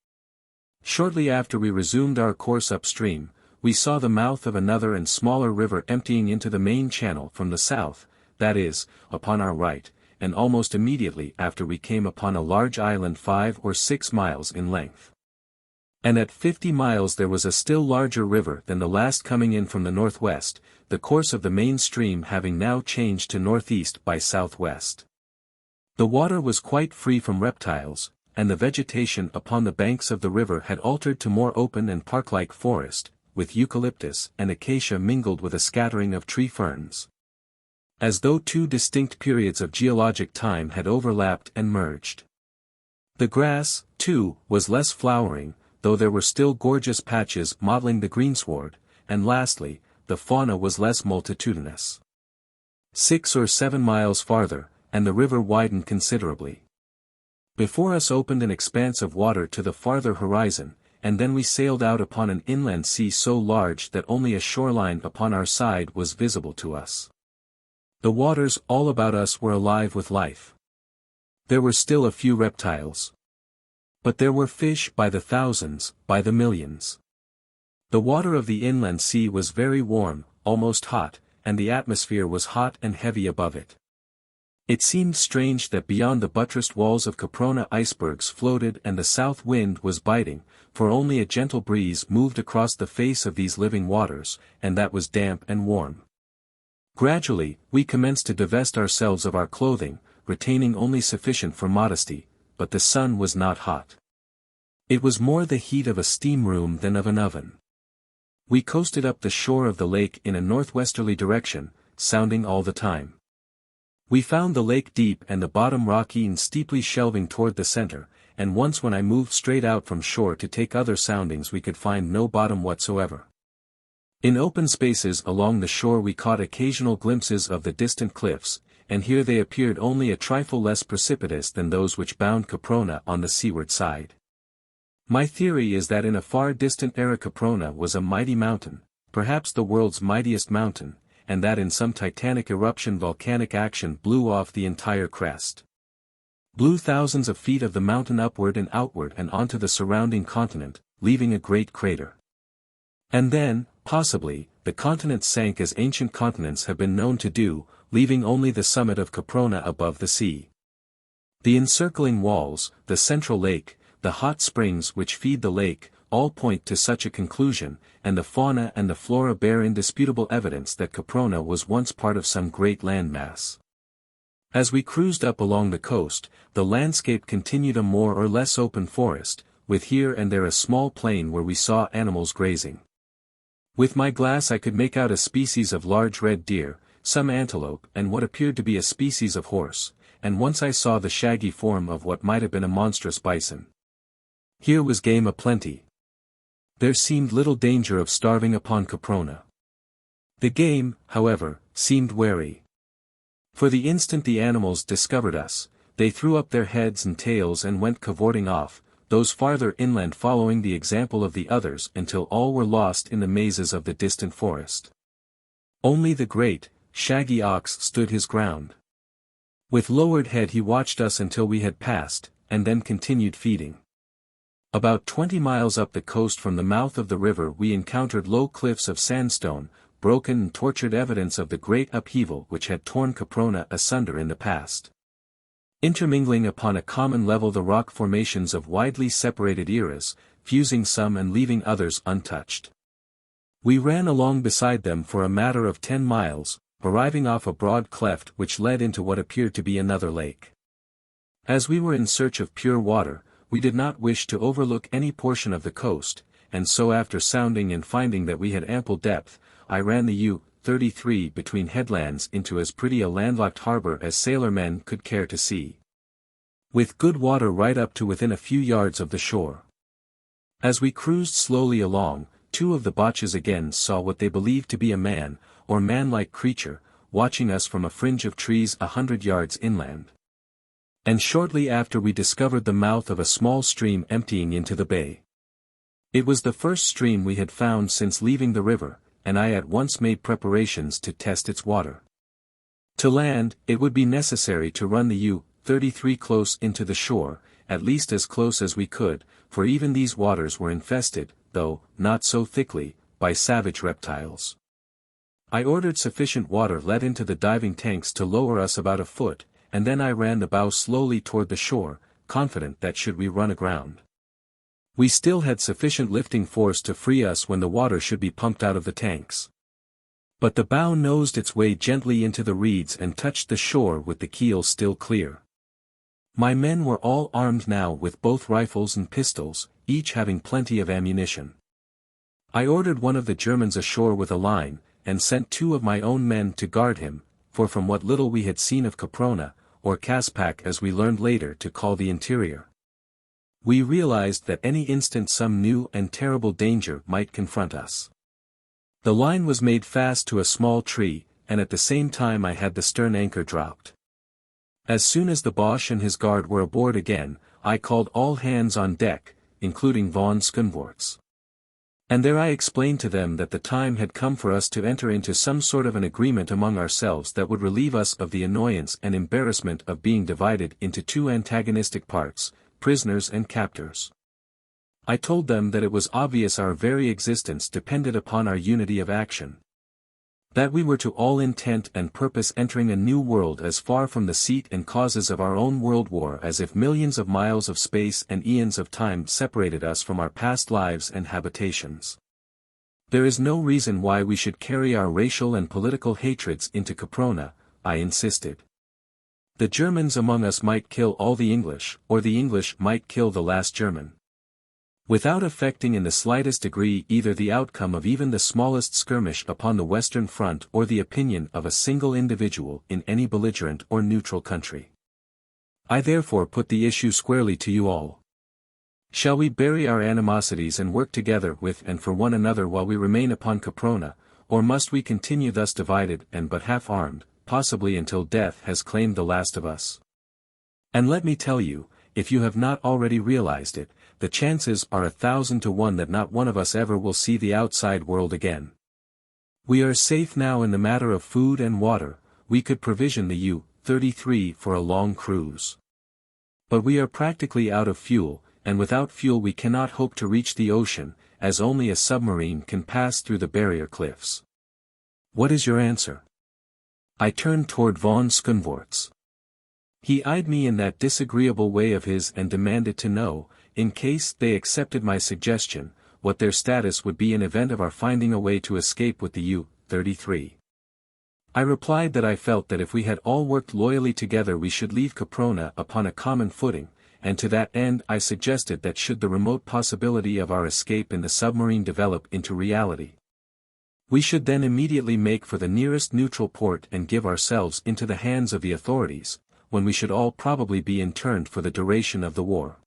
Shortly after we resumed our course upstream, we saw the mouth of another and smaller river emptying into the main channel from the south, that is, upon our right, and almost immediately after we came upon a large island 5 or 6 miles in length. And at 50 miles there was a still larger river than the last coming in from the northwest, the course of the main stream having now changed to northeast by southwest. The water was quite free from reptiles, and the vegetation upon the banks of the river had altered to more open and park-like forest, with eucalyptus and acacia mingled with a scattering of tree ferns. As though 2 distinct periods of geologic time had overlapped and merged. The grass, too, was less flowering, though there were still gorgeous patches mottling the greensward, and lastly, the fauna was less multitudinous. 6 or 7 miles farther, and the river widened considerably. Before us opened an expanse of water to the farther horizon, and then we sailed out upon an inland sea so large that only a shoreline upon our side was visible to us. The waters all about us were alive with life. There were still a few reptiles. But there were fish by the thousands, by the millions. The water of the inland sea was very warm, almost hot, and the atmosphere was hot and heavy above it. It seemed strange that beyond the buttressed walls of Caprona icebergs floated and the south wind was biting, for only a gentle breeze moved across the face of these living waters, and that was damp and warm. Gradually, we commenced to divest ourselves of our clothing, retaining only sufficient for modesty, but the sun was not hot. It was more the heat of a steam room than of an oven. We coasted up the shore of the lake in a northwesterly direction, sounding all the time. We found the lake deep and the bottom rocky and steeply shelving toward the center, and once when I moved straight out from shore to take other soundings we could find no bottom whatsoever. In open spaces along the shore we caught occasional glimpses of the distant cliffs, and here they appeared only a trifle less precipitous than those which bound Caprona on the seaward side. My theory is that in a far distant era Caprona was a mighty mountain, perhaps the world's mightiest mountain, and that in some titanic eruption volcanic action blew off the entire crest. Blew thousands of feet of the mountain upward and outward and onto the surrounding continent, leaving a great crater. And then, possibly, the continent sank as ancient continents have been known to do, leaving only the summit of Caprona above the sea. The encircling walls, the central lake, the hot springs which feed the lake, all point to such a conclusion, and the fauna and the flora bear indisputable evidence that Caprona was once part of some great landmass. As we cruised up along the coast, the landscape continued a more or less open forest, with here and there a small plain where we saw animals grazing. With my glass I could make out a species of large red deer, some antelope and what appeared to be a species of horse, and once I saw the shaggy form of what might have been a monstrous bison. Here was game aplenty. There seemed little danger of starving upon Caprona. The game, however, seemed wary. For the instant the animals discovered us, they threw up their heads and tails and went cavorting off, those farther inland following the example of the others until all were lost in the mazes of the distant forest. Only the great, shaggy ox stood his ground. With lowered head he watched us until we had passed, and then continued feeding. About 20 miles up the coast from the mouth of the river we encountered low cliffs of sandstone, broken and tortured evidence of the great upheaval which had torn Caprona asunder in the past. Intermingling upon a common level the rock formations of widely separated eras, fusing some and leaving others untouched. We ran along beside them for a matter of 10 miles, arriving off a broad cleft which led into what appeared to be another lake. As we were in search of pure water, we did not wish to overlook any portion of the coast, and so after sounding and finding that we had ample depth, I ran the U-33 between headlands into as pretty a landlocked harbor as sailormen could care to see. With good water right up to within a few yards of the shore. As we cruised slowly along, two of the botches again saw what they believed to be a man, or man-like creature, watching us from a fringe of trees 100 yards inland. And shortly after we discovered the mouth of a small stream emptying into the bay. It was the first stream we had found since leaving the river, and I at once made preparations to test its water. To land, it would be necessary to run the U-33 close into the shore, at least as close as we could, for even these waters were infested, though not so thickly, by savage reptiles. I ordered sufficient water let into the diving tanks to lower us about a foot, and then I ran the bow slowly toward the shore, confident that should we run aground, we still had sufficient lifting force to free us when the water should be pumped out of the tanks. But the bow nosed its way gently into the reeds and touched the shore with the keel still clear. My men were all armed now with both rifles and pistols, each having plenty of ammunition. I ordered one of the Germans ashore with a line, and sent 2 of my own men to guard him, for from what little we had seen of Caprona, or Caspak as we learned later to call the interior, we realized that any instant some new and terrible danger might confront us. The line was made fast to a small tree, and at the same time I had the stern anchor dropped. As soon as the Boche and his guard were aboard again, I called all hands on deck, including von Skunvorts. And there I explained to them that the time had come for us to enter into some sort of an agreement among ourselves that would relieve us of the annoyance and embarrassment of being divided into 2 antagonistic parts, prisoners and captors. I told them that it was obvious our very existence depended upon our unity of action. That we were to all intent and purpose entering a new world as far from the seat and causes of our own world war as if millions of miles of space and eons of time separated us from our past lives and habitations. There is no reason why we should carry our racial and political hatreds into Caprona, I insisted. The Germans among us might kill all the English, or the English might kill the last German. without affecting in the slightest degree either the outcome of even the smallest skirmish upon the Western Front or the opinion of a single individual in any belligerent or neutral country. I therefore put the issue squarely to you all. Shall we bury our animosities and work together with and for one another while we remain upon Caprona, or must we continue thus divided and but half-armed, possibly until death has claimed the last of us? And let me tell you, if you have not already realized it, the chances are 1,000 to 1 that not one of us ever will see the outside world again. We are safe now in the matter of food and water, we could provision the U-33 for a long cruise. But we are practically out of fuel, and without fuel we cannot hope to reach the ocean, as only a submarine can pass through the barrier cliffs. What is your answer? I turned toward von Skundvorts. He eyed me in that disagreeable way of his and demanded to know, in case they accepted my suggestion, what their status would be in event of our finding a way to escape with the U-33. I replied that I felt that if we had all worked loyally together we should leave Caprona upon a common footing, and to that end I suggested that should the remote possibility of our escape in the submarine develop into reality, we should then immediately make for the nearest neutral port and give ourselves into the hands of the authorities, when we should all probably be interned for the duration of the war.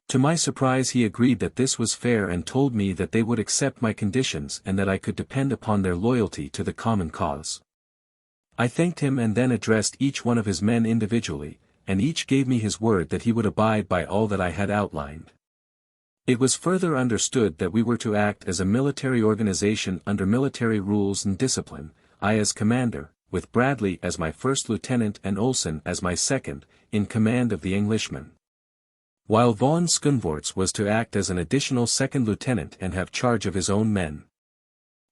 To my surprise he agreed that this was fair and told me that they would accept my conditions and that I could depend upon their loyalty to the common cause. I thanked him and then addressed each one of his men individually, and each gave me his word that he would abide by all that I had outlined. It was further understood that we were to act as a military organization under military rules and discipline, I as commander, with Bradley as my first lieutenant and Olsen as my second, in command of the Englishmen. While von Skundvorts was to act as an additional second lieutenant and have charge of his own men.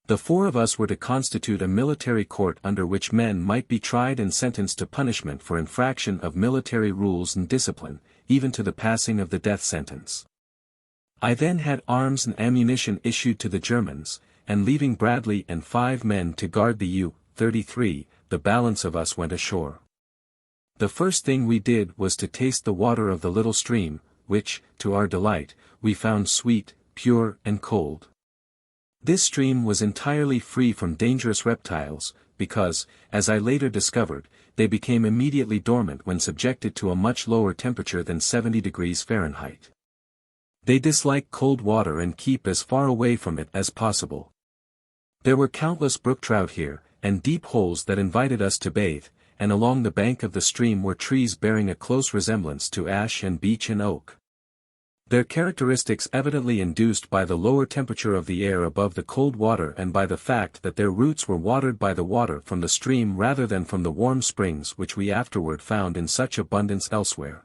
The four of us were to constitute a military court under which men might be tried and sentenced to punishment for infraction of military rules and discipline, even to the passing of the death sentence. I then had arms and ammunition issued to the Germans, and leaving Bradley and 5 men to guard the U-33, the balance of us went ashore. The first thing we did was to taste the water of the little stream, which, to our delight, we found sweet, pure and cold. This stream was entirely free from dangerous reptiles, because, as I later discovered, they became immediately dormant when subjected to a much lower temperature than 70 degrees Fahrenheit. They dislike cold water and keep as far away from it as possible. There were countless brook trout here, and deep holes that invited us to bathe, and along the bank of the stream were trees bearing a close resemblance to ash and beech and oak. Their characteristics evidently induced by the lower temperature of the air above the cold water and by the fact that their roots were watered by the water from the stream rather than from the warm springs which we afterward found in such abundance elsewhere.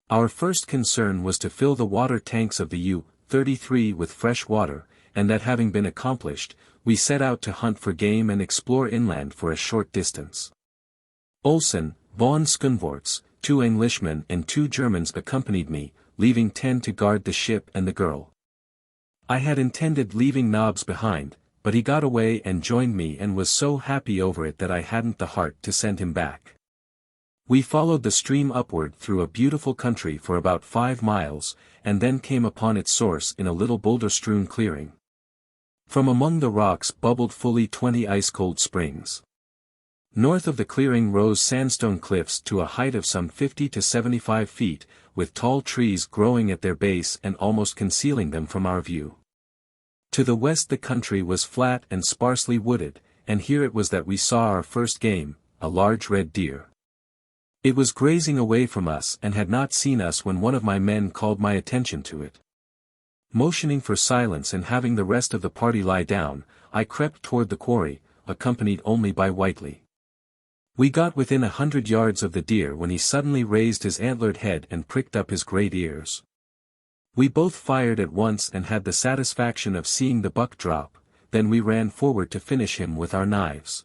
Our first concern was to fill the water tanks of the U-33 with fresh water, and that having been accomplished, we set out to hunt for game and explore inland for a short distance. Olsen, von Skundvorts, 2 Englishmen and 2 Germans accompanied me, leaving 10 to guard the ship and the girl. I had intended leaving Nobbs behind, but he got away and joined me and was so happy over it that I hadn't the heart to send him back. We followed the stream upward through a beautiful country for about 5 miles, and then came upon its source in a little boulder-strewn clearing. From among the rocks bubbled fully 20 ice-cold springs. North of the clearing rose sandstone cliffs to a height of some 50 to 75 feet, with tall trees growing at their base and almost concealing them from our view. To the west the country was flat and sparsely wooded, and here it was that we saw our first game, a large red deer. It was grazing away from us and had not seen us when one of my men called my attention to it. Motioning for silence and having the rest of the party lie down, I crept toward the quarry, accompanied only by Whiteley. We got within 100 yards of the deer when he suddenly raised his antlered head and pricked up his great ears. We both fired at once and had the satisfaction of seeing the buck drop, then we ran forward to finish him with our knives.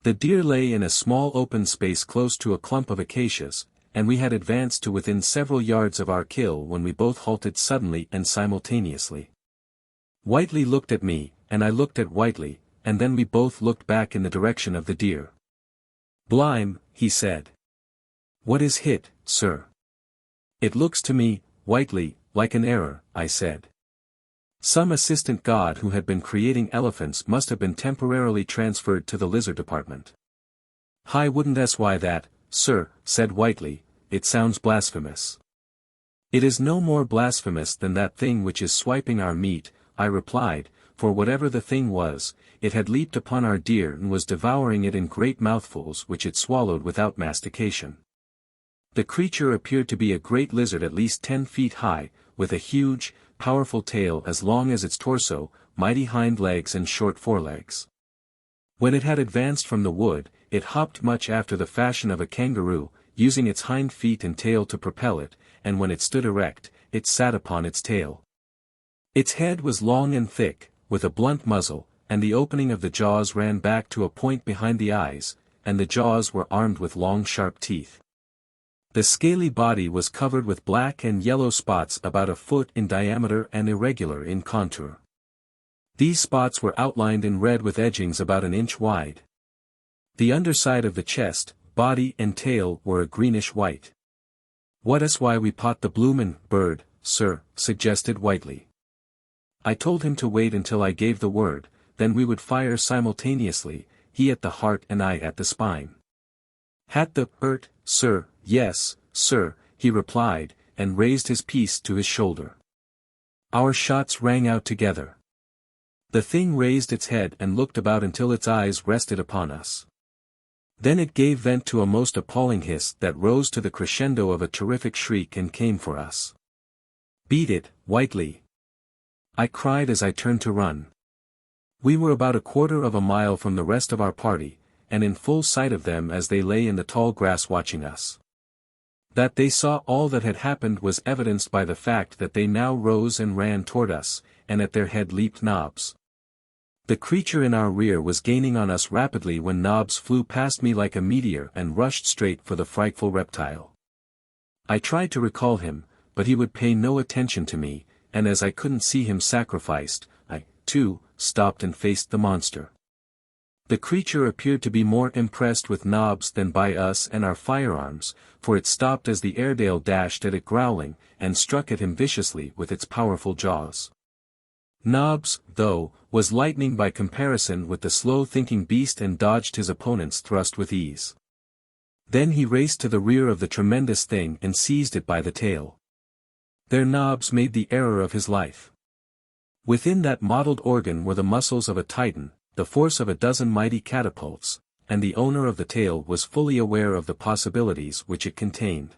The deer lay in a small open space close to a clump of acacias, and we had advanced to within several yards of our kill when we both halted suddenly and simultaneously. Whiteley looked at me, and I looked at Whiteley, and then we both looked back in the direction of the deer. "Blime," he said. "What is hit, sir?" "It looks to me, Whiteley," like an error, I said. Some assistant god who had been creating elephants must have been temporarily transferred to the lizard department. I wouldn't sy that, sir, said Whiteley, it sounds blasphemous. It is no more blasphemous than that thing which is swiping our meat, I replied, for whatever the thing was, it had leaped upon our deer and was devouring it in great mouthfuls which it swallowed without mastication. The creature appeared to be a great lizard at least 10 feet high, with a huge, powerful tail as long as its torso, mighty hind legs and short forelegs. When it had advanced from the wood, it hopped much after the fashion of a kangaroo, using its hind feet and tail to propel it, and when it stood erect, it sat upon its tail. Its head was long and thick, with a blunt muzzle, and the opening of the jaws ran back to a point behind the eyes, and the jaws were armed with long sharp teeth. The scaly body was covered with black and yellow spots about a foot in diameter and irregular in contour. These spots were outlined in red with edgings about an inch wide. The underside of the chest, body and tail were a greenish white. What is why we pot the bloomin' bird, sir, suggested Whiteley. I told him to wait until I gave the word, then we would fire simultaneously, he at the heart and I at the spine. Hat the ert, sir, yes, sir, he replied, and raised his piece to his shoulder. Our shots rang out together. The thing raised its head and looked about until its eyes rested upon us. Then it gave vent to a most appalling hiss that rose to the crescendo of a terrific shriek and came for us. Beat it, Whiteley! I cried as I turned to run. We were about a quarter of a mile from the rest of our party, and in full sight of them as they lay in the tall grass watching us. That they saw all that had happened was evidenced by the fact that they now rose and ran toward us, and at their head leaped Nobbs. The creature in our rear was gaining on us rapidly when Nobbs flew past me like a meteor and rushed straight for the frightful reptile. I tried to recall him, but he would pay no attention to me, and as I couldn't see him sacrificed, I, too, stopped and faced the monster. The creature appeared to be more impressed with Nobbs than by us and our firearms, for it stopped as the Airedale dashed at it growling, and struck at him viciously with its powerful jaws. Nobbs, though, was lightning by comparison with the slow-thinking beast and dodged his opponent's thrust with ease. Then he raced to the rear of the tremendous thing and seized it by the tail. There Nobbs made the error of his life. Within that mottled organ were the muscles of a titan, the force of a dozen mighty catapults, and the owner of the tail was fully aware of the possibilities which it contained.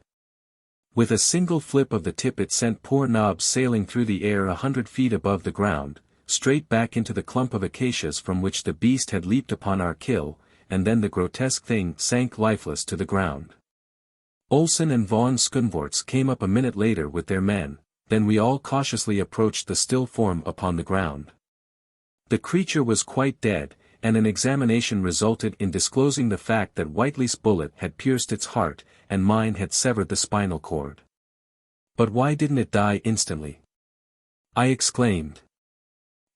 With a single flip of the tip it sent poor Nobbs sailing through the air 100 feet above the ground, straight back into the clump of acacias from which the beast had leaped upon our kill, and then the grotesque thing sank lifeless to the ground. Olsen and von Skundvorts came up a minute later with their men, then we all cautiously approached the still form upon the ground. The creature was quite dead, and an examination resulted in disclosing the fact that Whiteley's bullet had pierced its heart, and mine had severed the spinal cord. But why didn't it die instantly? I exclaimed.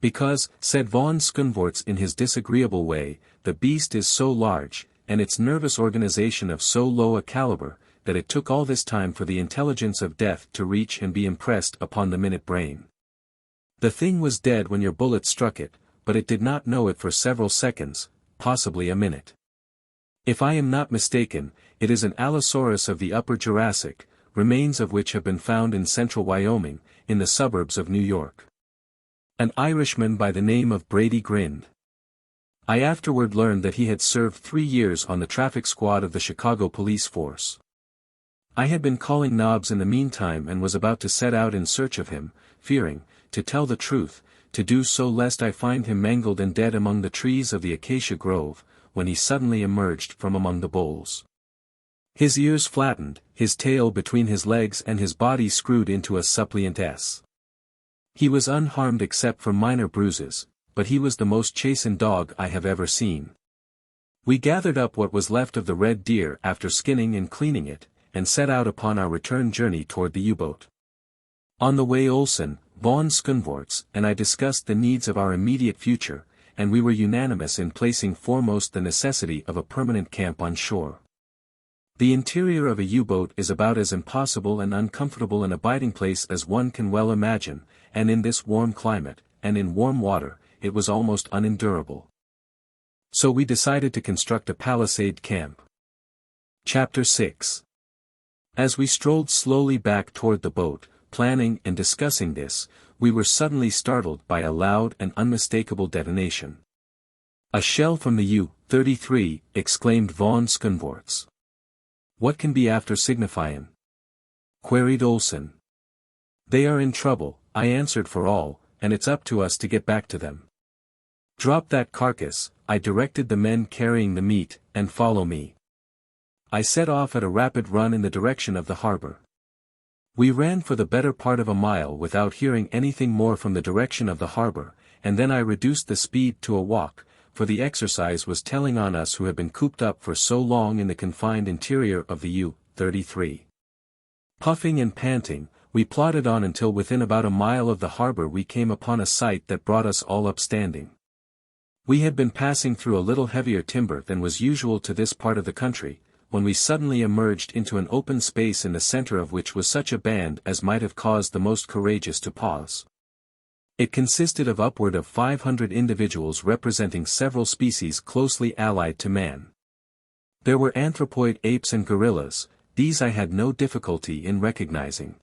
Because, said von Skundvorts in his disagreeable way, the beast is so large, and its nervous organization of so low a caliber, that it took all this time for the intelligence of death to reach and be impressed upon the minute brain. The thing was dead when your bullet struck it, but it did not know it for several seconds, possibly a minute. If I am not mistaken, it is an Allosaurus of the Upper Jurassic, remains of which have been found in central Wyoming, in the suburbs of New York. An Irishman by the name of Brady grinned. I afterward learned that he had served 3 years on the traffic squad of the Chicago police force. I had been calling Nobbs in the meantime and was about to set out in search of him, fearing, to tell the truth, to do so lest I find him mangled and dead among the trees of the acacia grove, when he suddenly emerged from among the boles. His ears flattened, his tail between his legs and his body screwed into a suppliant S. He was unharmed except for minor bruises, but he was the most chastened dog I have ever seen. We gathered up what was left of the red deer after skinning and cleaning it, and set out upon our return journey toward the U-boat. On the way Olsen, von Skundvorts, and I discussed the needs of our immediate future, and we were unanimous in placing foremost the necessity of a permanent camp on shore. The interior of a U-boat is about as impossible and uncomfortable an abiding place as one can well imagine, and in this warm climate, and in warm water, it was almost unendurable. So we decided to construct a palisade camp. Chapter 6. As we strolled slowly back toward the boat, planning and discussing this, we were suddenly startled by a loud and unmistakable detonation. "A shell from the U-33, exclaimed von Skundvorts. "What can be after signifyin'?" queried Olsen. "They are in trouble," I answered for all, "and it's up to us to get back to them. Drop that carcass," I directed the men carrying the meat, "and follow me." I set off at a rapid run in the direction of the harbor. We ran for the better part of a mile without hearing anything more from the direction of the harbor, and then I reduced the speed to a walk, for the exercise was telling on us who had been cooped up for so long in the confined interior of the U-33. Puffing and panting, we plodded on until within about a mile of the harbor we came upon a sight that brought us all up standing. We had been passing through a little heavier timber than was usual to this part of the country, when we suddenly emerged into an open space in the center of which was such a band as might have caused the most courageous to pause. It consisted of upward of 500 individuals representing several species closely allied to man. There were anthropoid apes and gorillas, these I had no difficulty in recognizing.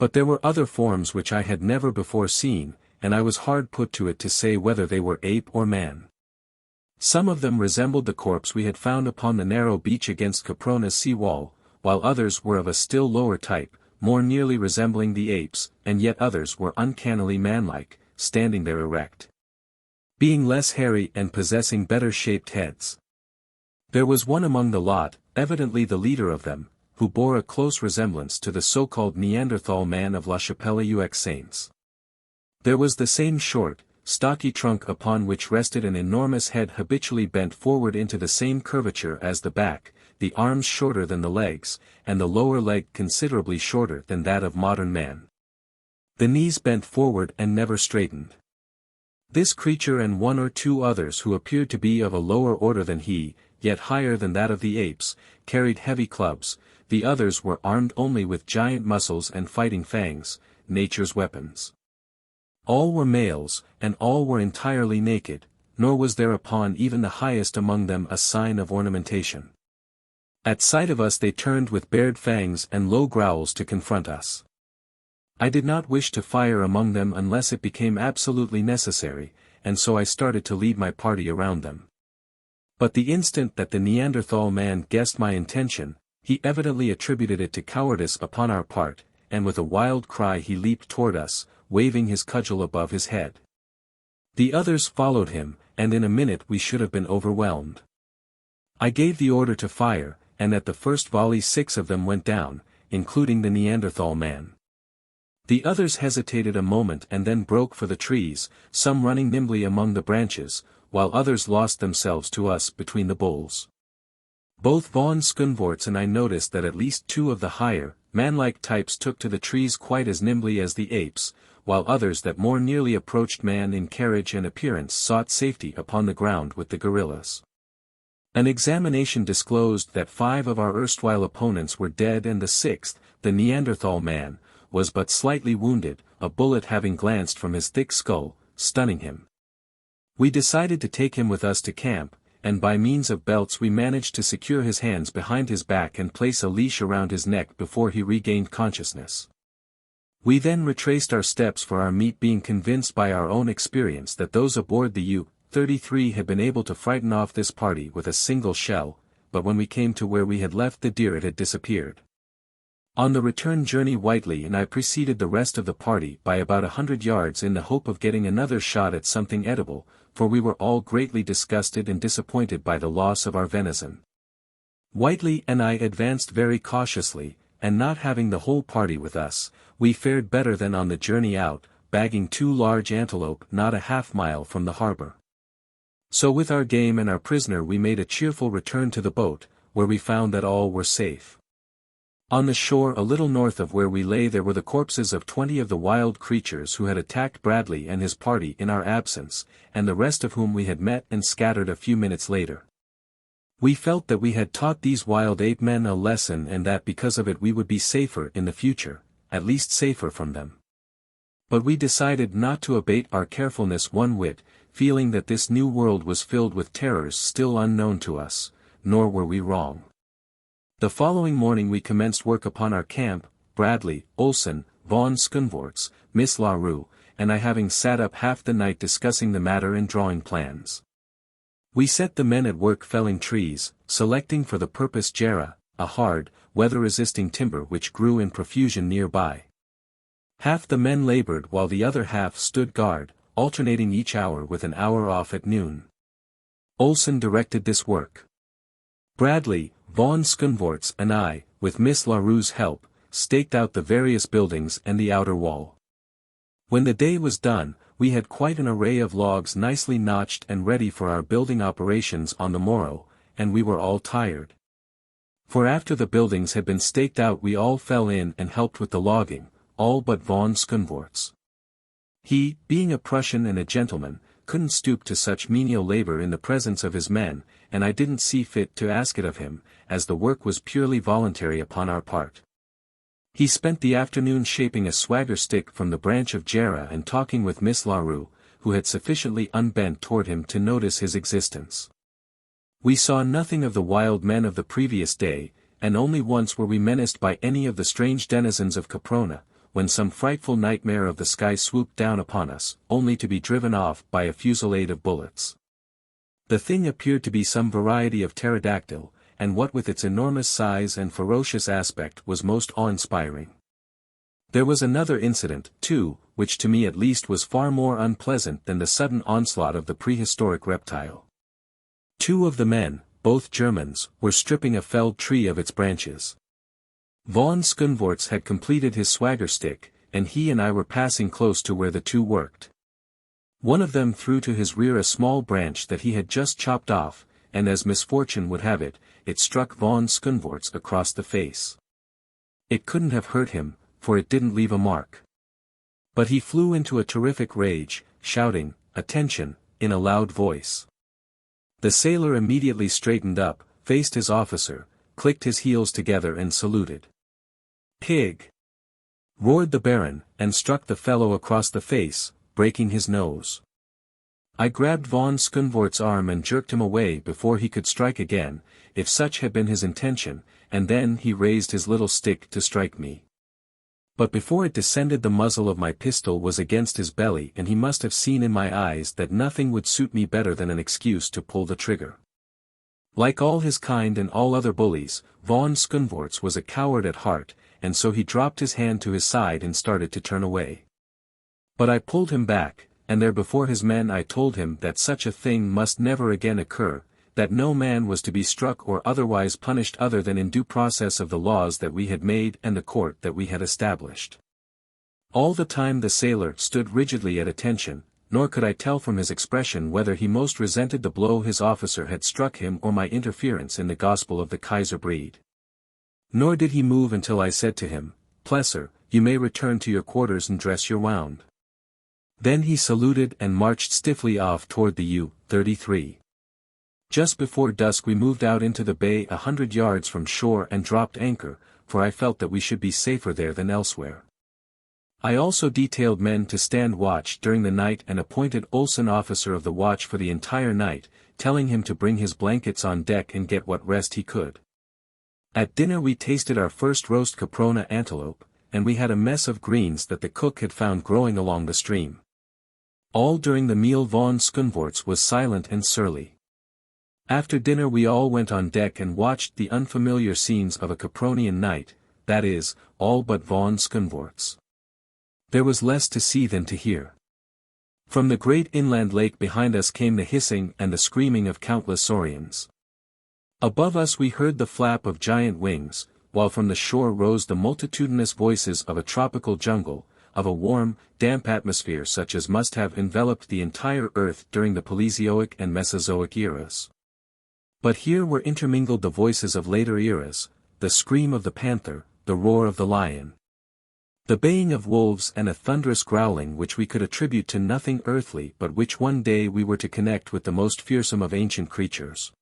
But there were other forms which I had never before seen, and I was hard put to it to say whether they were ape or man. Some of them resembled the corpse we had found upon the narrow beach against Caprona's sea-wall, while others were of a still lower type, more nearly resembling the apes, and yet others were uncannily manlike, standing there erect, being less hairy and possessing better-shaped heads. There was one among the lot, evidently the leader of them, who bore a close resemblance to the so-called Neanderthal man of La Chapelle aux Saints. There was the same short, stocky trunk upon which rested an enormous head habitually bent forward into the same curvature as the back, the arms shorter than the legs, and the lower leg considerably shorter than that of modern man. The knees bent forward and never straightened. This creature and one or two others who appeared to be of a lower order than he, yet higher than that of the apes, carried heavy clubs, the others were armed only with giant muscles and fighting fangs, nature's weapons. All were males, and all were entirely naked, nor was there upon even the highest among them a sign of ornamentation. At sight of us they turned with bared fangs and low growls to confront us. I did not wish to fire among them unless it became absolutely necessary, and so I started to lead my party around them. But the instant that the Neanderthal man guessed my intention, he evidently attributed it to cowardice upon our part, and with a wild cry he leaped toward us, waving his cudgel above his head. The others followed him, and in a minute we should have been overwhelmed. I gave the order to fire, and at the first volley 6 of them went down, including the Neanderthal man. The others hesitated a moment and then broke for the trees, some running nimbly among the branches, while others lost themselves to us between the boles. Both von Skundvorts and I noticed that at least 2 of the higher, manlike types took to the trees quite as nimbly as the apes, while others that more nearly approached man in carriage and appearance sought safety upon the ground with the gorillas. An examination disclosed that 5 of our erstwhile opponents were dead and the 6th, the Neanderthal man, was but slightly wounded, a bullet having glanced from his thick skull, stunning him. We decided to take him with us to camp, and by means of belts we managed to secure his hands behind his back and place a leash around his neck before he regained consciousness. We then retraced our steps for our meat, being convinced by our own experience that those aboard the U-33 had been able to frighten off this party with a single shell, but when we came to where we had left the deer it had disappeared. On the return journey Whiteley and I preceded the rest of the party by about 100 yards in the hope of getting another shot at something edible, for we were all greatly disgusted and disappointed by the loss of our venison. Whiteley and I advanced very cautiously, and not having the whole party with us, we fared better than on the journey out, bagging 2 large antelope not a half-mile from the harbor. So with our game and our prisoner we made a cheerful return to the boat, where we found that all were safe. On the shore a little north of where we lay there were the corpses of 20 of the wild creatures who had attacked Bradley and his party in our absence, and the rest of whom we had met and scattered a few minutes later. We felt that we had taught these wild ape men a lesson and that because of it we would be safer in the future, at least safer from them. But we decided not to abate our carefulness one whit, feeling that this new world was filled with terrors still unknown to us, nor were we wrong. The following morning we commenced work upon our camp, Bradley, Olson, von Skundvorts, Miss LaRue, and I having sat up half the night discussing the matter and drawing plans. We set the men at work felling trees, selecting for the purpose jarrah, a hard, weather-resisting timber which grew in profusion nearby. Half the men labored while the other half stood guard, alternating each hour with an hour off at noon. Olson directed this work. Bradley, von Skundvorts and I, with Miss LaRue's help, staked out the various buildings and the outer wall. When the day was done, we had quite an array of logs nicely notched and ready for our building operations on the morrow, and we were all tired. For after the buildings had been staked out we all fell in and helped with the logging, all but von Skundvorts. He, being a Prussian and a gentleman, couldn't stoop to such menial labor in the presence of his men, and I didn't see fit to ask it of him, as the work was purely voluntary upon our part. He spent the afternoon shaping a swagger stick from the branch of jarrah and talking with Miss LaRue, who had sufficiently unbent toward him to notice his existence. We saw nothing of the wild men of the previous day, and only once were we menaced by any of the strange denizens of Caprona, when some frightful nightmare of the sky swooped down upon us, only to be driven off by a fusillade of bullets. The thing appeared to be some variety of pterodactyl, and what with its enormous size and ferocious aspect was most awe-inspiring. There was another incident, too, which to me at least was far more unpleasant than the sudden onslaught of the prehistoric reptile. Two of the men, both Germans, were stripping a felled tree of its branches. Von Skundvorts had completed his swagger stick, and he and I were passing close to where the two worked. One of them threw to his rear a small branch that he had just chopped off, and as misfortune would have it, it struck von Skundvorts across the face. It couldn't have hurt him, for it didn't leave a mark. But he flew into a terrific rage, shouting, "Attention," in a loud voice. The sailor immediately straightened up, faced his officer, clicked his heels together and saluted. "Pig!" roared the Baron, and struck the fellow across the face, breaking his nose. I grabbed von Skundvorts' arm and jerked him away before he could strike again, if such had been his intention, and then he raised his little stick to strike me. But before it descended the muzzle of my pistol was against his belly and he must have seen in my eyes that nothing would suit me better than an excuse to pull the trigger. Like all his kind and all other bullies, von Skundvorts was a coward at heart, and so he dropped his hand to his side and started to turn away. But I pulled him back, and there before his men I told him that such a thing must never again occur, that no man was to be struck or otherwise punished other than in due process of the laws that we had made and the court that we had established. All the time the sailor stood rigidly at attention, nor could I tell from his expression whether he most resented the blow his officer had struck him or my interference in the gospel of the Kaiser breed. Nor did he move until I said to him, "Plesser, you may return to your quarters and dress your wound." Then he saluted and marched stiffly off toward the U-33. Just before dusk we moved out into the bay 100 yards from shore and dropped anchor, for I felt that we should be safer there than elsewhere. I also detailed men to stand watch during the night and appointed Olson officer of the watch for the entire night, telling him to bring his blankets on deck and get what rest he could. At dinner we tasted our first roast Caprona antelope, and we had a mess of greens that the cook had found growing along the stream. All during the meal von Skundvorts was silent and surly. After dinner we all went on deck and watched the unfamiliar scenes of a Capronian night, that is, all but von Skundvorts. There was less to see than to hear. From the great inland lake behind us came the hissing and the screaming of countless saurians. Above us we heard the flap of giant wings, while from the shore rose the multitudinous voices of a tropical jungle, of a warm, damp atmosphere such as must have enveloped the entire earth during the Paleozoic and Mesozoic eras. But here were intermingled the voices of later eras, the scream of the panther, the roar of the lion, the baying of wolves and a thunderous growling which we could attribute to nothing earthly but which one day we were to connect with the most fearsome of ancient creatures.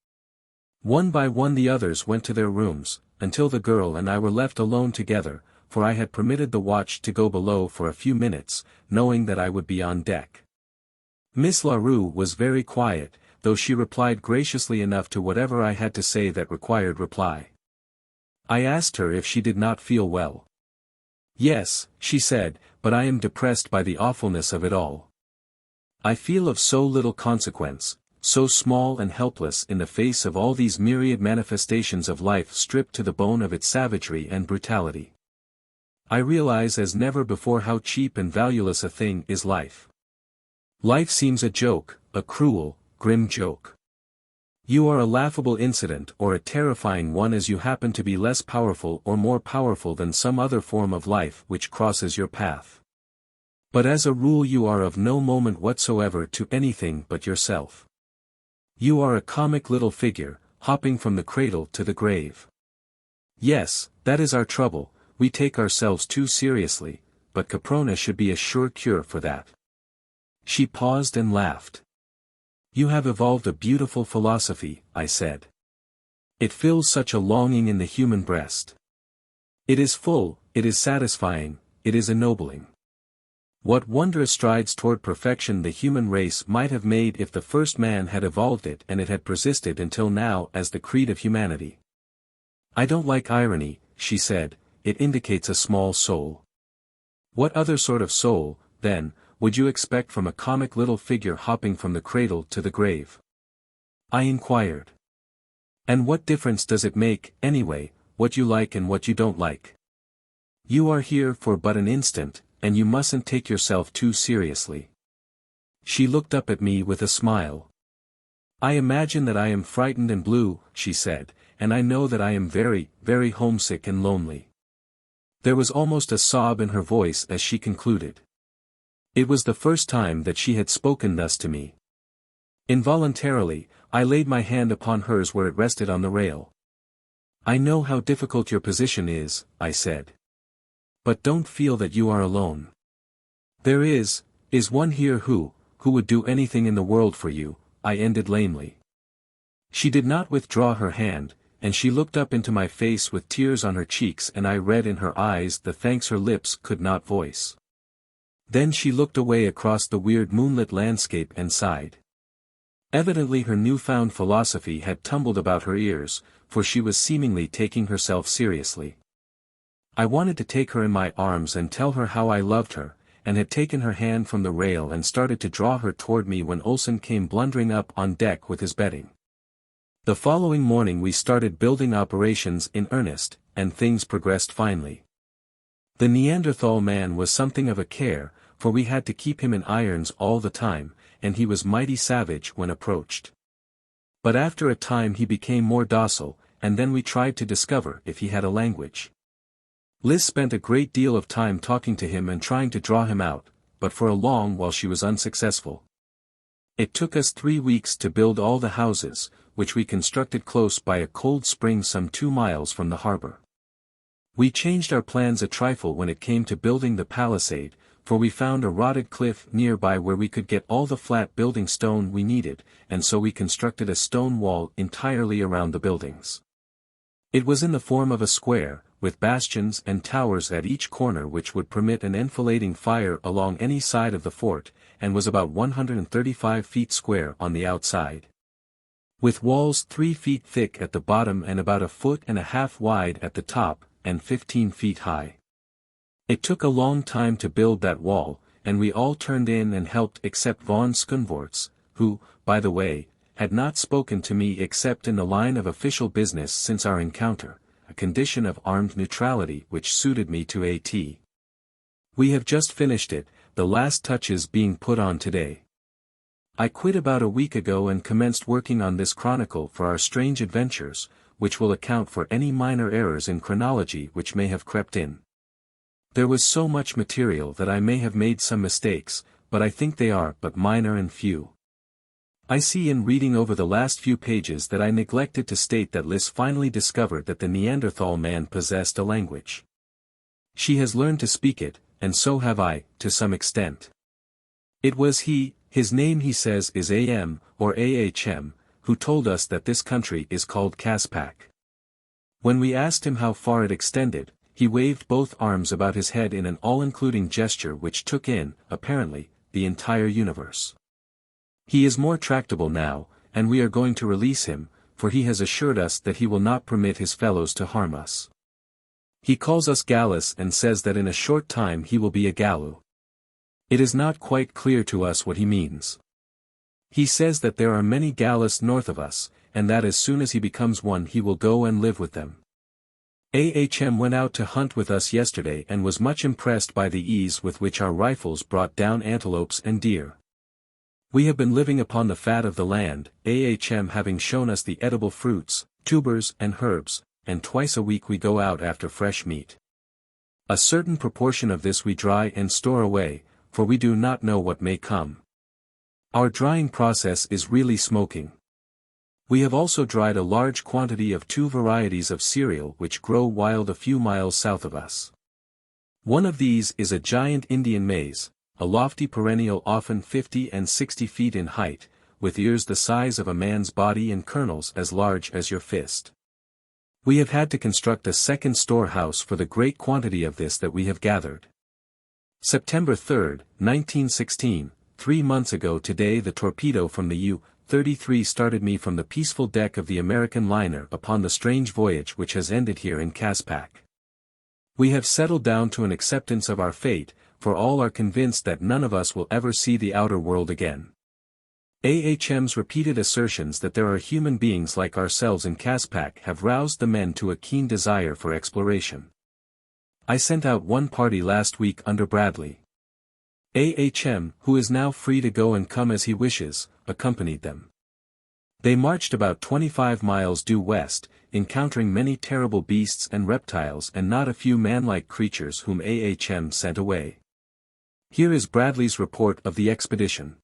One by one the others went to their rooms, until the girl and I were left alone together, for I had permitted the watch to go below for a few minutes, knowing that I would be on deck. Miss LaRue was very quiet, though she replied graciously enough to whatever I had to say that required reply. I asked her if she did not feel well. Yes, she said, but I am depressed by the awfulness of it all. I feel of so little consequence, so small and helpless in the face of all these myriad manifestations of life stripped to the bone of its savagery and brutality. I realize as never before how cheap and valueless a thing is life. Life seems a joke, a cruel, grim joke. You are a laughable incident or a terrifying one as you happen to be less powerful or more powerful than some other form of life which crosses your path. But as a rule you are of no moment whatsoever to anything but yourself. You are a comic little figure, hopping from the cradle to the grave. Yes, that is our trouble, we take ourselves too seriously, but Caprona should be a sure cure for that. She paused and laughed. You have evolved a beautiful philosophy, I said. It fills such a longing in the human breast. It is full, it is satisfying, it is ennobling. What wondrous strides toward perfection the human race might have made if the first man had evolved it and it had persisted until now as the creed of humanity. I don't like irony, she said, it indicates a small soul. What other sort of soul, then, would you expect from a comic little figure hopping from the cradle to the grave? I inquired. And what difference does it make, anyway, what you like and what you don't like? You are here for but an instant, and you mustn't take yourself too seriously. She looked up at me with a smile. I imagine that I am frightened and blue, she said, and I know that I am very, very homesick and lonely. There was almost a sob in her voice as she concluded. It was the first time that she had spoken thus to me. Involuntarily, I laid my hand upon hers where it rested on the rail. I know how difficult your position is, I said. But don't feel that you are alone. There is one here who would do anything in the world for you, I ended lamely. She did not withdraw her hand, and she looked up into my face with tears on her cheeks and I read in her eyes the thanks her lips could not voice. Then she looked away across the weird moonlit landscape and sighed. Evidently her newfound philosophy had tumbled about her ears, for she was seemingly taking herself seriously. I wanted to take her in my arms and tell her how I loved her, and had taken her hand from the rail and started to draw her toward me when Olsen came blundering up on deck with his bedding. The following morning we started building operations in earnest, and things progressed finely. The Neanderthal man was something of a care, for we had to keep him in irons all the time, and he was mighty savage when approached. But after a time he became more docile, and then we tried to discover if he had a language. Liz spent a great deal of time talking to him and trying to draw him out, but for a long while she was unsuccessful. It took us 3 weeks to build all the houses, which we constructed close by a cold spring some 2 miles from the harbor. We changed our plans a trifle when it came to building the palisade, for we found a rotted cliff nearby where we could get all the flat building stone we needed, and so we constructed a stone wall entirely around the buildings. It was in the form of a square, with bastions and towers at each corner which would permit an enfilading fire along any side of the fort, and was about 135 feet square on the outside. With walls 3 feet thick at the bottom and about 1.5 feet wide at the top, and 15 feet high. It took a long time to build that wall, and we all turned in and helped except von Skundvorts, who, by the way, had not spoken to me except in the line of official business since our encounter, a condition of armed neutrality which suited me to a.t. We have just finished it, the last touches being put on today. I quit about a week ago and commenced working on this chronicle for our strange adventures, which will account for any minor errors in chronology which may have crept in. There was so much material that I may have made some mistakes, but I think they are but minor and few. I see in reading over the last few pages that I neglected to state that Liz finally discovered that the Neanderthal man possessed a language. She has learned to speak it, and so have I, to some extent. It was he, his name he says is A.M., or A.H.M., who told us that this country is called Caspak. When we asked him how far it extended, he waved both arms about his head in an all-including gesture which took in, apparently, the entire universe. He is more tractable now, and we are going to release him, for he has assured us that he will not permit his fellows to harm us. He calls us Gallus and says that in a short time he will be a Gallu. It is not quite clear to us what he means. He says that there are many Gallus north of us, and that as soon as he becomes one he will go and live with them. Ahm went out to hunt with us yesterday and was much impressed by the ease with which our rifles brought down antelopes and deer. We have been living upon the fat of the land, Ahm having shown us the edible fruits, tubers and herbs, and twice a week we go out after fresh meat. A certain proportion of this we dry and store away, for we do not know what may come. Our drying process is really smoking. We have also dried a large quantity of 2 varieties of cereal which grow wild a few miles south of us. One of these is a giant Indian maize, a lofty perennial often 50 and 60 feet in height, with ears the size of a man's body and kernels as large as your fist. We have had to construct a second storehouse for the great quantity of this that we have gathered. September 3, 1916, 3 months ago today the torpedo from the U-33 started me from the peaceful deck of the American liner upon the strange voyage which has ended here in Caspak. We have settled down to an acceptance of our fate, for all are convinced that none of us will ever see the outer world again. Ahm's repeated assertions that there are human beings like ourselves in Caspak have roused the men to a keen desire for exploration. I sent out one party last week under Bradley. Ahm, who is now free to go and come as he wishes, accompanied them. They marched about 25 miles due west, encountering many terrible beasts and reptiles and not a few man-like creatures whom Ahm sent away. Here is Bradley's report of the expedition.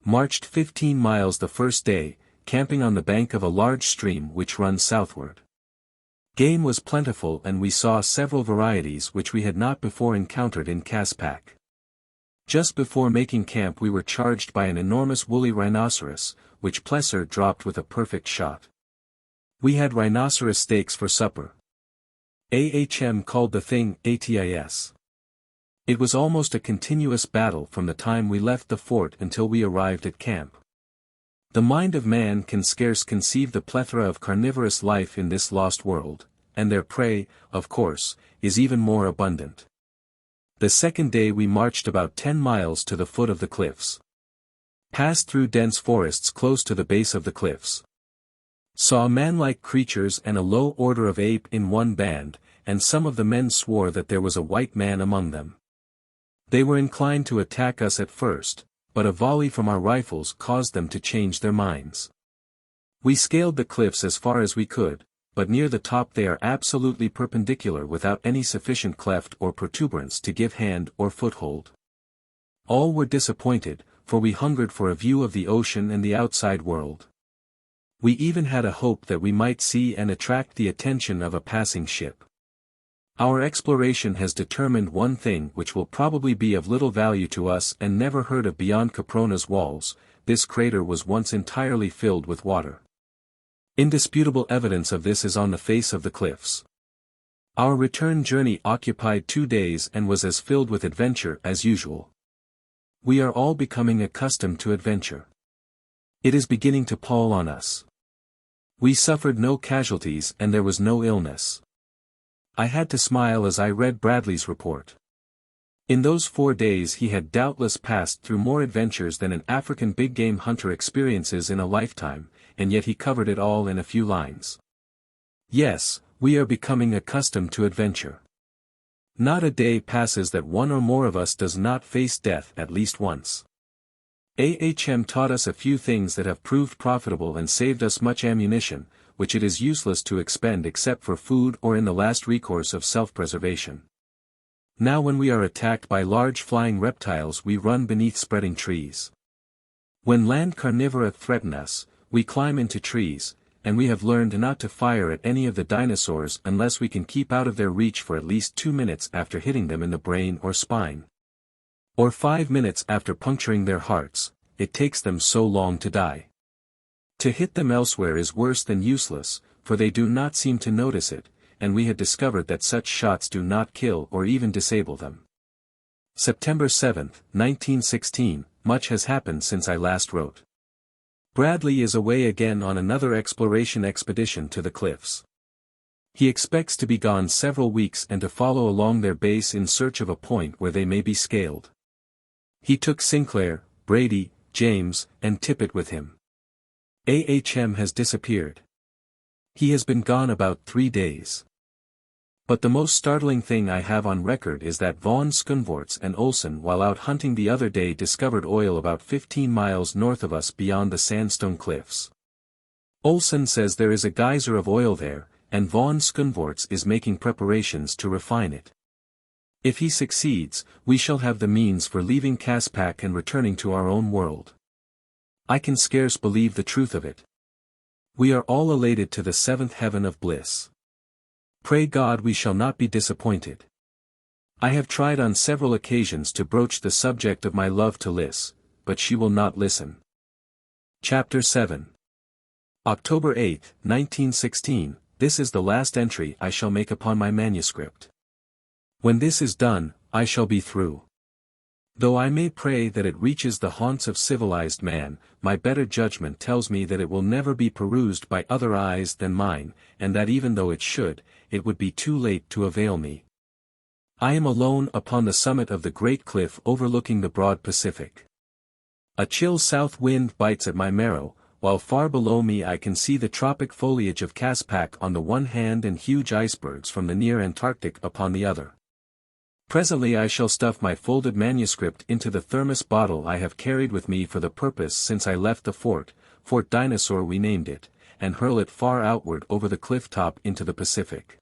Marched 15 miles the first day, camping on the bank of a large stream which runs southward. Game was plentiful and we saw several varieties which we had not before encountered in Caspak. Just before making camp we were charged by an enormous woolly rhinoceros, which Plesser dropped with a perfect shot. We had rhinoceros steaks for supper. Ahm called the thing Atis. It was almost a continuous battle from the time we left the fort until we arrived at camp. The mind of man can scarce conceive the plethora of carnivorous life in this lost world, and their prey, of course, is even more abundant. The second day we marched about 10 miles to the foot of the cliffs. Passed through dense forests close to the base of the cliffs. Saw man-like creatures and a low order of ape in one band, and some of the men swore that there was a white man among them. They were inclined to attack us at first, but a volley from our rifles caused them to change their minds. We scaled the cliffs as far as we could, but near the top they are absolutely perpendicular without any sufficient cleft or protuberance to give hand or foothold. All were disappointed, for we hungered for a view of the ocean and the outside world. We even had a hope that we might see and attract the attention of a passing ship. Our exploration has determined one thing which will probably be of little value to us and never heard of beyond Caprona's walls: this crater was once entirely filled with water. Indisputable evidence of this is on the face of the cliffs. Our return journey occupied 2 days and was as filled with adventure as usual. We are all becoming accustomed to adventure. It is beginning to pall on us. We suffered no casualties and there was no illness. I had to smile as I read Bradley's report. In those 4 days he had doubtless passed through more adventures than an African big-game hunter experiences in a lifetime, and yet he covered it all in a few lines. Yes, we are becoming accustomed to adventure. Not a day passes that one or more of us does not face death at least once. Ahm taught us a few things that have proved profitable and saved us much ammunition, which it is useless to expend except for food or in the last recourse of self-preservation. Now when we are attacked by large flying reptiles we run beneath spreading trees. When land carnivora threaten us, we climb into trees, and we have learned not to fire at any of the dinosaurs unless we can keep out of their reach for at least 2 minutes after hitting them in the brain or spine. Or 5 minutes after puncturing their hearts, it takes them so long to die. To hit them elsewhere is worse than useless, for they do not seem to notice it, and we had discovered that such shots do not kill or even disable them. September 7, 1916, much has happened since I last wrote. Bradley is away again on another exploration expedition to the cliffs. He expects to be gone several weeks and to follow along their base in search of a point where they may be scaled. He took Sinclair, Brady, James, and Tippett with him. AHM has disappeared. He has been gone about 3 days. But the most startling thing I have on record is that von Skunvorts and Olsen while out hunting the other day discovered oil about 15 miles north of us beyond the sandstone cliffs. Olsen says there is a geyser of oil there, and von Skunvorts is making preparations to refine it. If he succeeds, we shall have the means for leaving Caspak and returning to our own world. I can scarce believe the truth of it. We are all elated to the seventh heaven of bliss. Pray God we shall not be disappointed. I have tried on several occasions to broach the subject of my love to Liz, but she will not listen. Chapter 7. October 8, 1916, this is the last entry I shall make upon my manuscript. When this is done, I shall be through. Though I may pray that it reaches the haunts of civilized man, my better judgment tells me that it will never be perused by other eyes than mine, and that even though it should, it would be too late to avail me. I am alone upon the summit of the great cliff overlooking the broad Pacific. A chill south wind bites at my marrow, while far below me I can see the tropic foliage of Caspak on the one hand and huge icebergs from the near Antarctic upon the other. Presently I shall stuff my folded manuscript into the thermos bottle I have carried with me for the purpose since I left the fort, Fort Dinosaur we named it, and hurl it far outward over the cliff top into the Pacific.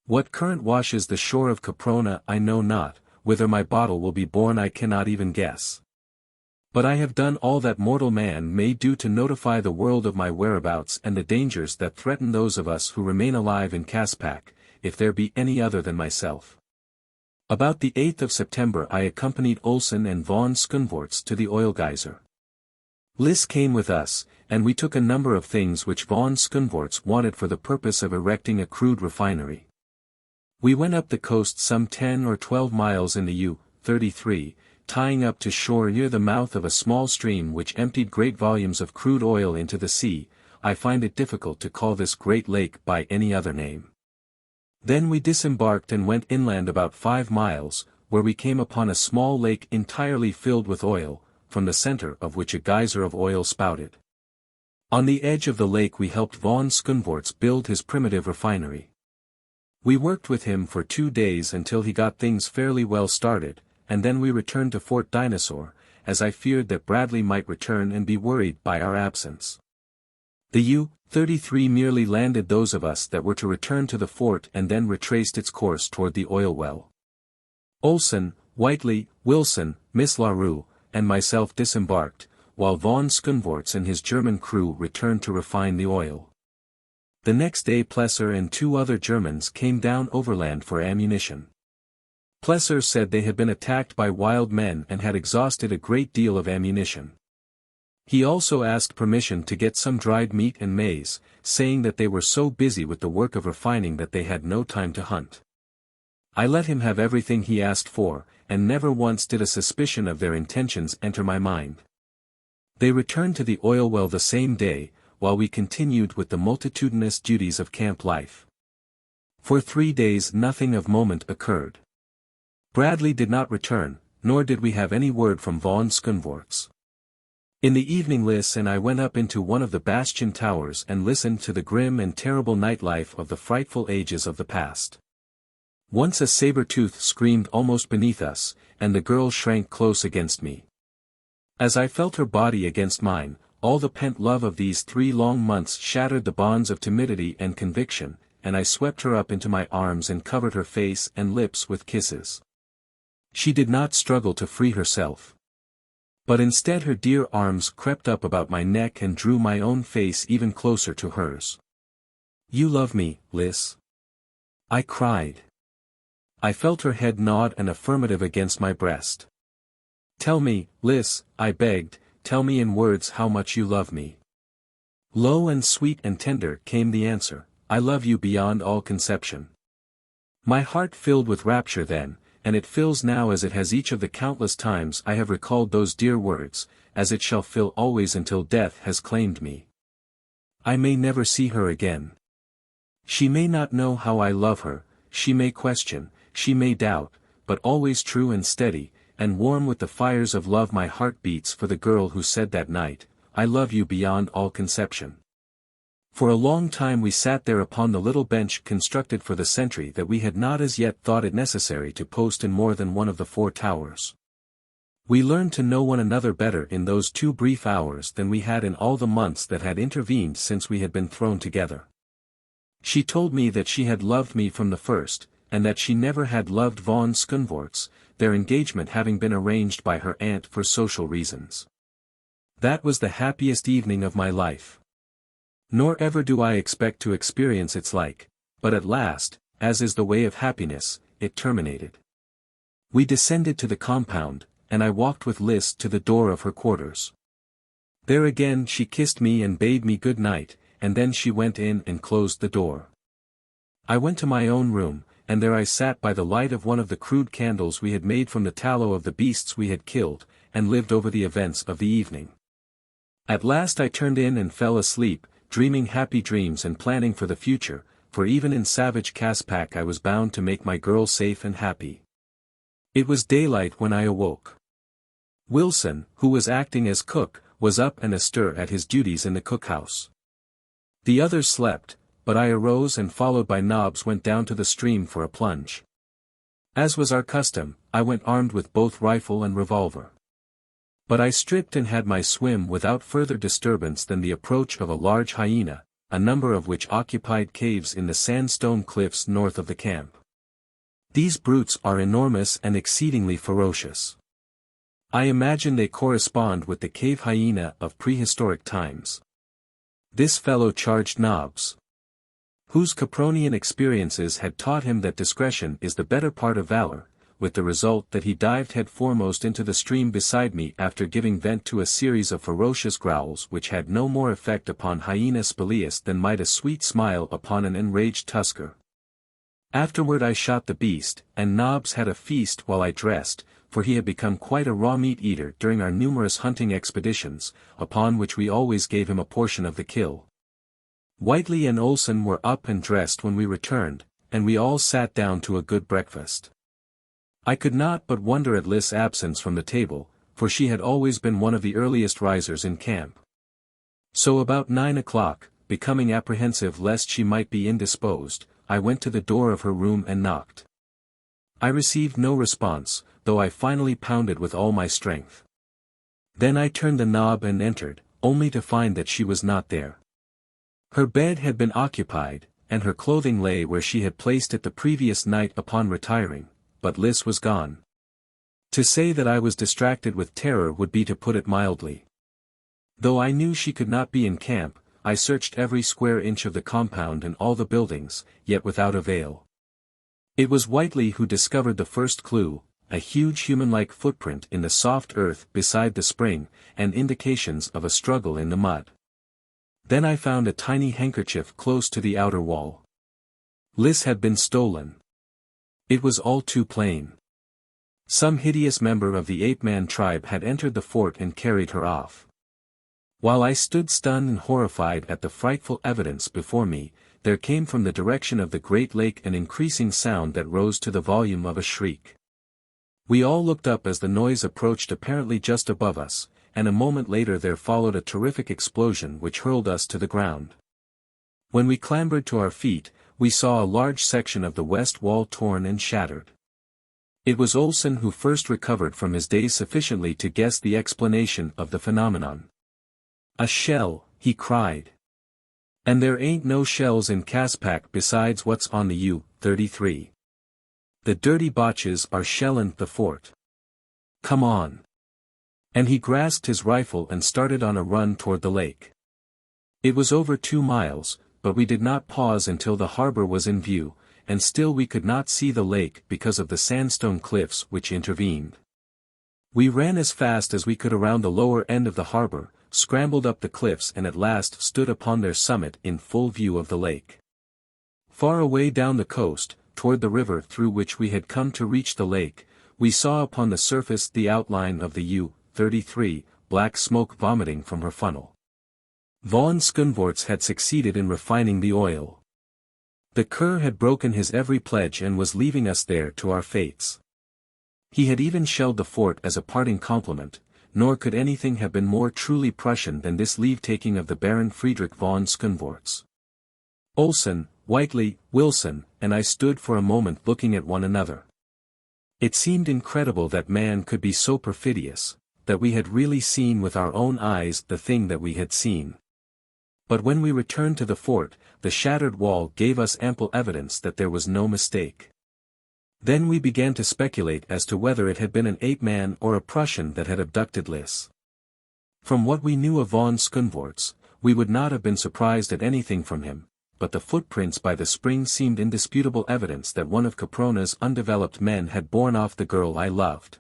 What current washes the shore of Caprona I know not, whither my bottle will be borne I cannot even guess. But I have done all that mortal man may do to notify the world of my whereabouts and the dangers that threaten those of us who remain alive in Caspak, if there be any other than myself. About the 8th of September I accompanied Olsen and von Skunvorts to the oil geyser. Liz came with us, and we took a number of things which von Skunvorts wanted for the purpose of erecting a crude refinery. We went up the coast some 10 or 12 miles in the U-33, tying up to shore near the mouth of a small stream which emptied great volumes of crude oil into the sea. I find it difficult to call this great lake by any other name. Then we disembarked and went inland about 5 miles, where we came upon a small lake entirely filled with oil, from the center of which a geyser of oil spouted. On the edge of the lake we helped von Skunvorts build his primitive refinery. We worked with him for 2 days until he got things fairly well started, and then we returned to Fort Dinosaur, as I feared that Bradley might return and be worried by our absence. The U-33 merely landed those of us that were to return to the fort and then retraced its course toward the oil well. Olsen, Whiteley, Wilson, Miss LaRue, and myself disembarked, while von Skunvorts and his German crew returned to refine the oil. The next day Plesser and 2 other Germans came down overland for ammunition. Plesser said they had been attacked by wild men and had exhausted a great deal of ammunition. He also asked permission to get some dried meat and maize, saying that they were so busy with the work of refining that they had no time to hunt. I let him have everything he asked for, and never once did a suspicion of their intentions enter my mind. They returned to the oil well the same day, while we continued with the multitudinous duties of camp life. For 3 days nothing of moment occurred. Bradley did not return, nor did we have any word from von Skunvorts. In the evening Liz and I went up into one of the bastion towers and listened to the grim and terrible nightlife of the frightful ages of the past. Once a saber-tooth screamed almost beneath us, and the girl shrank close against me. As I felt her body against mine, all the pent love of these 3 long months shattered the bonds of timidity and conviction, and I swept her up into my arms and covered her face and lips with kisses. She did not struggle to free herself. But instead her dear arms crept up about my neck and drew my own face even closer to hers. "You love me, Liz?" I cried. I felt her head nod an affirmative against my breast. "Tell me, Liz," I begged, "tell me in words how much you love me." Low and sweet and tender came the answer, "I love you beyond all conception." My heart filled with rapture then, and it fills now as it has each of the countless times I have recalled those dear words, as it shall fill always until death has claimed me. I may never see her again. She may not know how I love her, she may question, she may doubt, but always true and steady, and warm with the fires of love my heart beats for the girl who said that night, "I love you beyond all conception." For a long time we sat there upon the little bench constructed for the sentry that we had not as yet thought it necessary to post in more than one of the 4 towers. We learned to know one another better in those 2 brief hours than we had in all the months that had intervened since we had been thrown together. She told me that she had loved me from the first, and that she never had loved von Skundvorts, their engagement having been arranged by her aunt for social reasons. That was the happiest evening of my life. Nor ever do I expect to experience its like, but at last, as is the way of happiness, it terminated. We descended to the compound, and I walked with Liz to the door of her quarters. There again she kissed me and bade me good night, and then she went in and closed the door. I went to my own room, and there I sat by the light of one of the crude candles we had made from the tallow of the beasts we had killed, and lived over the events of the evening. At last I turned in and fell asleep, dreaming happy dreams and planning for the future, for even in savage Caspak I was bound to make my girl safe and happy. It was daylight when I awoke. Wilson, who was acting as cook, was up and astir at his duties in the cookhouse. The others slept, but I arose and followed by Nobbs went down to the stream for a plunge. As was our custom, I went armed with both rifle and revolver. But I stripped and had my swim without further disturbance than the approach of a large hyena, a number of which occupied caves in the sandstone cliffs north of the camp. These brutes are enormous and exceedingly ferocious. I imagine they correspond with the cave hyena of prehistoric times. This fellow charged Nobbs, whose Capronian experiences had taught him that discretion is the better part of valor, with the result that he dived head foremost into the stream beside me after giving vent to a series of ferocious growls which had no more effect upon hyena Spelius than might a sweet smile upon an enraged tusker. Afterward I shot the beast, and Nobbs had a feast while I dressed, for he had become quite a raw meat eater during our numerous hunting expeditions, upon which we always gave him a portion of the kill. Whiteley and Olson were up and dressed when we returned, and we all sat down to a good breakfast. I could not but wonder at Liz's absence from the table, for she had always been one of the earliest risers in camp. So about 9 o'clock, becoming apprehensive lest she might be indisposed, I went to the door of her room and knocked. I received no response, though I finally pounded with all my strength. Then I turned the knob and entered, only to find that she was not there. Her bed had been occupied, and her clothing lay where she had placed it the previous night upon retiring, but Liz was gone. To say that I was distracted with terror would be to put it mildly. Though I knew she could not be in camp, I searched every square inch of the compound and all the buildings, yet without avail. It was Whiteley who discovered the first clue, a huge human-like footprint in the soft earth beside the spring, and indications of a struggle in the mud. Then I found a tiny handkerchief close to the outer wall. Liz had been stolen. It was all too plain. Some hideous member of the ape-man tribe had entered the fort and carried her off. While I stood stunned and horrified at the frightful evidence before me, there came from the direction of the great lake an increasing sound that rose to the volume of a shriek. We all looked up as the noise approached apparently just above us, and a moment later there followed a terrific explosion which hurled us to the ground. When we clambered to our feet, we saw a large section of the west wall torn and shattered. It was Olson who first recovered from his daze sufficiently to guess the explanation of the phenomenon. "A shell," he cried. "And there ain't no shells in Caspak besides what's on the U-33. The dirty botches are shellin' the fort. Come on." And he grasped his rifle and started on a run toward the lake. It was over 2 miles, but we did not pause until the harbor was in view, and still we could not see the lake because of the sandstone cliffs which intervened. We ran as fast as we could around the lower end of the harbor, scrambled up the cliffs and at last stood upon their summit in full view of the lake. Far away down the coast, toward the river through which we had come to reach the lake, we saw upon the surface the outline of the U-33, black smoke vomiting from her funnel. Von Skundvorts had succeeded in refining the oil. The cur had broken his every pledge and was leaving us there to our fates. He had even shelled the fort as a parting compliment, nor could anything have been more truly Prussian than this leave-taking of the Baron Friedrich von Skundvorts. Olsen, Whiteley, Wilson, and I stood for a moment looking at one another. It seemed incredible that man could be so perfidious, that we had really seen with our own eyes the thing that we had seen. But when we returned to the fort, the shattered wall gave us ample evidence that there was no mistake. Then we began to speculate as to whether it had been an ape-man or a Prussian that had abducted Lys. From what we knew of von Skundvorts, we would not have been surprised at anything from him, but the footprints by the spring seemed indisputable evidence that one of Caprona's undeveloped men had borne off the girl I loved.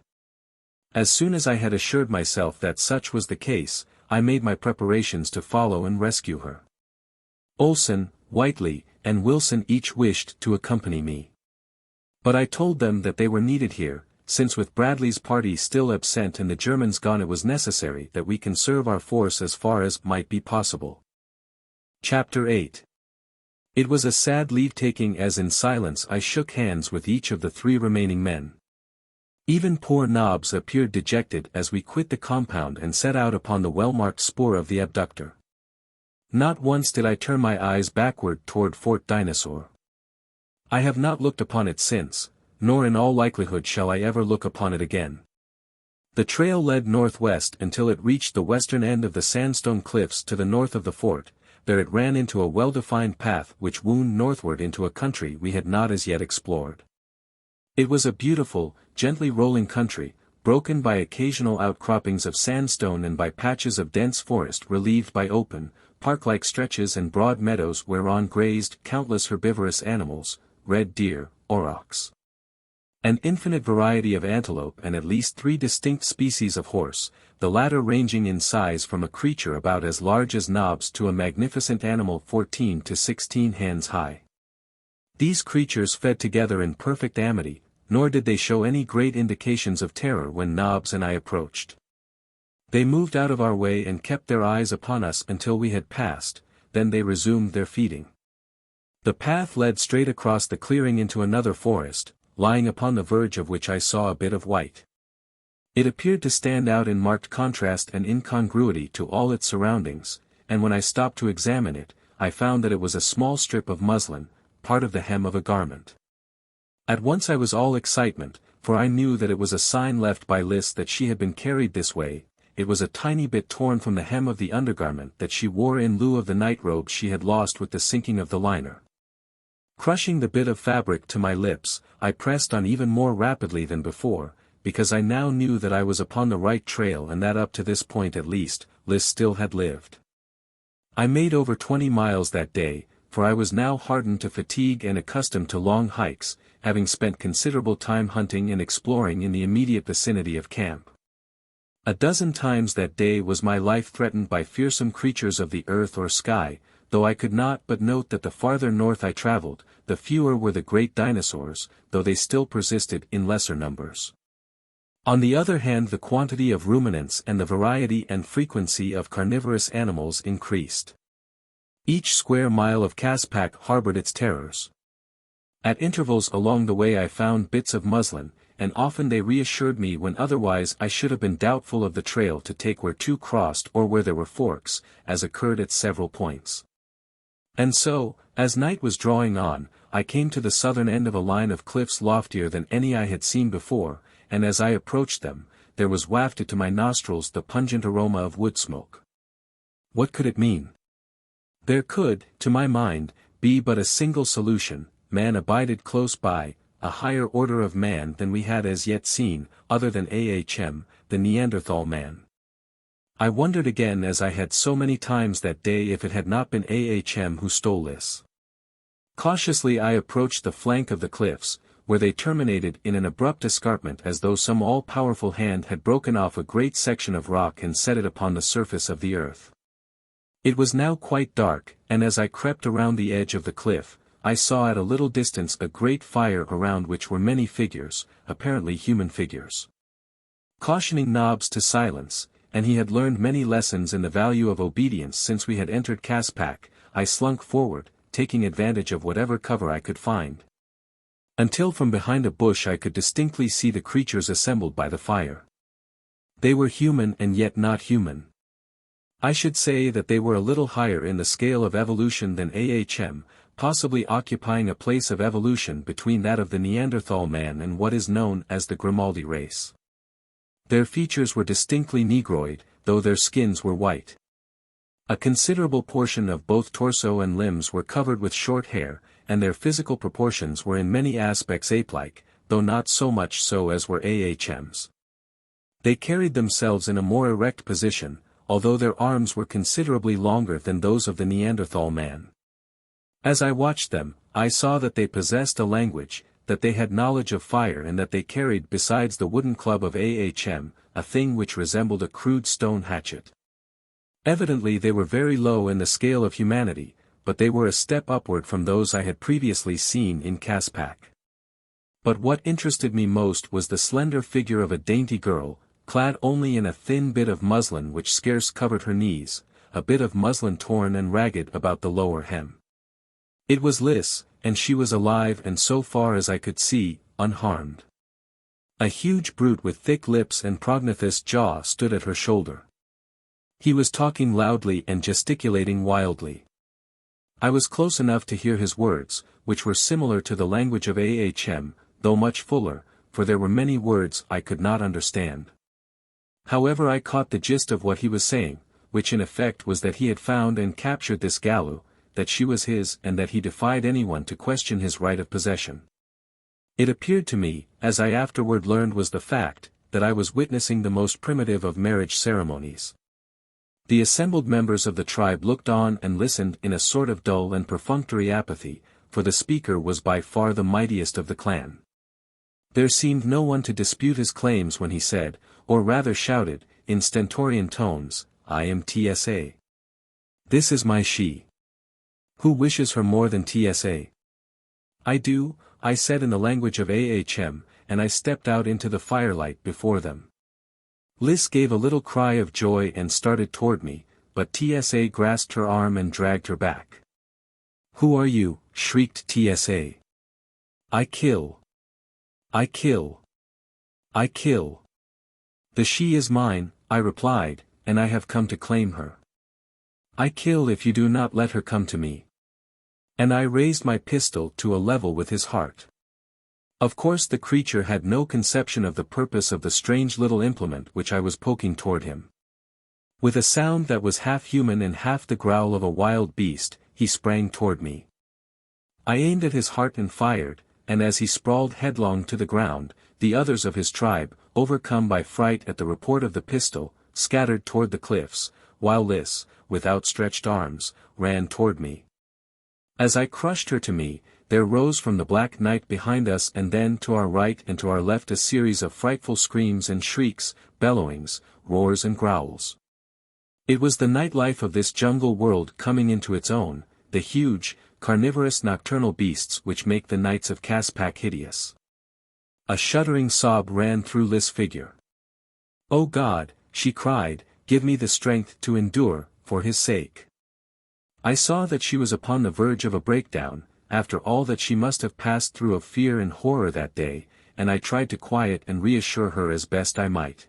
As soon as I had assured myself that such was the case, I made my preparations to follow and rescue her. Olsen, Whiteley, and Wilson each wished to accompany me. But I told them that they were needed here, since with Bradley's party still absent and the Germans gone it was necessary that we conserve our force as far as might be possible. Chapter 8. It was a sad leave-taking as in silence I shook hands with each of the 3 remaining men. Even poor Nobbs appeared dejected as we quit the compound and set out upon the well-marked spoor of the abductor. Not once did I turn my eyes backward toward Fort Dinosaur. I have not looked upon it since, nor in all likelihood shall I ever look upon it again. The trail led northwest until it reached the western end of the sandstone cliffs to the north of the fort. There it ran into a well-defined path which wound northward into a country we had not as yet explored. It was a beautiful, gently rolling country, broken by occasional outcroppings of sandstone and by patches of dense forest relieved by open, park-like stretches and broad meadows whereon grazed countless herbivorous animals, red deer, aurochs. An infinite variety of antelope and at least 3 distinct species of horse, the latter ranging in size from a creature about as large as Nobbs to a magnificent animal 14 to 16 hands high. These creatures fed together in perfect amity, nor did they show any great indications of terror when Nobbs and I approached. They moved out of our way and kept their eyes upon us until we had passed, then they resumed their feeding. The path led straight across the clearing into another forest, lying upon the verge of which I saw a bit of white. It appeared to stand out in marked contrast and incongruity to all its surroundings, and when I stopped to examine it, I found that it was a small strip of muslin, part of the hem of a garment. At once I was all excitement, for I knew that it was a sign left by Lys that she had been carried this way. It was a tiny bit torn from the hem of the undergarment that she wore in lieu of the nightrobe she had lost with the sinking of the liner. Crushing the bit of fabric to my lips, I pressed on even more rapidly than before, because I now knew that I was upon the right trail and that up to this point at least, Lys still had lived. I made over 20 miles that day, for I was now hardened to fatigue and accustomed to long hikes, having spent considerable time hunting and exploring in the immediate vicinity of camp. A dozen times that day was my life threatened by fearsome creatures of the earth or sky, though I could not but note that the farther north I traveled, the fewer were the great dinosaurs, though they still persisted in lesser numbers. On the other hand, the quantity of ruminants and the variety and frequency of carnivorous animals increased. Each square mile of Caspak harbored its terrors. At intervals along the way I found bits of muslin, and often they reassured me when otherwise I should have been doubtful of the trail to take where 2 crossed or where there were forks, as occurred at several points. And so, as night was drawing on, I came to the southern end of a line of cliffs loftier than any I had seen before, and as I approached them, there was wafted to my nostrils the pungent aroma of wood smoke. What could it mean? There could, to my mind, be but a single solution: man abided close by, a higher order of man than we had as yet seen, other than Ahm, the Neanderthal man. I wondered again as I had so many times that day if it had not been Ahm who stole Lys. Cautiously I approached the flank of the cliffs, where they terminated in an abrupt escarpment as though some all-powerful hand had broken off a great section of rock and set it upon the surface of the earth. It was now quite dark, and as I crept around the edge of the cliff, I saw at a little distance a great fire around which were many figures, apparently human figures. Cautioning Nobbs to silence, and he had learned many lessons in the value of obedience since we had entered Caspak, I slunk forward, taking advantage of whatever cover I could find. Until from behind a bush I could distinctly see the creatures assembled by the fire. They were human and yet not human. I should say that they were a little higher in the scale of evolution than AHM, possibly occupying a place of evolution between that of the Neanderthal man and what is known as the Grimaldi race. Their features were distinctly negroid, though their skins were white. A considerable portion of both torso and limbs were covered with short hair, and their physical proportions were in many aspects ape-like, though not so much so as were AHM's. They carried themselves in a more erect position, although their arms were considerably longer than those of the Neanderthal man. As I watched them, I saw that they possessed a language, that they had knowledge of fire and that they carried besides the wooden club of AHM, a thing which resembled a crude stone hatchet. Evidently they were very low in the scale of humanity, but they were a step upward from those I had previously seen in Caspak. But what interested me most was the slender figure of a dainty girl, clad only in a thin bit of muslin which scarce covered her knees, a bit of muslin torn and ragged about the lower hem. It was Lys, and she was alive and so far as I could see, unharmed. A huge brute with thick lips and prognathous jaw stood at her shoulder. He was talking loudly and gesticulating wildly. I was close enough to hear his words, which were similar to the language of AHM, though much fuller, for there were many words I could not understand. However, I caught the gist of what he was saying, which in effect was that he had found and captured this Gallu, that she was his and that he defied anyone to question his right of possession. It appeared to me, as I afterward learned was the fact, that I was witnessing the most primitive of marriage ceremonies. The assembled members of the tribe looked on and listened in a sort of dull and perfunctory apathy, for the speaker was by far the mightiest of the clan. There seemed no one to dispute his claims when he said, or rather shouted, in stentorian tones, "I am TSA. This is my she. Who wishes her more than TSA? I do," I said in the language of AHM, and I stepped out into the firelight before them. Lys gave a little cry of joy and started toward me, but TSA grasped her arm and dragged her back. "Who are you?" shrieked TSA. "I kill. I kill. I kill." "The she is mine," I replied, "and I have come to claim her. I kill if you do not let her come to me." And I raised my pistol to a level with his heart. Of course the creature had no conception of the purpose of the strange little implement which I was poking toward him. With a sound that was half human and half the growl of a wild beast, he sprang toward me. I aimed at his heart and fired, and as he sprawled headlong to the ground, the others of his tribe, overcome by fright at the report of the pistol, scattered toward the cliffs, while Lys, with outstretched arms, ran toward me. As I crushed her to me, there rose from the black night behind us and then to our right and to our left a series of frightful screams and shrieks, bellowings, roars and growls. It was the night life of this jungle world coming into its own, the huge, carnivorous nocturnal beasts which make the nights of Caspak hideous. A shuddering sob ran through Lys' figure. "Oh God," she cried, "give me the strength to endure, for his sake." I saw that she was upon the verge of a breakdown, after all that she must have passed through of fear and horror that day, and I tried to quiet and reassure her as best I might.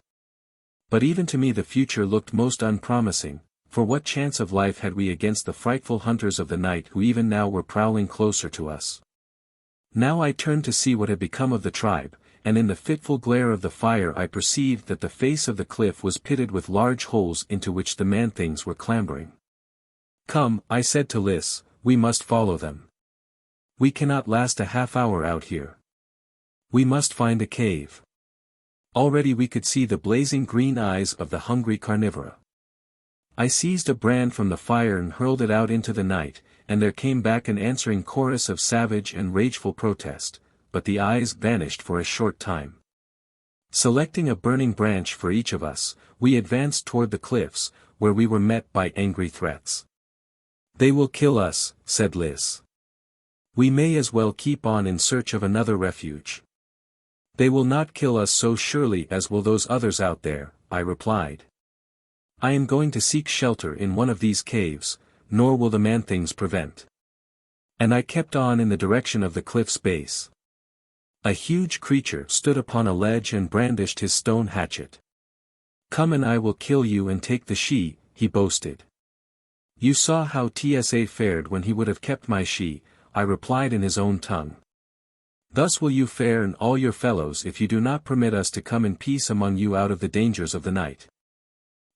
But even to me the future looked most unpromising, for what chance of life had we against the frightful hunters of the night who even now were prowling closer to us? Now I turned to see what had become of the tribe, and in the fitful glare of the fire I perceived that the face of the cliff was pitted with large holes into which the man-things were clambering. "Come," I said to Lys, "we must follow them. We cannot last a half-hour out here. We must find a cave." Already we could see the blazing green eyes of the hungry carnivora. I seized a brand from the fire and hurled it out into the night, and there came back an answering chorus of savage and rageful protest, but the eyes vanished for a short time. Selecting a burning branch for each of us, we advanced toward the cliffs, where we were met by angry threats. "They will kill us," said Liz. "We may as well keep on in search of another refuge." "They will not kill us so surely as will those others out there," I replied. "I am going to seek shelter in one of these caves, nor will the man-things prevent." And I kept on in the direction of the cliff's base. A huge creature stood upon a ledge and brandished his stone hatchet. "Come and I will kill you and take the she," he boasted. "You saw how TSA fared when he would have kept my she," I replied in his own tongue. "Thus will you fare and all your fellows if you do not permit us to come in peace among you out of the dangers of the night."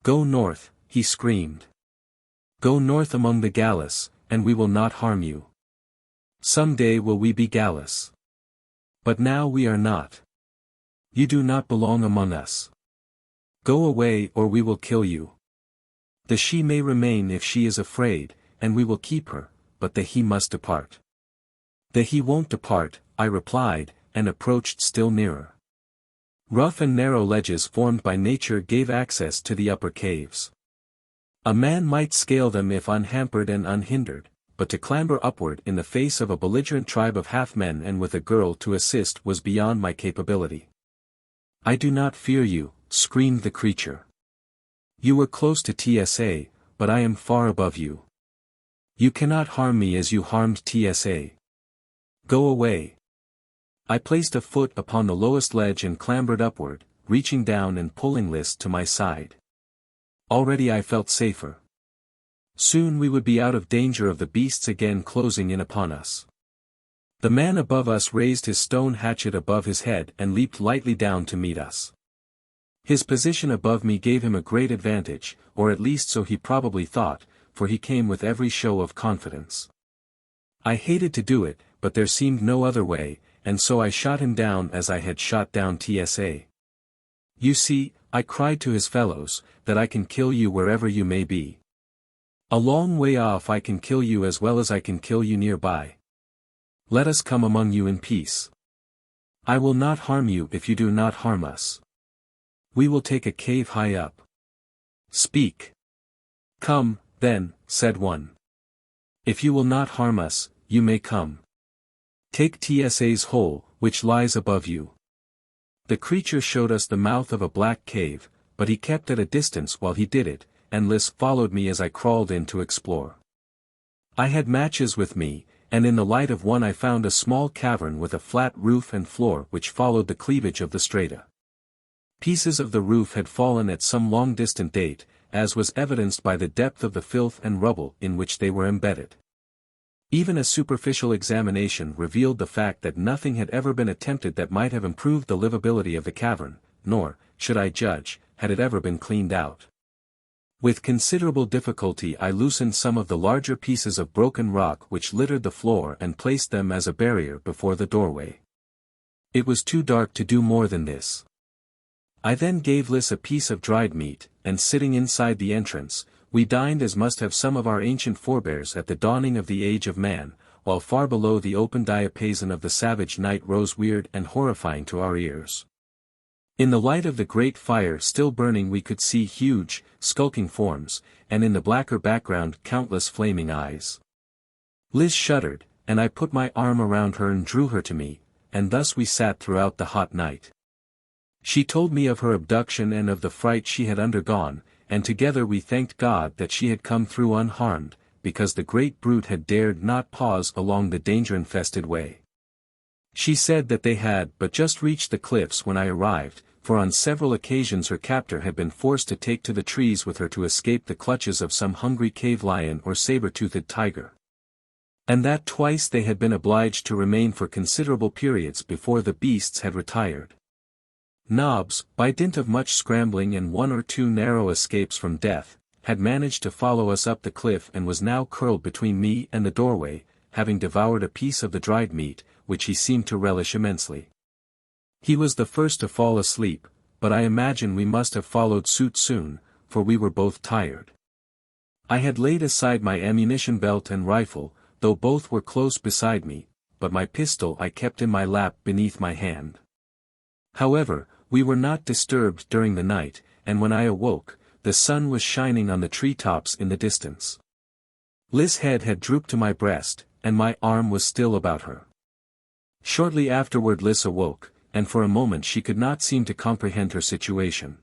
"Go north," he screamed. "Go north among the Gallus, and we will not harm you. Some day will we be Gallus. But now we are not. You do not belong among us. Go away or we will kill you. The she may remain if she is afraid, and we will keep her, but the he must depart." "The he won't depart," I replied, and approached still nearer. Rough and narrow ledges formed by nature gave access to the upper caves. A man might scale them if unhampered and unhindered, but to clamber upward in the face of a belligerent tribe of half-men and with a girl to assist was beyond my capability. "I do not fear you," screamed the creature. "You were close to TSA, but I am far above you. You cannot harm me as you harmed TSA. Go away." I placed a foot upon the lowest ledge and clambered upward, reaching down and pulling Liz to my side. Already I felt safer. Soon we would be out of danger of the beasts again closing in upon us. The man above us raised his stone hatchet above his head and leaped lightly down to meet us. His position above me gave him a great advantage, or at least so he probably thought, for he came with every show of confidence. I hated to do it, but there seemed no other way, and so I shot him down as I had shot down TSA. "You see," I cried to his fellows, "that I can kill you wherever you may be. A long way off I can kill you as well as I can kill you nearby. Let us come among you in peace. I will not harm you if you do not harm us. We will take a cave high up." "Speak." "Come, then," said one. "If you will not harm us, you may come. Take TSA's hole, which lies above you." The creature showed us the mouth of a black cave, but he kept at a distance while he did it, and Liz followed me as I crawled in to explore. I had matches with me, and in the light of one I found a small cavern with a flat roof and floor which followed the cleavage of the strata. Pieces of the roof had fallen at some long-distant date, as was evidenced by the depth of the filth and rubble in which they were embedded. Even a superficial examination revealed the fact that nothing had ever been attempted that might have improved the livability of the cavern, nor, should I judge, had it ever been cleaned out. With considerable difficulty I loosened some of the larger pieces of broken rock which littered the floor and placed them as a barrier before the doorway. It was too dark to do more than this. I then gave Liz a piece of dried meat, and sitting inside the entrance, we dined as must have some of our ancient forebears at the dawning of the age of man, while far below the open diapason of the savage night rose weird and horrifying to our ears. In the light of the great fire still burning we could see huge, skulking forms, and in the blacker background countless flaming eyes. Liz shuddered, and I put my arm around her and drew her to me, and thus we sat throughout the hot night. She told me of her abduction and of the fright she had undergone, and together we thanked God that she had come through unharmed, because the great brute had dared not pause along the danger-infested way. She said that they had but just reached the cliffs when I arrived, for on several occasions her captor had been forced to take to the trees with her to escape the clutches of some hungry cave lion or saber-toothed tiger. And that twice they had been obliged to remain for considerable periods before the beasts had retired. Nobbs, by dint of much scrambling and one or two narrow escapes from death, had managed to follow us up the cliff and was now curled between me and the doorway, having devoured a piece of the dried meat, which he seemed to relish immensely. He was the first to fall asleep, but I imagine we must have followed suit soon, for we were both tired. I had laid aside my ammunition belt and rifle, though both were close beside me, but my pistol I kept in my lap beneath my hand. However, we were not disturbed during the night, and when I awoke, the sun was shining on the treetops in the distance. Liz's head had drooped to my breast, and my arm was still about her. Shortly afterward Liz awoke, and for a moment she could not seem to comprehend her situation.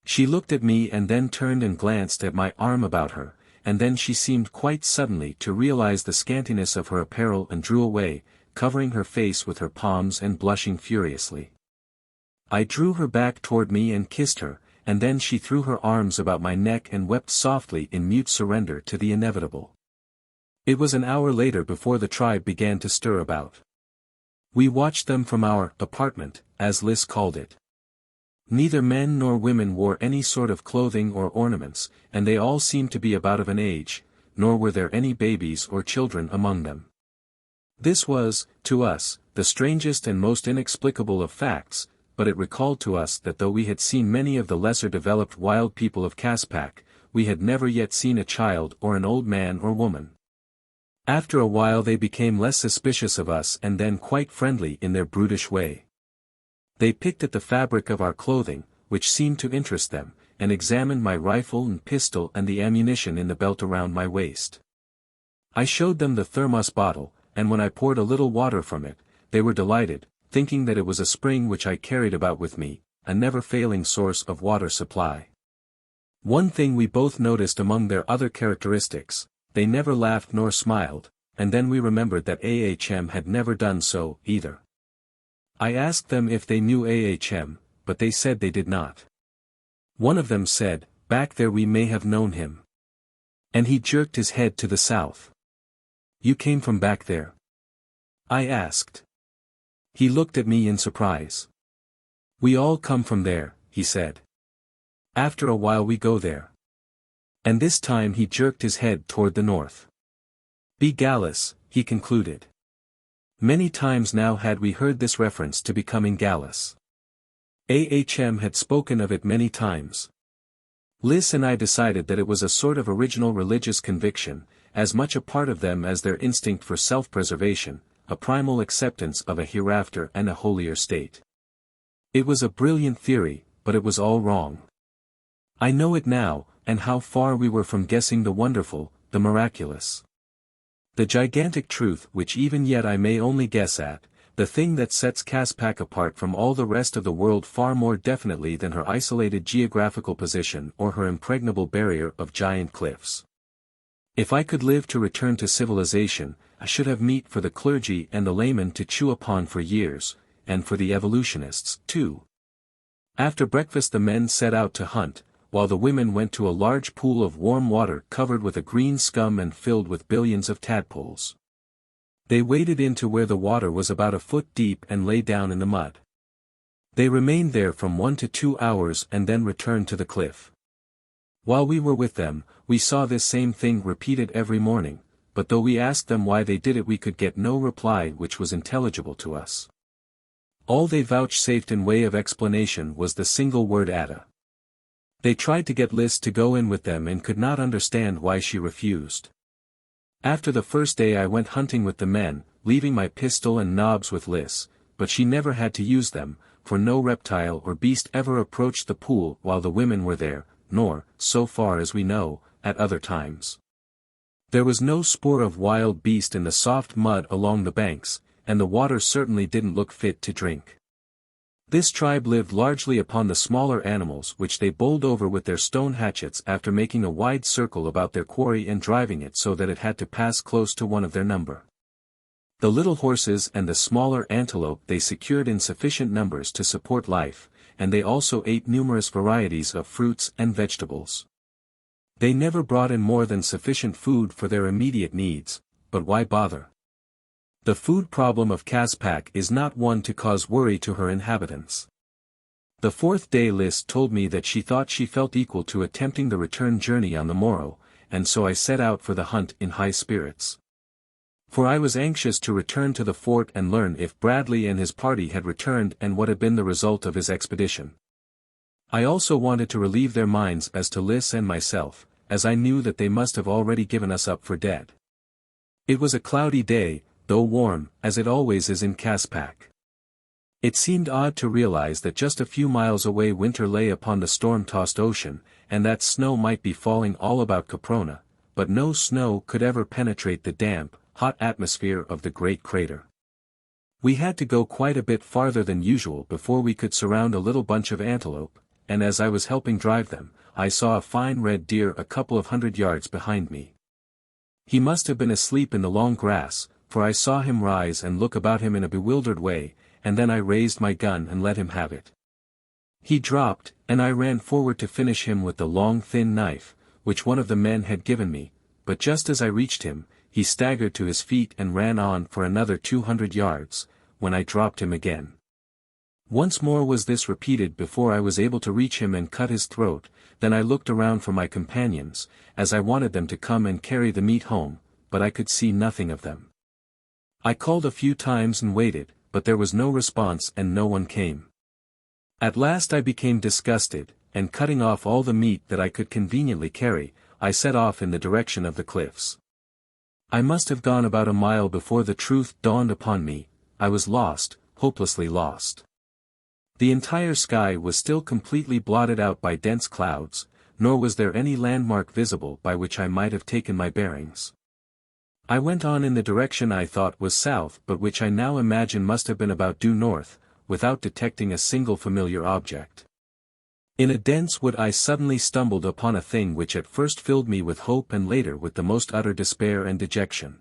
She looked at me and then turned and glanced at my arm about her, and then she seemed quite suddenly to realize the scantiness of her apparel and drew away, covering her face with her palms and blushing furiously. I drew her back toward me and kissed her, and then she threw her arms about my neck and wept softly in mute surrender to the inevitable. It was an hour later before the tribe began to stir about. We watched them from our apartment, as Liz called it. Neither men nor women wore any sort of clothing or ornaments, and they all seemed to be about of an age, nor were there any babies or children among them. This was, to us, the strangest and most inexplicable of facts, but it recalled to us that though we had seen many of the lesser developed wild people of Caspak, we had never yet seen a child or an old man or woman. After a while they became less suspicious of us and then quite friendly in their brutish way. They picked at the fabric of our clothing, which seemed to interest them, and examined my rifle and pistol and the ammunition in the belt around my waist. I showed them the thermos bottle, and when I poured a little water from it, they were delighted, thinking that it was a spring which I carried about with me, a never-failing source of water supply. One thing we both noticed among their other characteristics: they never laughed nor smiled, and then we remembered that AHM had never done so, either. I asked them if they knew AHM, but they said they did not. One of them said, "Back there we may have known him." And he jerked his head to the south. "You came from back there?" I asked. He looked at me in surprise. "We all come from there," he said. "After a while we go there." And this time he jerked his head toward the north. "Be gallus," he concluded. Many times now had we heard this reference to becoming gallus. AHM had spoken of it many times. Liz and I decided that it was a sort of original religious conviction, as much a part of them as their instinct for self-preservation, a primal acceptance of a hereafter and a holier state. It was a brilliant theory, but it was all wrong. I know it now, and how far we were from guessing the wonderful, the miraculous. The gigantic truth which even yet I may only guess at, the thing that sets Caspak apart from all the rest of the world far more definitely than her isolated geographical position or her impregnable barrier of giant cliffs. If I could live to return to civilization, I should have meat for the clergy and the laymen to chew upon for years, and for the evolutionists, too. After breakfast the men set out to hunt, while the women went to a large pool of warm water covered with a green scum and filled with billions of tadpoles. They waded into where the water was about a foot deep and lay down in the mud. They remained there from 1 to 2 hours and then returned to the cliff. While we were with them, we saw this same thing repeated every morning, but though we asked them why they did it we could get no reply which was intelligible to us. All they vouchsafed in way of explanation was the single word "Ada." They tried to get Liz to go in with them and could not understand why she refused. After the first day I went hunting with the men, leaving my pistol and knobs with Liz, but she never had to use them, for no reptile or beast ever approached the pool while the women were there, nor, so far as we know, at other times. There was no spoor of wild beast in the soft mud along the banks, and the water certainly didn't look fit to drink. This tribe lived largely upon the smaller animals which they bowled over with their stone hatchets after making a wide circle about their quarry and driving it so that it had to pass close to one of their number. The little horses and the smaller antelope they secured in sufficient numbers to support life, and they also ate numerous varieties of fruits and vegetables. They never brought in more than sufficient food for their immediate needs, but why bother? The food problem of Caspak is not one to cause worry to her inhabitants. The fourth day Liz told me that she thought she felt equal to attempting the return journey on the morrow, and so I set out for the hunt in high spirits. For I was anxious to return to the fort and learn if Bradley and his party had returned and what had been the result of his expedition. I also wanted to relieve their minds as to Liz and myself, as I knew that they must have already given us up for dead. It was a cloudy day, though warm, as it always is in Caspak. It seemed odd to realize that just a few miles away winter lay upon the storm-tossed ocean, and that snow might be falling all about Caprona, but no snow could ever penetrate the damp, hot atmosphere of the great crater. We had to go quite a bit farther than usual before we could surround a little bunch of antelope, and as I was helping drive them, I saw a fine red deer a couple of 100 yards behind me. He must have been asleep in the long grass, for I saw him rise and look about him in a bewildered way, and then I raised my gun and let him have it. He dropped, and I ran forward to finish him with the long thin knife, which one of the men had given me, but just as I reached him, he staggered to his feet and ran on for another 200 yards, when I dropped him again. Once more was this repeated before I was able to reach him and cut his throat. Then I looked around for my companions, as I wanted them to come and carry the meat home, but I could see nothing of them. I called a few times and waited, but there was no response and no one came. At last I became disgusted, and cutting off all the meat that I could conveniently carry, I set off in the direction of the cliffs. I must have gone about a mile before the truth dawned upon me. I was lost, hopelessly lost. The entire sky was still completely blotted out by dense clouds, nor was there any landmark visible by which I might have taken my bearings. I went on in the direction I thought was south but which I now imagine must have been about due north, without detecting a single familiar object. In a dense wood I suddenly stumbled upon a thing which at first filled me with hope and later with the most utter despair and dejection.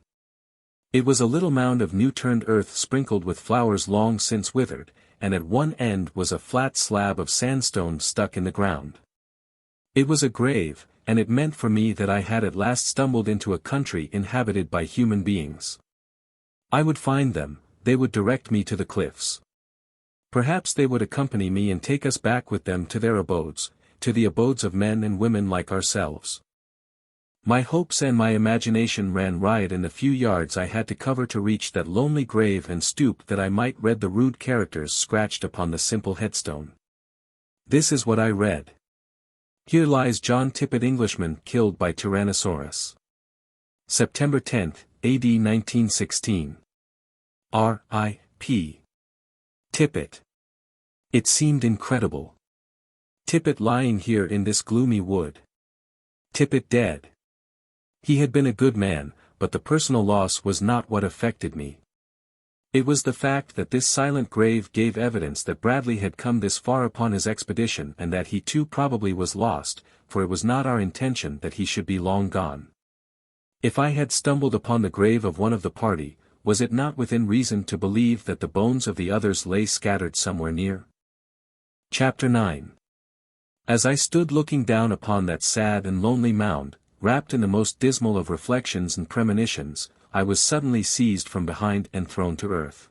It was a little mound of new-turned earth sprinkled with flowers long since withered, and at one end was a flat slab of sandstone stuck in the ground. It was a grave, and it meant for me that I had at last stumbled into a country inhabited by human beings. I would find them, they would direct me to the cliffs. Perhaps they would accompany me and take us back with them to their abodes, to the abodes of men and women like ourselves. My hopes and my imagination ran riot in the few yards I had to cover to reach that lonely grave and stoop that I might read the rude characters scratched upon the simple headstone. This is what I read. Here lies John Tippett, Englishman, killed by Tyrannosaurus. September 10, A.D. 1916. R.I.P. Tippett. It seemed incredible. Tippett lying here in this gloomy wood. Tippett dead. He had been a good man, but the personal loss was not what affected me. It was the fact that this silent grave gave evidence that Bradley had come this far upon his expedition and that he too probably was lost, for it was not our intention that he should be long gone. If I had stumbled upon the grave of one of the party, was it not within reason to believe that the bones of the others lay scattered somewhere near? Chapter 9. As I stood looking down upon that sad and lonely mound, wrapped in the most dismal of reflections and premonitions, I was suddenly seized from behind and thrown to earth.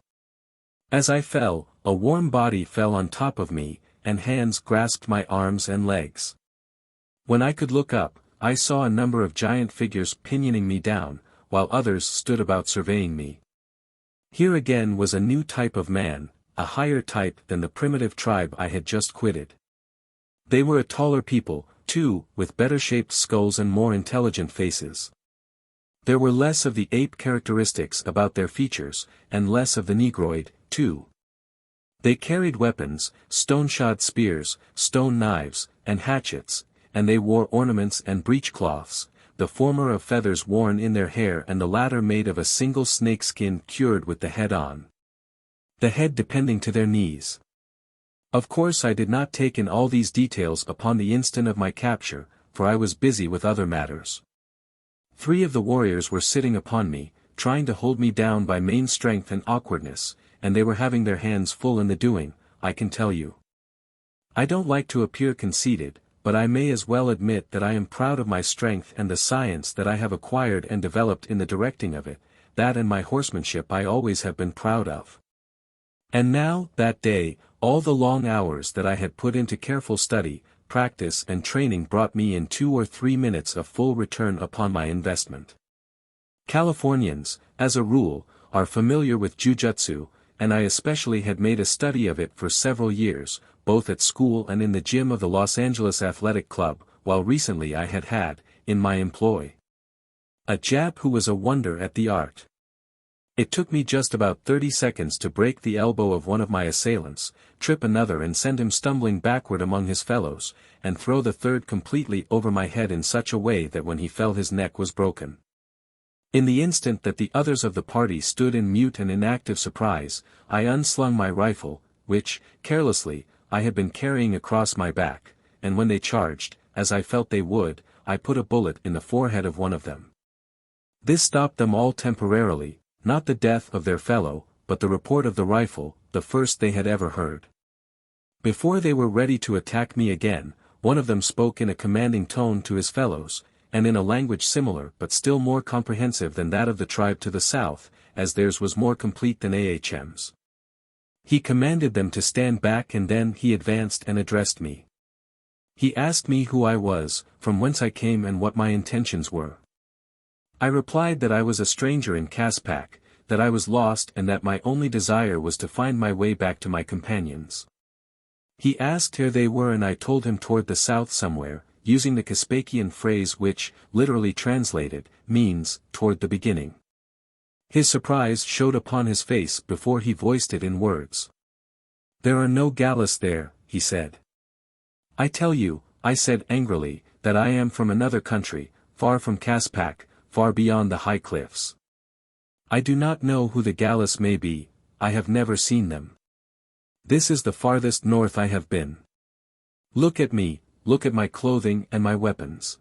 As I fell, a warm body fell on top of me, and hands grasped my arms and legs. When I could look up, I saw a number of giant figures pinioning me down, while others stood about surveying me. Here again was a new type of man, a higher type than the primitive tribe I had just quitted. They were a taller people, too, with better-shaped skulls and more intelligent faces. There were less of the ape characteristics about their features, and less of the negroid, too. They carried weapons, stone-shod spears, stone knives, and hatchets, and they wore ornaments and breechcloths, the former of feathers worn in their hair and the latter made of a single snakeskin cured with the head on. The head depending to their knees. Of course I did not take in all these details upon the instant of my capture, for I was busy with other matters. 3 of the warriors were sitting upon me, trying to hold me down by main strength and awkwardness, and they were having their hands full in the doing, I can tell you. I don't like to appear conceited, but I may as well admit that I am proud of my strength and the science that I have acquired and developed in the directing of it, that and my horsemanship I always have been proud of. And now, that day, all the long hours that I had put into careful study, practice and training brought me in 2 or 3 minutes a full return upon my investment. Californians, as a rule, are familiar with jujutsu, and I especially had made a study of it for several years, both at school and in the gym of the Los Angeles Athletic Club, while recently I had, in my employ, a Jap who was a wonder at the art. It took me just about 30 seconds to break the elbow of one of my assailants, trip another and send him stumbling backward among his fellows, and throw the third completely over my head in such a way that when he fell his neck was broken. In the instant that the others of the party stood in mute and inactive surprise, I unslung my rifle, which, carelessly, I had been carrying across my back, and when they charged, as I felt they would, I put a bullet in the forehead of one of them. This stopped them all temporarily, not the death of their fellow, but the report of the rifle, the first they had ever heard. Before they were ready to attack me again, one of them spoke in a commanding tone to his fellows, and in a language similar but still more comprehensive than that of the tribe to the south, as theirs was more complete than Ahm's. He commanded them to stand back and then he advanced and addressed me. He asked me who I was, from whence I came and what my intentions were. I replied that I was a stranger in Caspak, that I was lost and that my only desire was to find my way back to my companions. He asked where they were and I told him toward the south somewhere, using the Caspakian phrase which, literally translated, means, toward the beginning. His surprise showed upon his face before he voiced it in words. "There are no gallows there," he said. "I tell you," I said angrily, "that I am from another country, far from Caspak, far beyond the high cliffs. I do not know who the gallows may be, I have never seen them. This is the farthest north I have been. Look at me, look at my clothing and my weapons.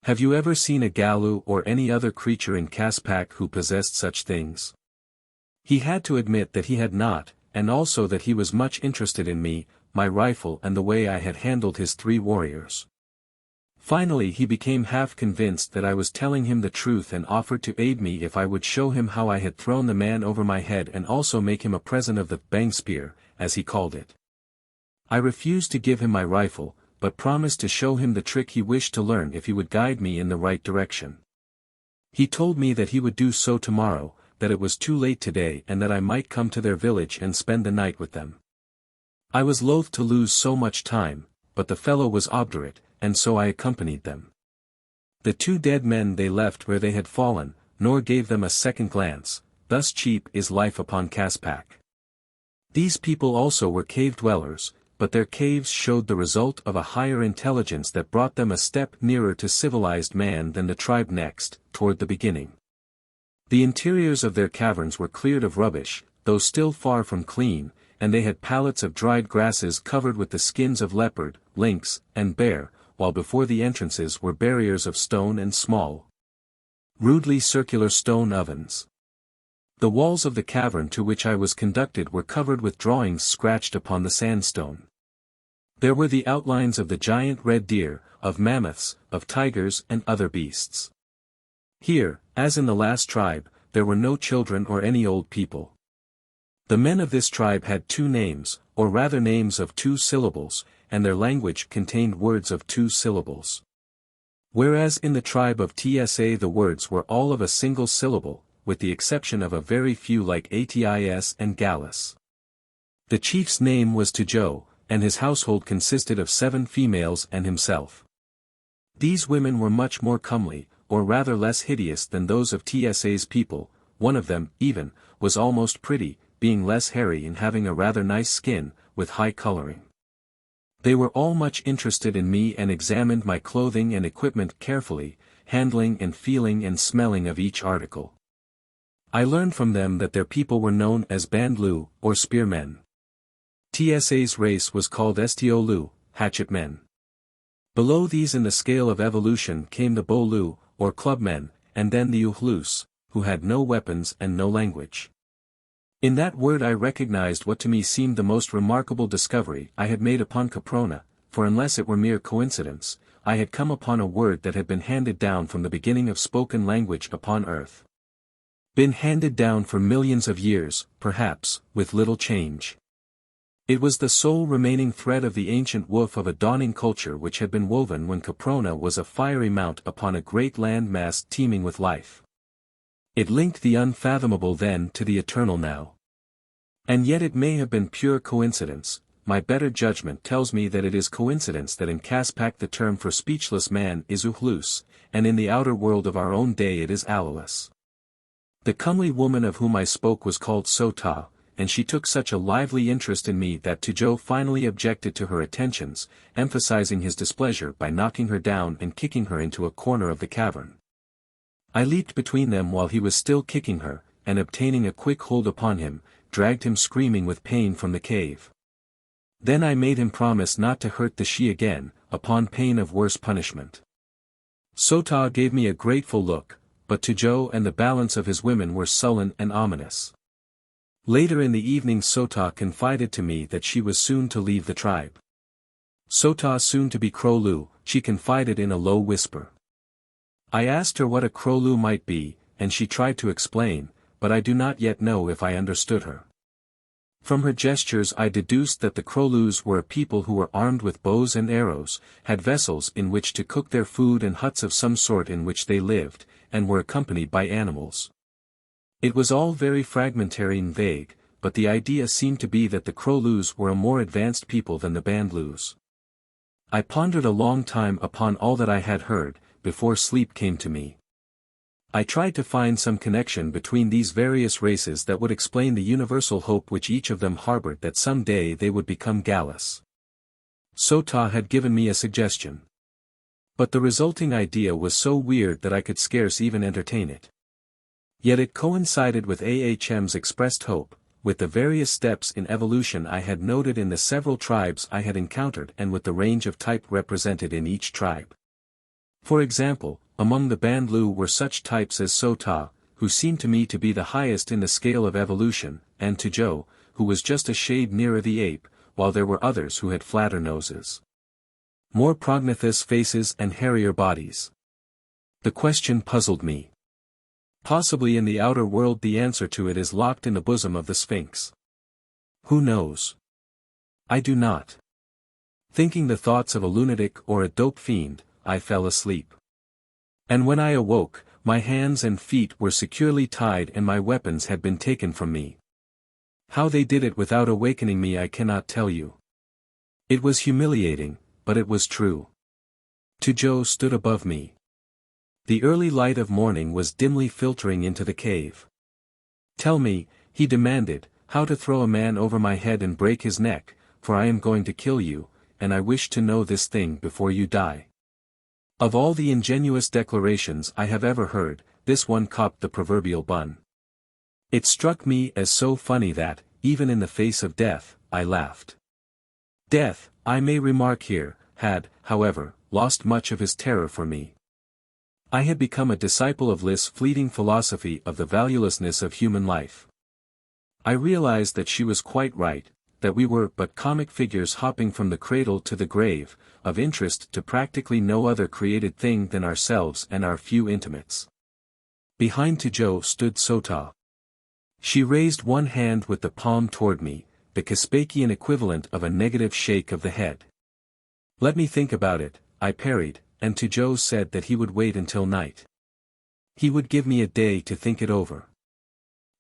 Have you ever seen a gallo or any other creature in Caspak who possessed such things?" He had to admit that he had not, and also that he was much interested in me, my rifle and the way I had handled his 3 warriors. Finally he became half convinced that I was telling him the truth and offered to aid me if I would show him how I had thrown the man over my head and also make him a present of the bang spear, as he called it. I refused to give him my rifle, but promised to show him the trick he wished to learn if he would guide me in the right direction. He told me that he would do so tomorrow, that it was too late today and that I might come to their village and spend the night with them. I was loath to lose so much time, but the fellow was obdurate, and so I accompanied them. The 2 dead men they left where they had fallen, nor gave them a second glance, thus cheap is life upon Caspak. These people also were cave dwellers, but their caves showed the result of a higher intelligence that brought them a step nearer to civilized man than the tribe next, toward the beginning. The interiors of their caverns were cleared of rubbish, though still far from clean, and they had pallets of dried grasses covered with the skins of leopard, lynx, and bear, while before the entrances were barriers of stone and small, rudely circular stone ovens. The walls of the cavern to which I was conducted were covered with drawings scratched upon the sandstone. There were the outlines of the giant red deer, of mammoths, of tigers and other beasts. Here, as in the last tribe, there were no children or any old people. The men of this tribe had 2 names, or rather names of 2 syllables, and their language contained words of 2 syllables. Whereas in the tribe of Tsa the words were all of a single syllable, with the exception of a very few like Atis and Gallus. The chief's name was Tujo, and his household consisted of 7 females and himself. These women were much more comely, or rather less hideous than those of Tsa's people. One of them, even, was almost pretty, being less hairy and having a rather nice skin, with high coloring. They were all much interested in me and examined my clothing and equipment carefully, handling and feeling and smelling of each article. I learned from them that their people were known as Bandlu, or spearmen. Tsa's race was called Estiolu, hatchetmen. Below these in the scale of evolution came the Bolu, or clubmen, and then the Uhlus, who had no weapons and no language. In that word I recognized what to me seemed the most remarkable discovery I had made upon Caprona, for unless it were mere coincidence, I had come upon a word that had been handed down from the beginning of spoken language upon earth. Been handed down for millions of years, perhaps, with little change. It was the sole remaining thread of the ancient woof of a dawning culture which had been woven when Caprona was a fiery mount upon a great land mass teeming with life. It linked the unfathomable then to the eternal now. And yet it may have been pure coincidence. My better judgment tells me that it is coincidence that in Caspak the term for speechless man is Uhlus, and in the outer world of our own day it is Alolus. The comely woman of whom I spoke was called Sota, and she took such a lively interest in me that Tujo finally objected to her attentions, emphasizing his displeasure by knocking her down and kicking her into a corner of the cavern. I leaped between them while he was still kicking her, and obtaining a quick hold upon him, dragged him screaming with pain from the cave. Then I made him promise not to hurt the she again, upon pain of worse punishment. Sota gave me a grateful look, but Tujo and the balance of his women were sullen and ominous. Later in the evening Sota confided to me that she was soon to leave the tribe. Sota soon to be Krolu, she confided in a low whisper. I asked her what a Krolu might be, and she tried to explain, but I do not yet know if I understood her. From her gestures I deduced that the Krolus were a people who were armed with bows and arrows, had vessels in which to cook their food and huts of some sort in which they lived, and were accompanied by animals. It was all very fragmentary and vague, but the idea seemed to be that the Krolus were a more advanced people than the Bandlus. I pondered a long time upon all that I had heard, before sleep came to me. I tried to find some connection between these various races that would explain the universal hope which each of them harbored that some day they would become Gallus. Sota had given me a suggestion. But the resulting idea was so weird that I could scarce even entertain it. Yet it coincided with Ahm's expressed hope, with the various steps in evolution I had noted in the several tribes I had encountered and with the range of type represented in each tribe. For example, among the Bandlu were such types as Sota, who seemed to me to be the highest in the scale of evolution, and Tujo, who was just a shade nearer the ape, while there were others who had flatter noses, more prognathous faces and hairier bodies. The question puzzled me. Possibly in the outer world the answer to it is locked in the bosom of the Sphinx. Who knows? I do not. Thinking the thoughts of a lunatic or a dope fiend, I fell asleep. And when I awoke, my hands and feet were securely tied and my weapons had been taken from me. How they did it without awakening me I cannot tell you. It was humiliating, but it was true. Tujo stood above me. The early light of morning was dimly filtering into the cave. Tell me, he demanded, how to throw a man over my head and break his neck, for I am going to kill you, and I wish to know this thing before you die. Of all the ingenuous declarations I have ever heard, this one copped the proverbial bun. It struck me as so funny that, even in the face of death, I laughed. Death, I may remark here, had, however, lost much of his terror for me. I had become a disciple of Lis's fleeting philosophy of the valuelessness of human life. I realized that she was quite right, that we were but comic figures hopping from the cradle to the grave, of interest to practically no other created thing than ourselves and our few intimates. Behind Tujo stood Sota. She raised one hand with the palm toward me, the Caspakian equivalent of a negative shake of the head. Let me think about it, I parried, and Tujo said that he would wait until night. He would give me a day to think it over.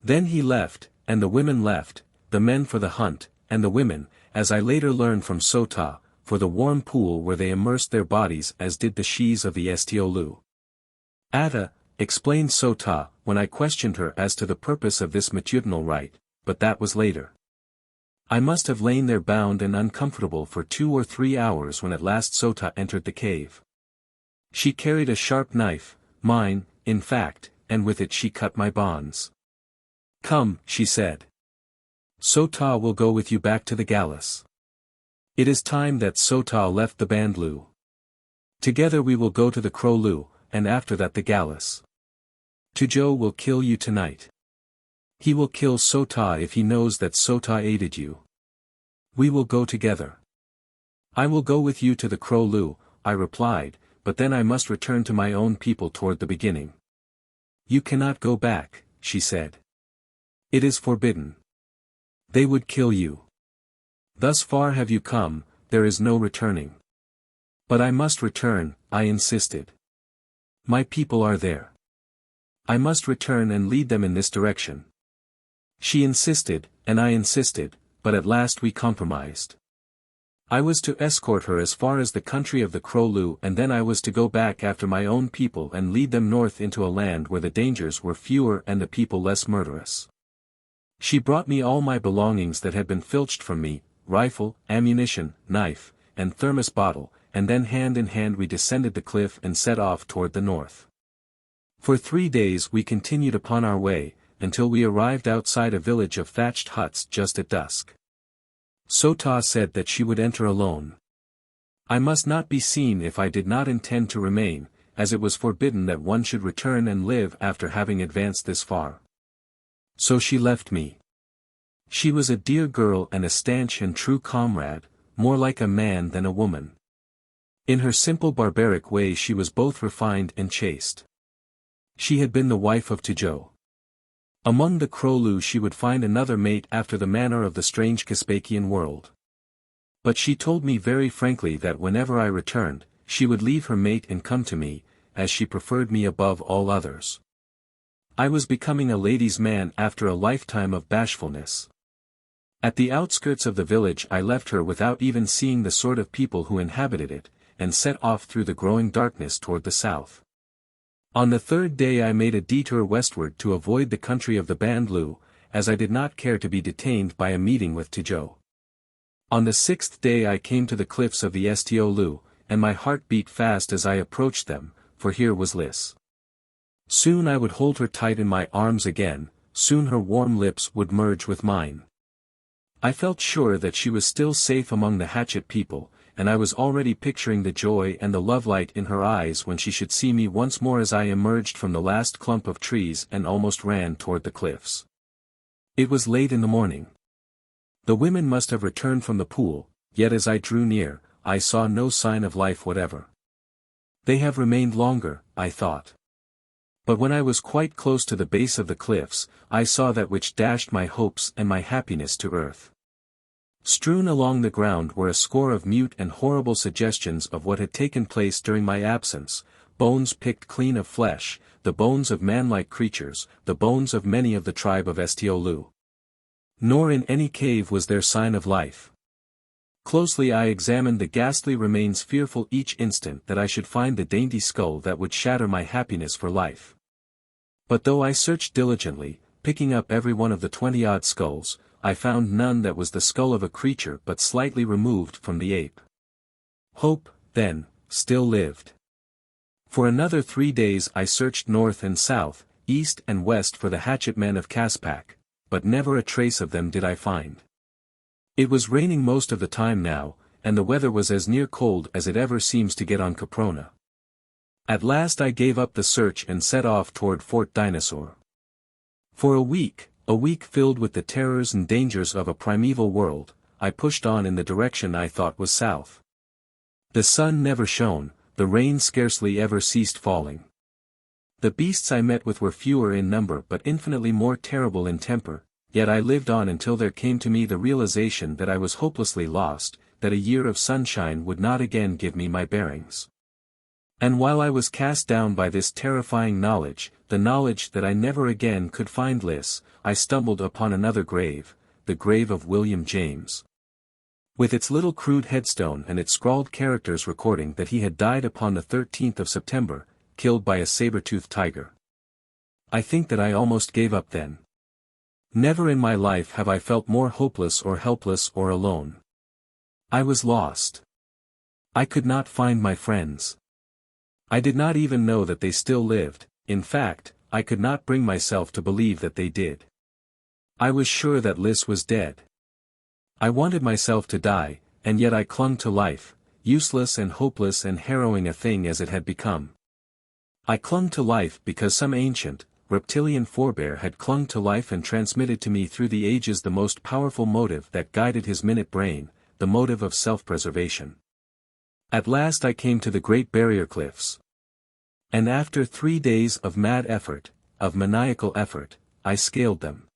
Then he left, and the women left, the men for the hunt, and the women, as I later learned from Sota, for the warm pool where they immersed their bodies as did the shes of the Estiolu. Atta, explained Sota, when I questioned her as to the purpose of this matutinal rite, but that was later. I must have lain there bound and uncomfortable for 2 or 3 hours when at last Sota entered the cave. She carried a sharp knife, mine, in fact, and with it she cut my bonds. Come, she said. Sota will go with you back to the Gallus. It is time that Sota left the Bandlu. Together we will go to the Krolu, and after that the Gallus. Tujo will kill you tonight. He will kill Sota if he knows that Sota aided you. We will go together. I will go with you to the Krolu, I replied, but then I must return to my own people toward the beginning. You cannot go back, she said. It is forbidden. They would kill you. Thus far have you come, there is no returning. But I must return, I insisted. My people are there. I must return and lead them in this direction. She insisted, and I insisted, but at last we compromised. I was to escort her as far as the country of the Krolu, and then I was to go back after my own people and lead them north into a land where the dangers were fewer and the people less murderous. She brought me all my belongings that had been filched from me, rifle, ammunition, knife, and thermos bottle, and then hand in hand we descended the cliff and set off toward the north. For 3 days we continued upon our way, until we arrived outside a village of thatched huts just at dusk. Sota said that she would enter alone. I must not be seen if I did not intend to remain, as it was forbidden that one should return and live after having advanced this far. So she left me. She was a dear girl and a stanch and true comrade, more like a man than a woman. In her simple barbaric way she was both refined and chaste. She had been the wife of Tijo. Among the Krolu she would find another mate after the manner of the strange Caspakian world. But she told me very frankly that whenever I returned, she would leave her mate and come to me, as she preferred me above all others. I was becoming a ladies' man after a lifetime of bashfulness. At the outskirts of the village I left her without even seeing the sort of people who inhabited it, and set off through the growing darkness toward the south. On the 3rd day I made a detour westward to avoid the country of the Bandlu, as I did not care to be detained by a meeting with Tijo. On the 6th day I came to the cliffs of the Stiolu, and my heart beat fast as I approached them, for here was Liss. Soon I would hold her tight in my arms again, soon her warm lips would merge with mine. I felt sure that she was still safe among the Hatchet people, and I was already picturing the joy and the lovelight in her eyes when she should see me once more as I emerged from the last clump of trees and almost ran toward the cliffs. It was late in the morning. The women must have returned from the pool, yet as I drew near, I saw no sign of life whatever. They have remained longer, I thought. But when I was quite close to the base of the cliffs, I saw that which dashed my hopes and my happiness to earth. Strewn along the ground were a score of mute and horrible suggestions of what had taken place during my absence, bones picked clean of flesh, the bones of man-like creatures, the bones of many of the tribe of Stiolu. Nor in any cave was there sign of life. Closely I examined the ghastly remains, fearful each instant that I should find the dainty skull that would shatter my happiness for life. But though I searched diligently, picking up every one of the 20-odd skulls, I found none that was the skull of a creature but slightly removed from the ape. Hope, then, still lived. For another 3 days I searched north and south, east and west for the hatchet men of Caspak, but never a trace of them did I find. It was raining most of the time now, and the weather was as near cold as it ever seems to get on Caprona. At last I gave up the search and set off toward Fort Dinosaur. For a week filled with the terrors and dangers of a primeval world, I pushed on in the direction I thought was south. The sun never shone, the rain scarcely ever ceased falling. The beasts I met with were fewer in number but infinitely more terrible in temper, yet I lived on until there came to me the realization that I was hopelessly lost, that a year of sunshine would not again give me my bearings. And while I was cast down by this terrifying knowledge, the knowledge that I never again could find Liss, I stumbled upon another grave, the grave of William James. With its little crude headstone and its scrawled characters recording that he had died upon the 13th of September, killed by a saber-toothed tiger. I think that I almost gave up then. Never in my life have I felt more hopeless or helpless or alone. I was lost. I could not find my friends. I did not even know that they still lived, in fact, I could not bring myself to believe that they did. I was sure that Liss was dead. I wanted myself to die, and yet I clung to life, useless and hopeless and harrowing a thing as it had become. I clung to life because some ancient, reptilian forebear had clung to life and transmitted to me through the ages the most powerful motive that guided his minute brain, the motive of self-preservation. At last I came to the Great Barrier Cliffs. And after 3 days of mad effort, of maniacal effort, I scaled them.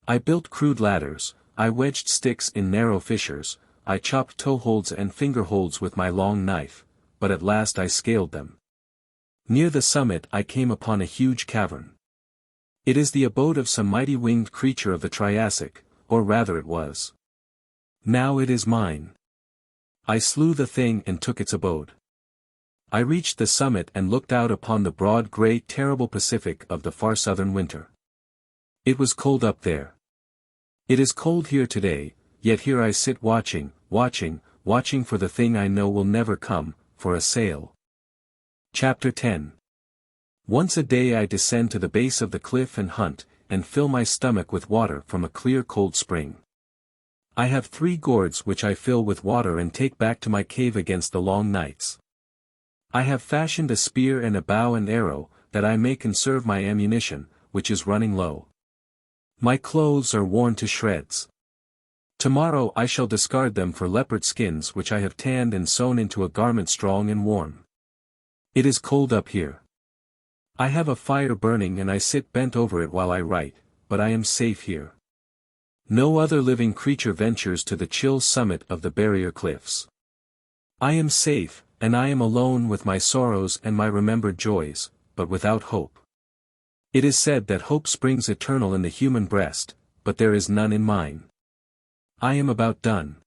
I built crude ladders, I wedged sticks in narrow fissures, I chopped toeholds and fingerholds with my long knife, but at last I scaled them. Near the summit I came upon a huge cavern. It is the abode of some mighty winged creature of the Triassic, or rather it was. Now it is mine. I slew the thing and took its abode. I reached the summit and looked out upon the broad grey terrible Pacific of the far southern winter. It was cold up there. It is cold here today, yet here I sit watching for the thing I know will never come, for a sail. Chapter 10. Once a day I descend to the base of the cliff and hunt, and fill my stomach with water from a clear cold spring. I have 3 gourds which I fill with water and take back to my cave against the long nights. I have fashioned a spear and a bow and arrow, that I may conserve my ammunition, which is running low. My clothes are worn to shreds. Tomorrow I shall discard them for leopard skins which I have tanned and sewn into a garment strong and warm. It is cold up here. I have a fire burning and I sit bent over it while I write, but I am safe here. No other living creature ventures to the chill summit of the barrier cliffs. I am safe, and I am alone with my sorrows and my remembered joys, but without hope. It is said that hope springs eternal in the human breast, but there is none in mine. I am about done.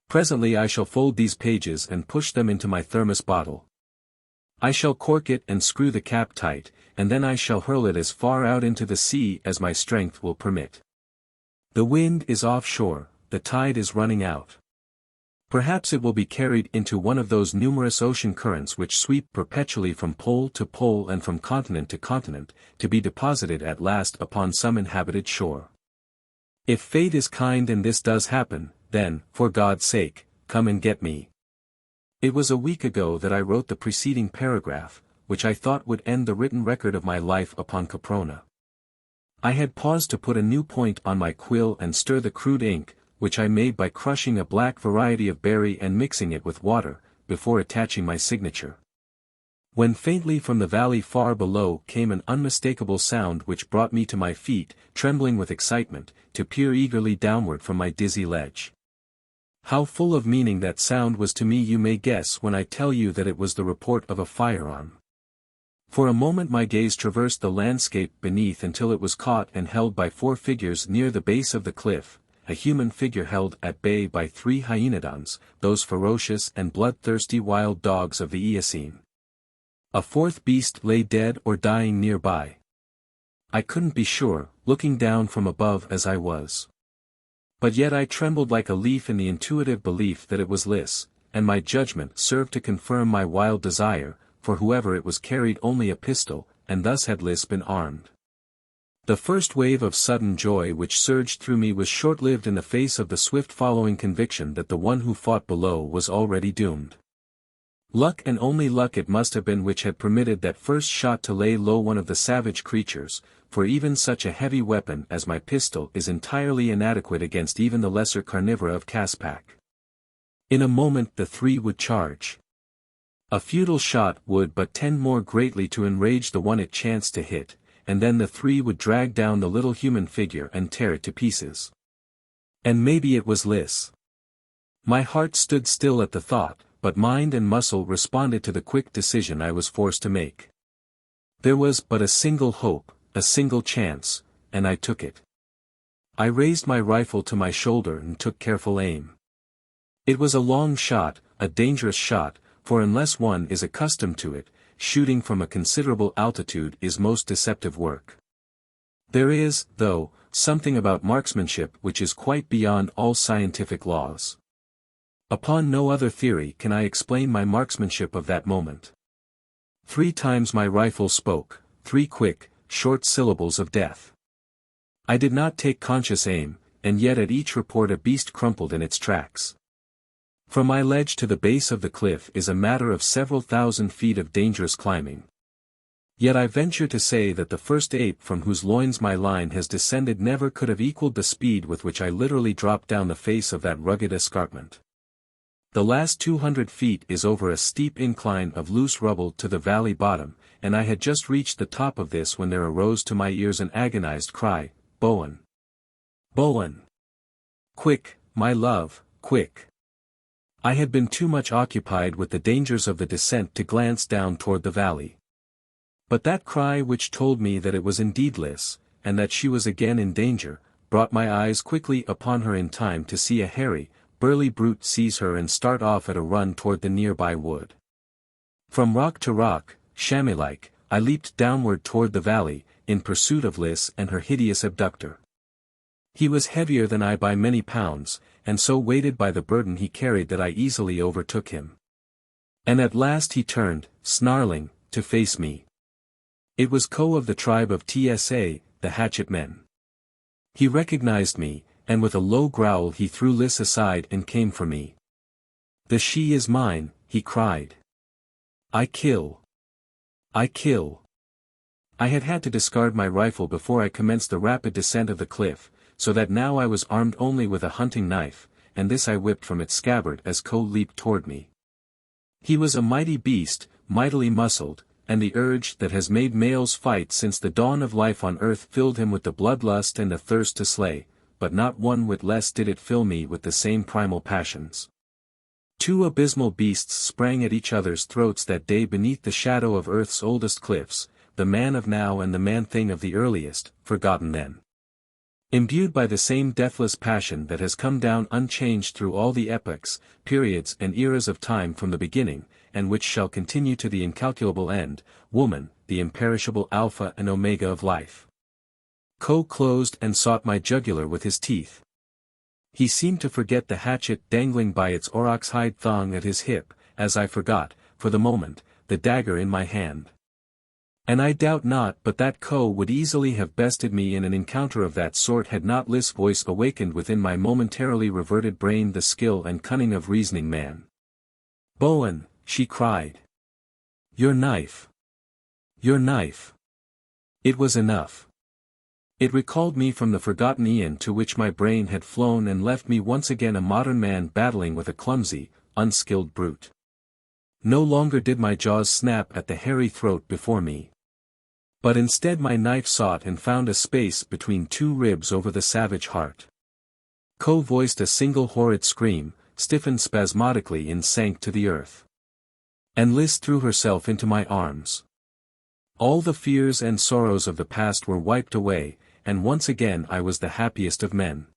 Presently I shall fold these pages and push them into my thermos bottle. I shall cork it and screw the cap tight, and then I shall hurl it as far out into the sea as my strength will permit. The wind is offshore, the tide is running out. Perhaps it will be carried into one of those numerous ocean currents which sweep perpetually from pole to pole and from continent to continent, to be deposited at last upon some inhabited shore. If fate is kind and this does happen, then, for God's sake, come and get me. It was a week ago that I wrote the preceding paragraph, which I thought would end the written record of my life upon Caprona. I had paused to put a new point on my quill and stir the crude ink, which I made by crushing a black variety of berry and mixing it with water, before attaching my signature. When faintly from the valley far below came an unmistakable sound which brought me to my feet, trembling with excitement, to peer eagerly downward from my dizzy ledge. How full of meaning that sound was to me you may guess when I tell you that it was the report of a firearm. For a moment my gaze traversed the landscape beneath until it was caught and held by 4 figures near the base of the cliff, a human figure held at bay by 3 hyaenodons, those ferocious and bloodthirsty wild dogs of the Eocene. A 4th beast lay dead or dying nearby. I couldn't be sure, looking down from above as I was. But yet I trembled like a leaf in the intuitive belief that it was Lys, and my judgment served to confirm my wild desire, for whoever it was carried only a pistol, and thus had Lys been armed. The first wave of sudden joy which surged through me was short-lived in the face of the swift following conviction that the one who fought below was already doomed. Luck and only luck it must have been which had permitted that first shot to lay low one of the savage creatures, for even such a heavy weapon as my pistol is entirely inadequate against even the lesser carnivora of Caspak. In a moment the 3 would charge. A futile shot would but tend more greatly to enrage the one it chanced to hit, and then the 3 would drag down the little human figure and tear it to pieces. And maybe it was Lys. My heart stood still at the thought, but mind and muscle responded to the quick decision I was forced to make. There was but a single hope, a single chance, and I took it. I raised my rifle to my shoulder and took careful aim. It was a long shot, a dangerous shot, for unless one is accustomed to it, shooting from a considerable altitude is most deceptive work. There is, though, something about marksmanship which is quite beyond all scientific laws. Upon no other theory can I explain my marksmanship of that moment. 3 times my rifle spoke, 3 quick, short syllables of death. I did not take conscious aim, and yet at each report a beast crumpled in its tracks. From my ledge to the base of the cliff is a matter of several thousand feet of dangerous climbing. Yet I venture to say that the first ape from whose loins my line has descended never could have equaled the speed with which I literally dropped down the face of that rugged escarpment. The last 200 feet is over a steep incline of loose rubble to the valley bottom, and I had just reached the top of this when there arose to my ears an agonized cry, "Bowen! Bowen! Quick, my love, quick!" I had been too much occupied with the dangers of the descent to glance down toward the valley. But that cry which told me that it was indeed Lys, and that she was again in danger, brought my eyes quickly upon her in time to see a hairy, burly brute seize her and start off at a run toward the nearby wood. From rock to rock, chamois-like, I leaped downward toward the valley, in pursuit of Lys and her hideous abductor. He was heavier than I by many pounds, and so weighted by the burden he carried that I easily overtook him. And at last he turned, snarling, to face me. It was Ko of the tribe of Tsa, the hatchet men. He recognized me, and with a low growl he threw Lys aside and came for me. "The she is mine," he cried. "I kill. I kill." I had had to discard my rifle before I commenced the rapid descent of the cliff, so that now I was armed only with a hunting knife, and this I whipped from its scabbard as Ko leaped toward me. He was a mighty beast, mightily muscled, and the urge that has made males fight since the dawn of life on earth filled him with the bloodlust and the thirst to slay, but not one whit less did it fill me with the same primal passions. Two abysmal beasts sprang at each other's throats that day beneath the shadow of earth's oldest cliffs, the man of now and the man-thing of the earliest, forgotten then. Imbued by the same deathless passion that has come down unchanged through all the epochs, periods and eras of time from the beginning, and which shall continue to the incalculable end, woman, the imperishable alpha and omega of life. Ko closed and sought my jugular with his teeth. He seemed to forget the hatchet dangling by its aurochs-hide thong at his hip, as I forgot, for the moment, the dagger in my hand. And I doubt not but that Ko would easily have bested me in an encounter of that sort had not Lys' voice awakened within my momentarily reverted brain the skill and cunning of reasoning man. "Bowen," she cried. "Your knife! Your knife!" It was enough. It recalled me from the forgotten eon to which my brain had flown and left me once again a modern man battling with a clumsy, unskilled brute. No longer did my jaws snap at the hairy throat before me. But instead my knife sought and found a space between two ribs over the savage heart. Ko voiced a single horrid scream, stiffened spasmodically and sank to the earth. And Lys threw herself into my arms. All the fears and sorrows of the past were wiped away, and once again I was the happiest of men.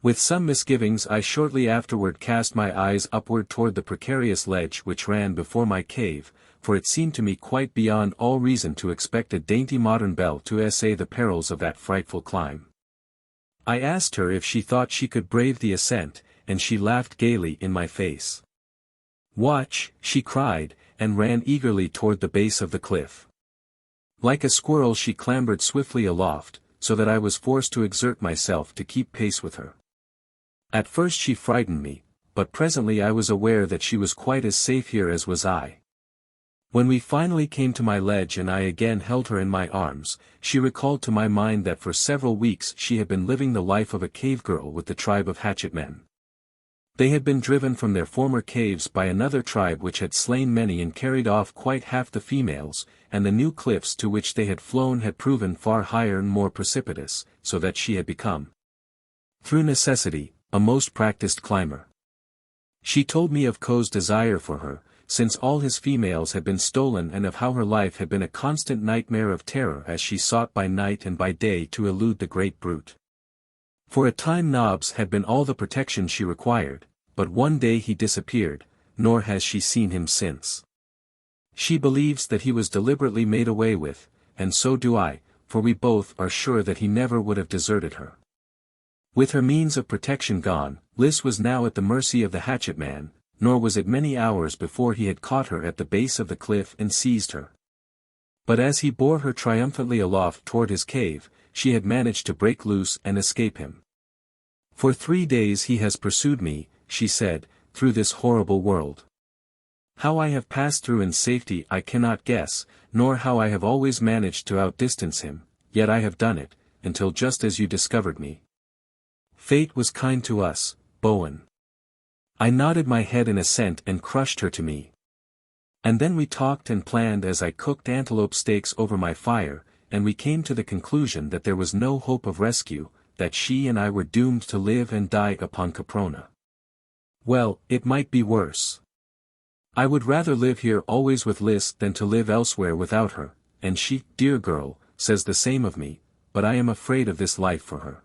With some misgivings I shortly afterward cast my eyes upward toward the precarious ledge which ran before my cave, for it seemed to me quite beyond all reason to expect a dainty modern belle to essay the perils of that frightful climb. I asked her if she thought she could brave the ascent, and she laughed gaily in my face. "Watch," she cried, and ran eagerly toward the base of the cliff. Like a squirrel she clambered swiftly aloft, so that I was forced to exert myself to keep pace with her. At first she frightened me, but presently I was aware that she was quite as safe here as was I. When we finally came to my ledge and I again held her in my arms, she recalled to my mind that for several weeks she had been living the life of a cave girl with the tribe of hatchet men. They had been driven from their former caves by another tribe which had slain many and carried off quite half the females, and the new cliffs to which they had flown had proven far higher and more precipitous, so that she had become, through necessity, a most practiced climber. She told me of Ko's desire for her, since all his females had been stolen, and of how her life had been a constant nightmare of terror as she sought by night and by day to elude the great brute. For a time Nobbs had been all the protection she required, but one day he disappeared, nor has she seen him since. She believes that he was deliberately made away with, and so do I, for we both are sure that he never would have deserted her. With her means of protection gone, Lys was now at the mercy of the hatchet man, nor was it many hours before he had caught her at the base of the cliff and seized her. But as he bore her triumphantly aloft toward his cave, she had managed to break loose and escape him. "For 3 days he has pursued me," she said, "through this horrible world. How I have passed through in safety I cannot guess, nor how I have always managed to outdistance him, yet I have done it, until just as you discovered me. Fate was kind to us, Bowen." I nodded my head in assent and crushed her to me. And then we talked and planned as I cooked antelope steaks over my fire, and we came to the conclusion that there was no hope of rescue, that she and I were doomed to live and die upon Caprona. Well, it might be worse. I would rather live here always with Lys than to live elsewhere without her, and she, dear girl, says the same of me, but I am afraid of this life for her.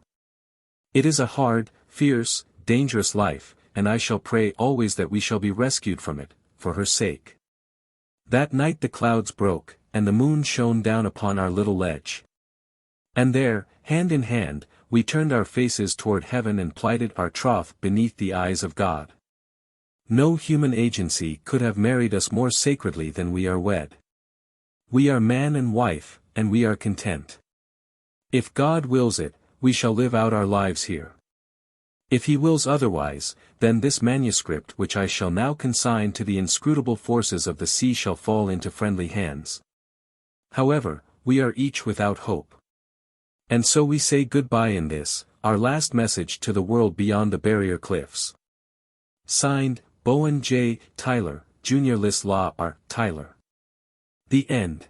It is a hard, fierce, dangerous life, and I shall pray always that we shall be rescued from it, for her sake. That night the clouds broke, and the moon shone down upon our little ledge. And there, hand in hand, we turned our faces toward heaven and plighted our troth beneath the eyes of God. No human agency could have married us more sacredly than we are wed. We are man and wife, and we are content. If God wills it, we shall live out our lives here. If he wills otherwise, then this manuscript which I shall now consign to the inscrutable forces of the sea shall fall into friendly hands. However, we are each without hope. And so we say goodbye in this, our last message to the world beyond the barrier cliffs. Signed, Bowen J. Tyler, Jr. Lis La R. Tyler. The End.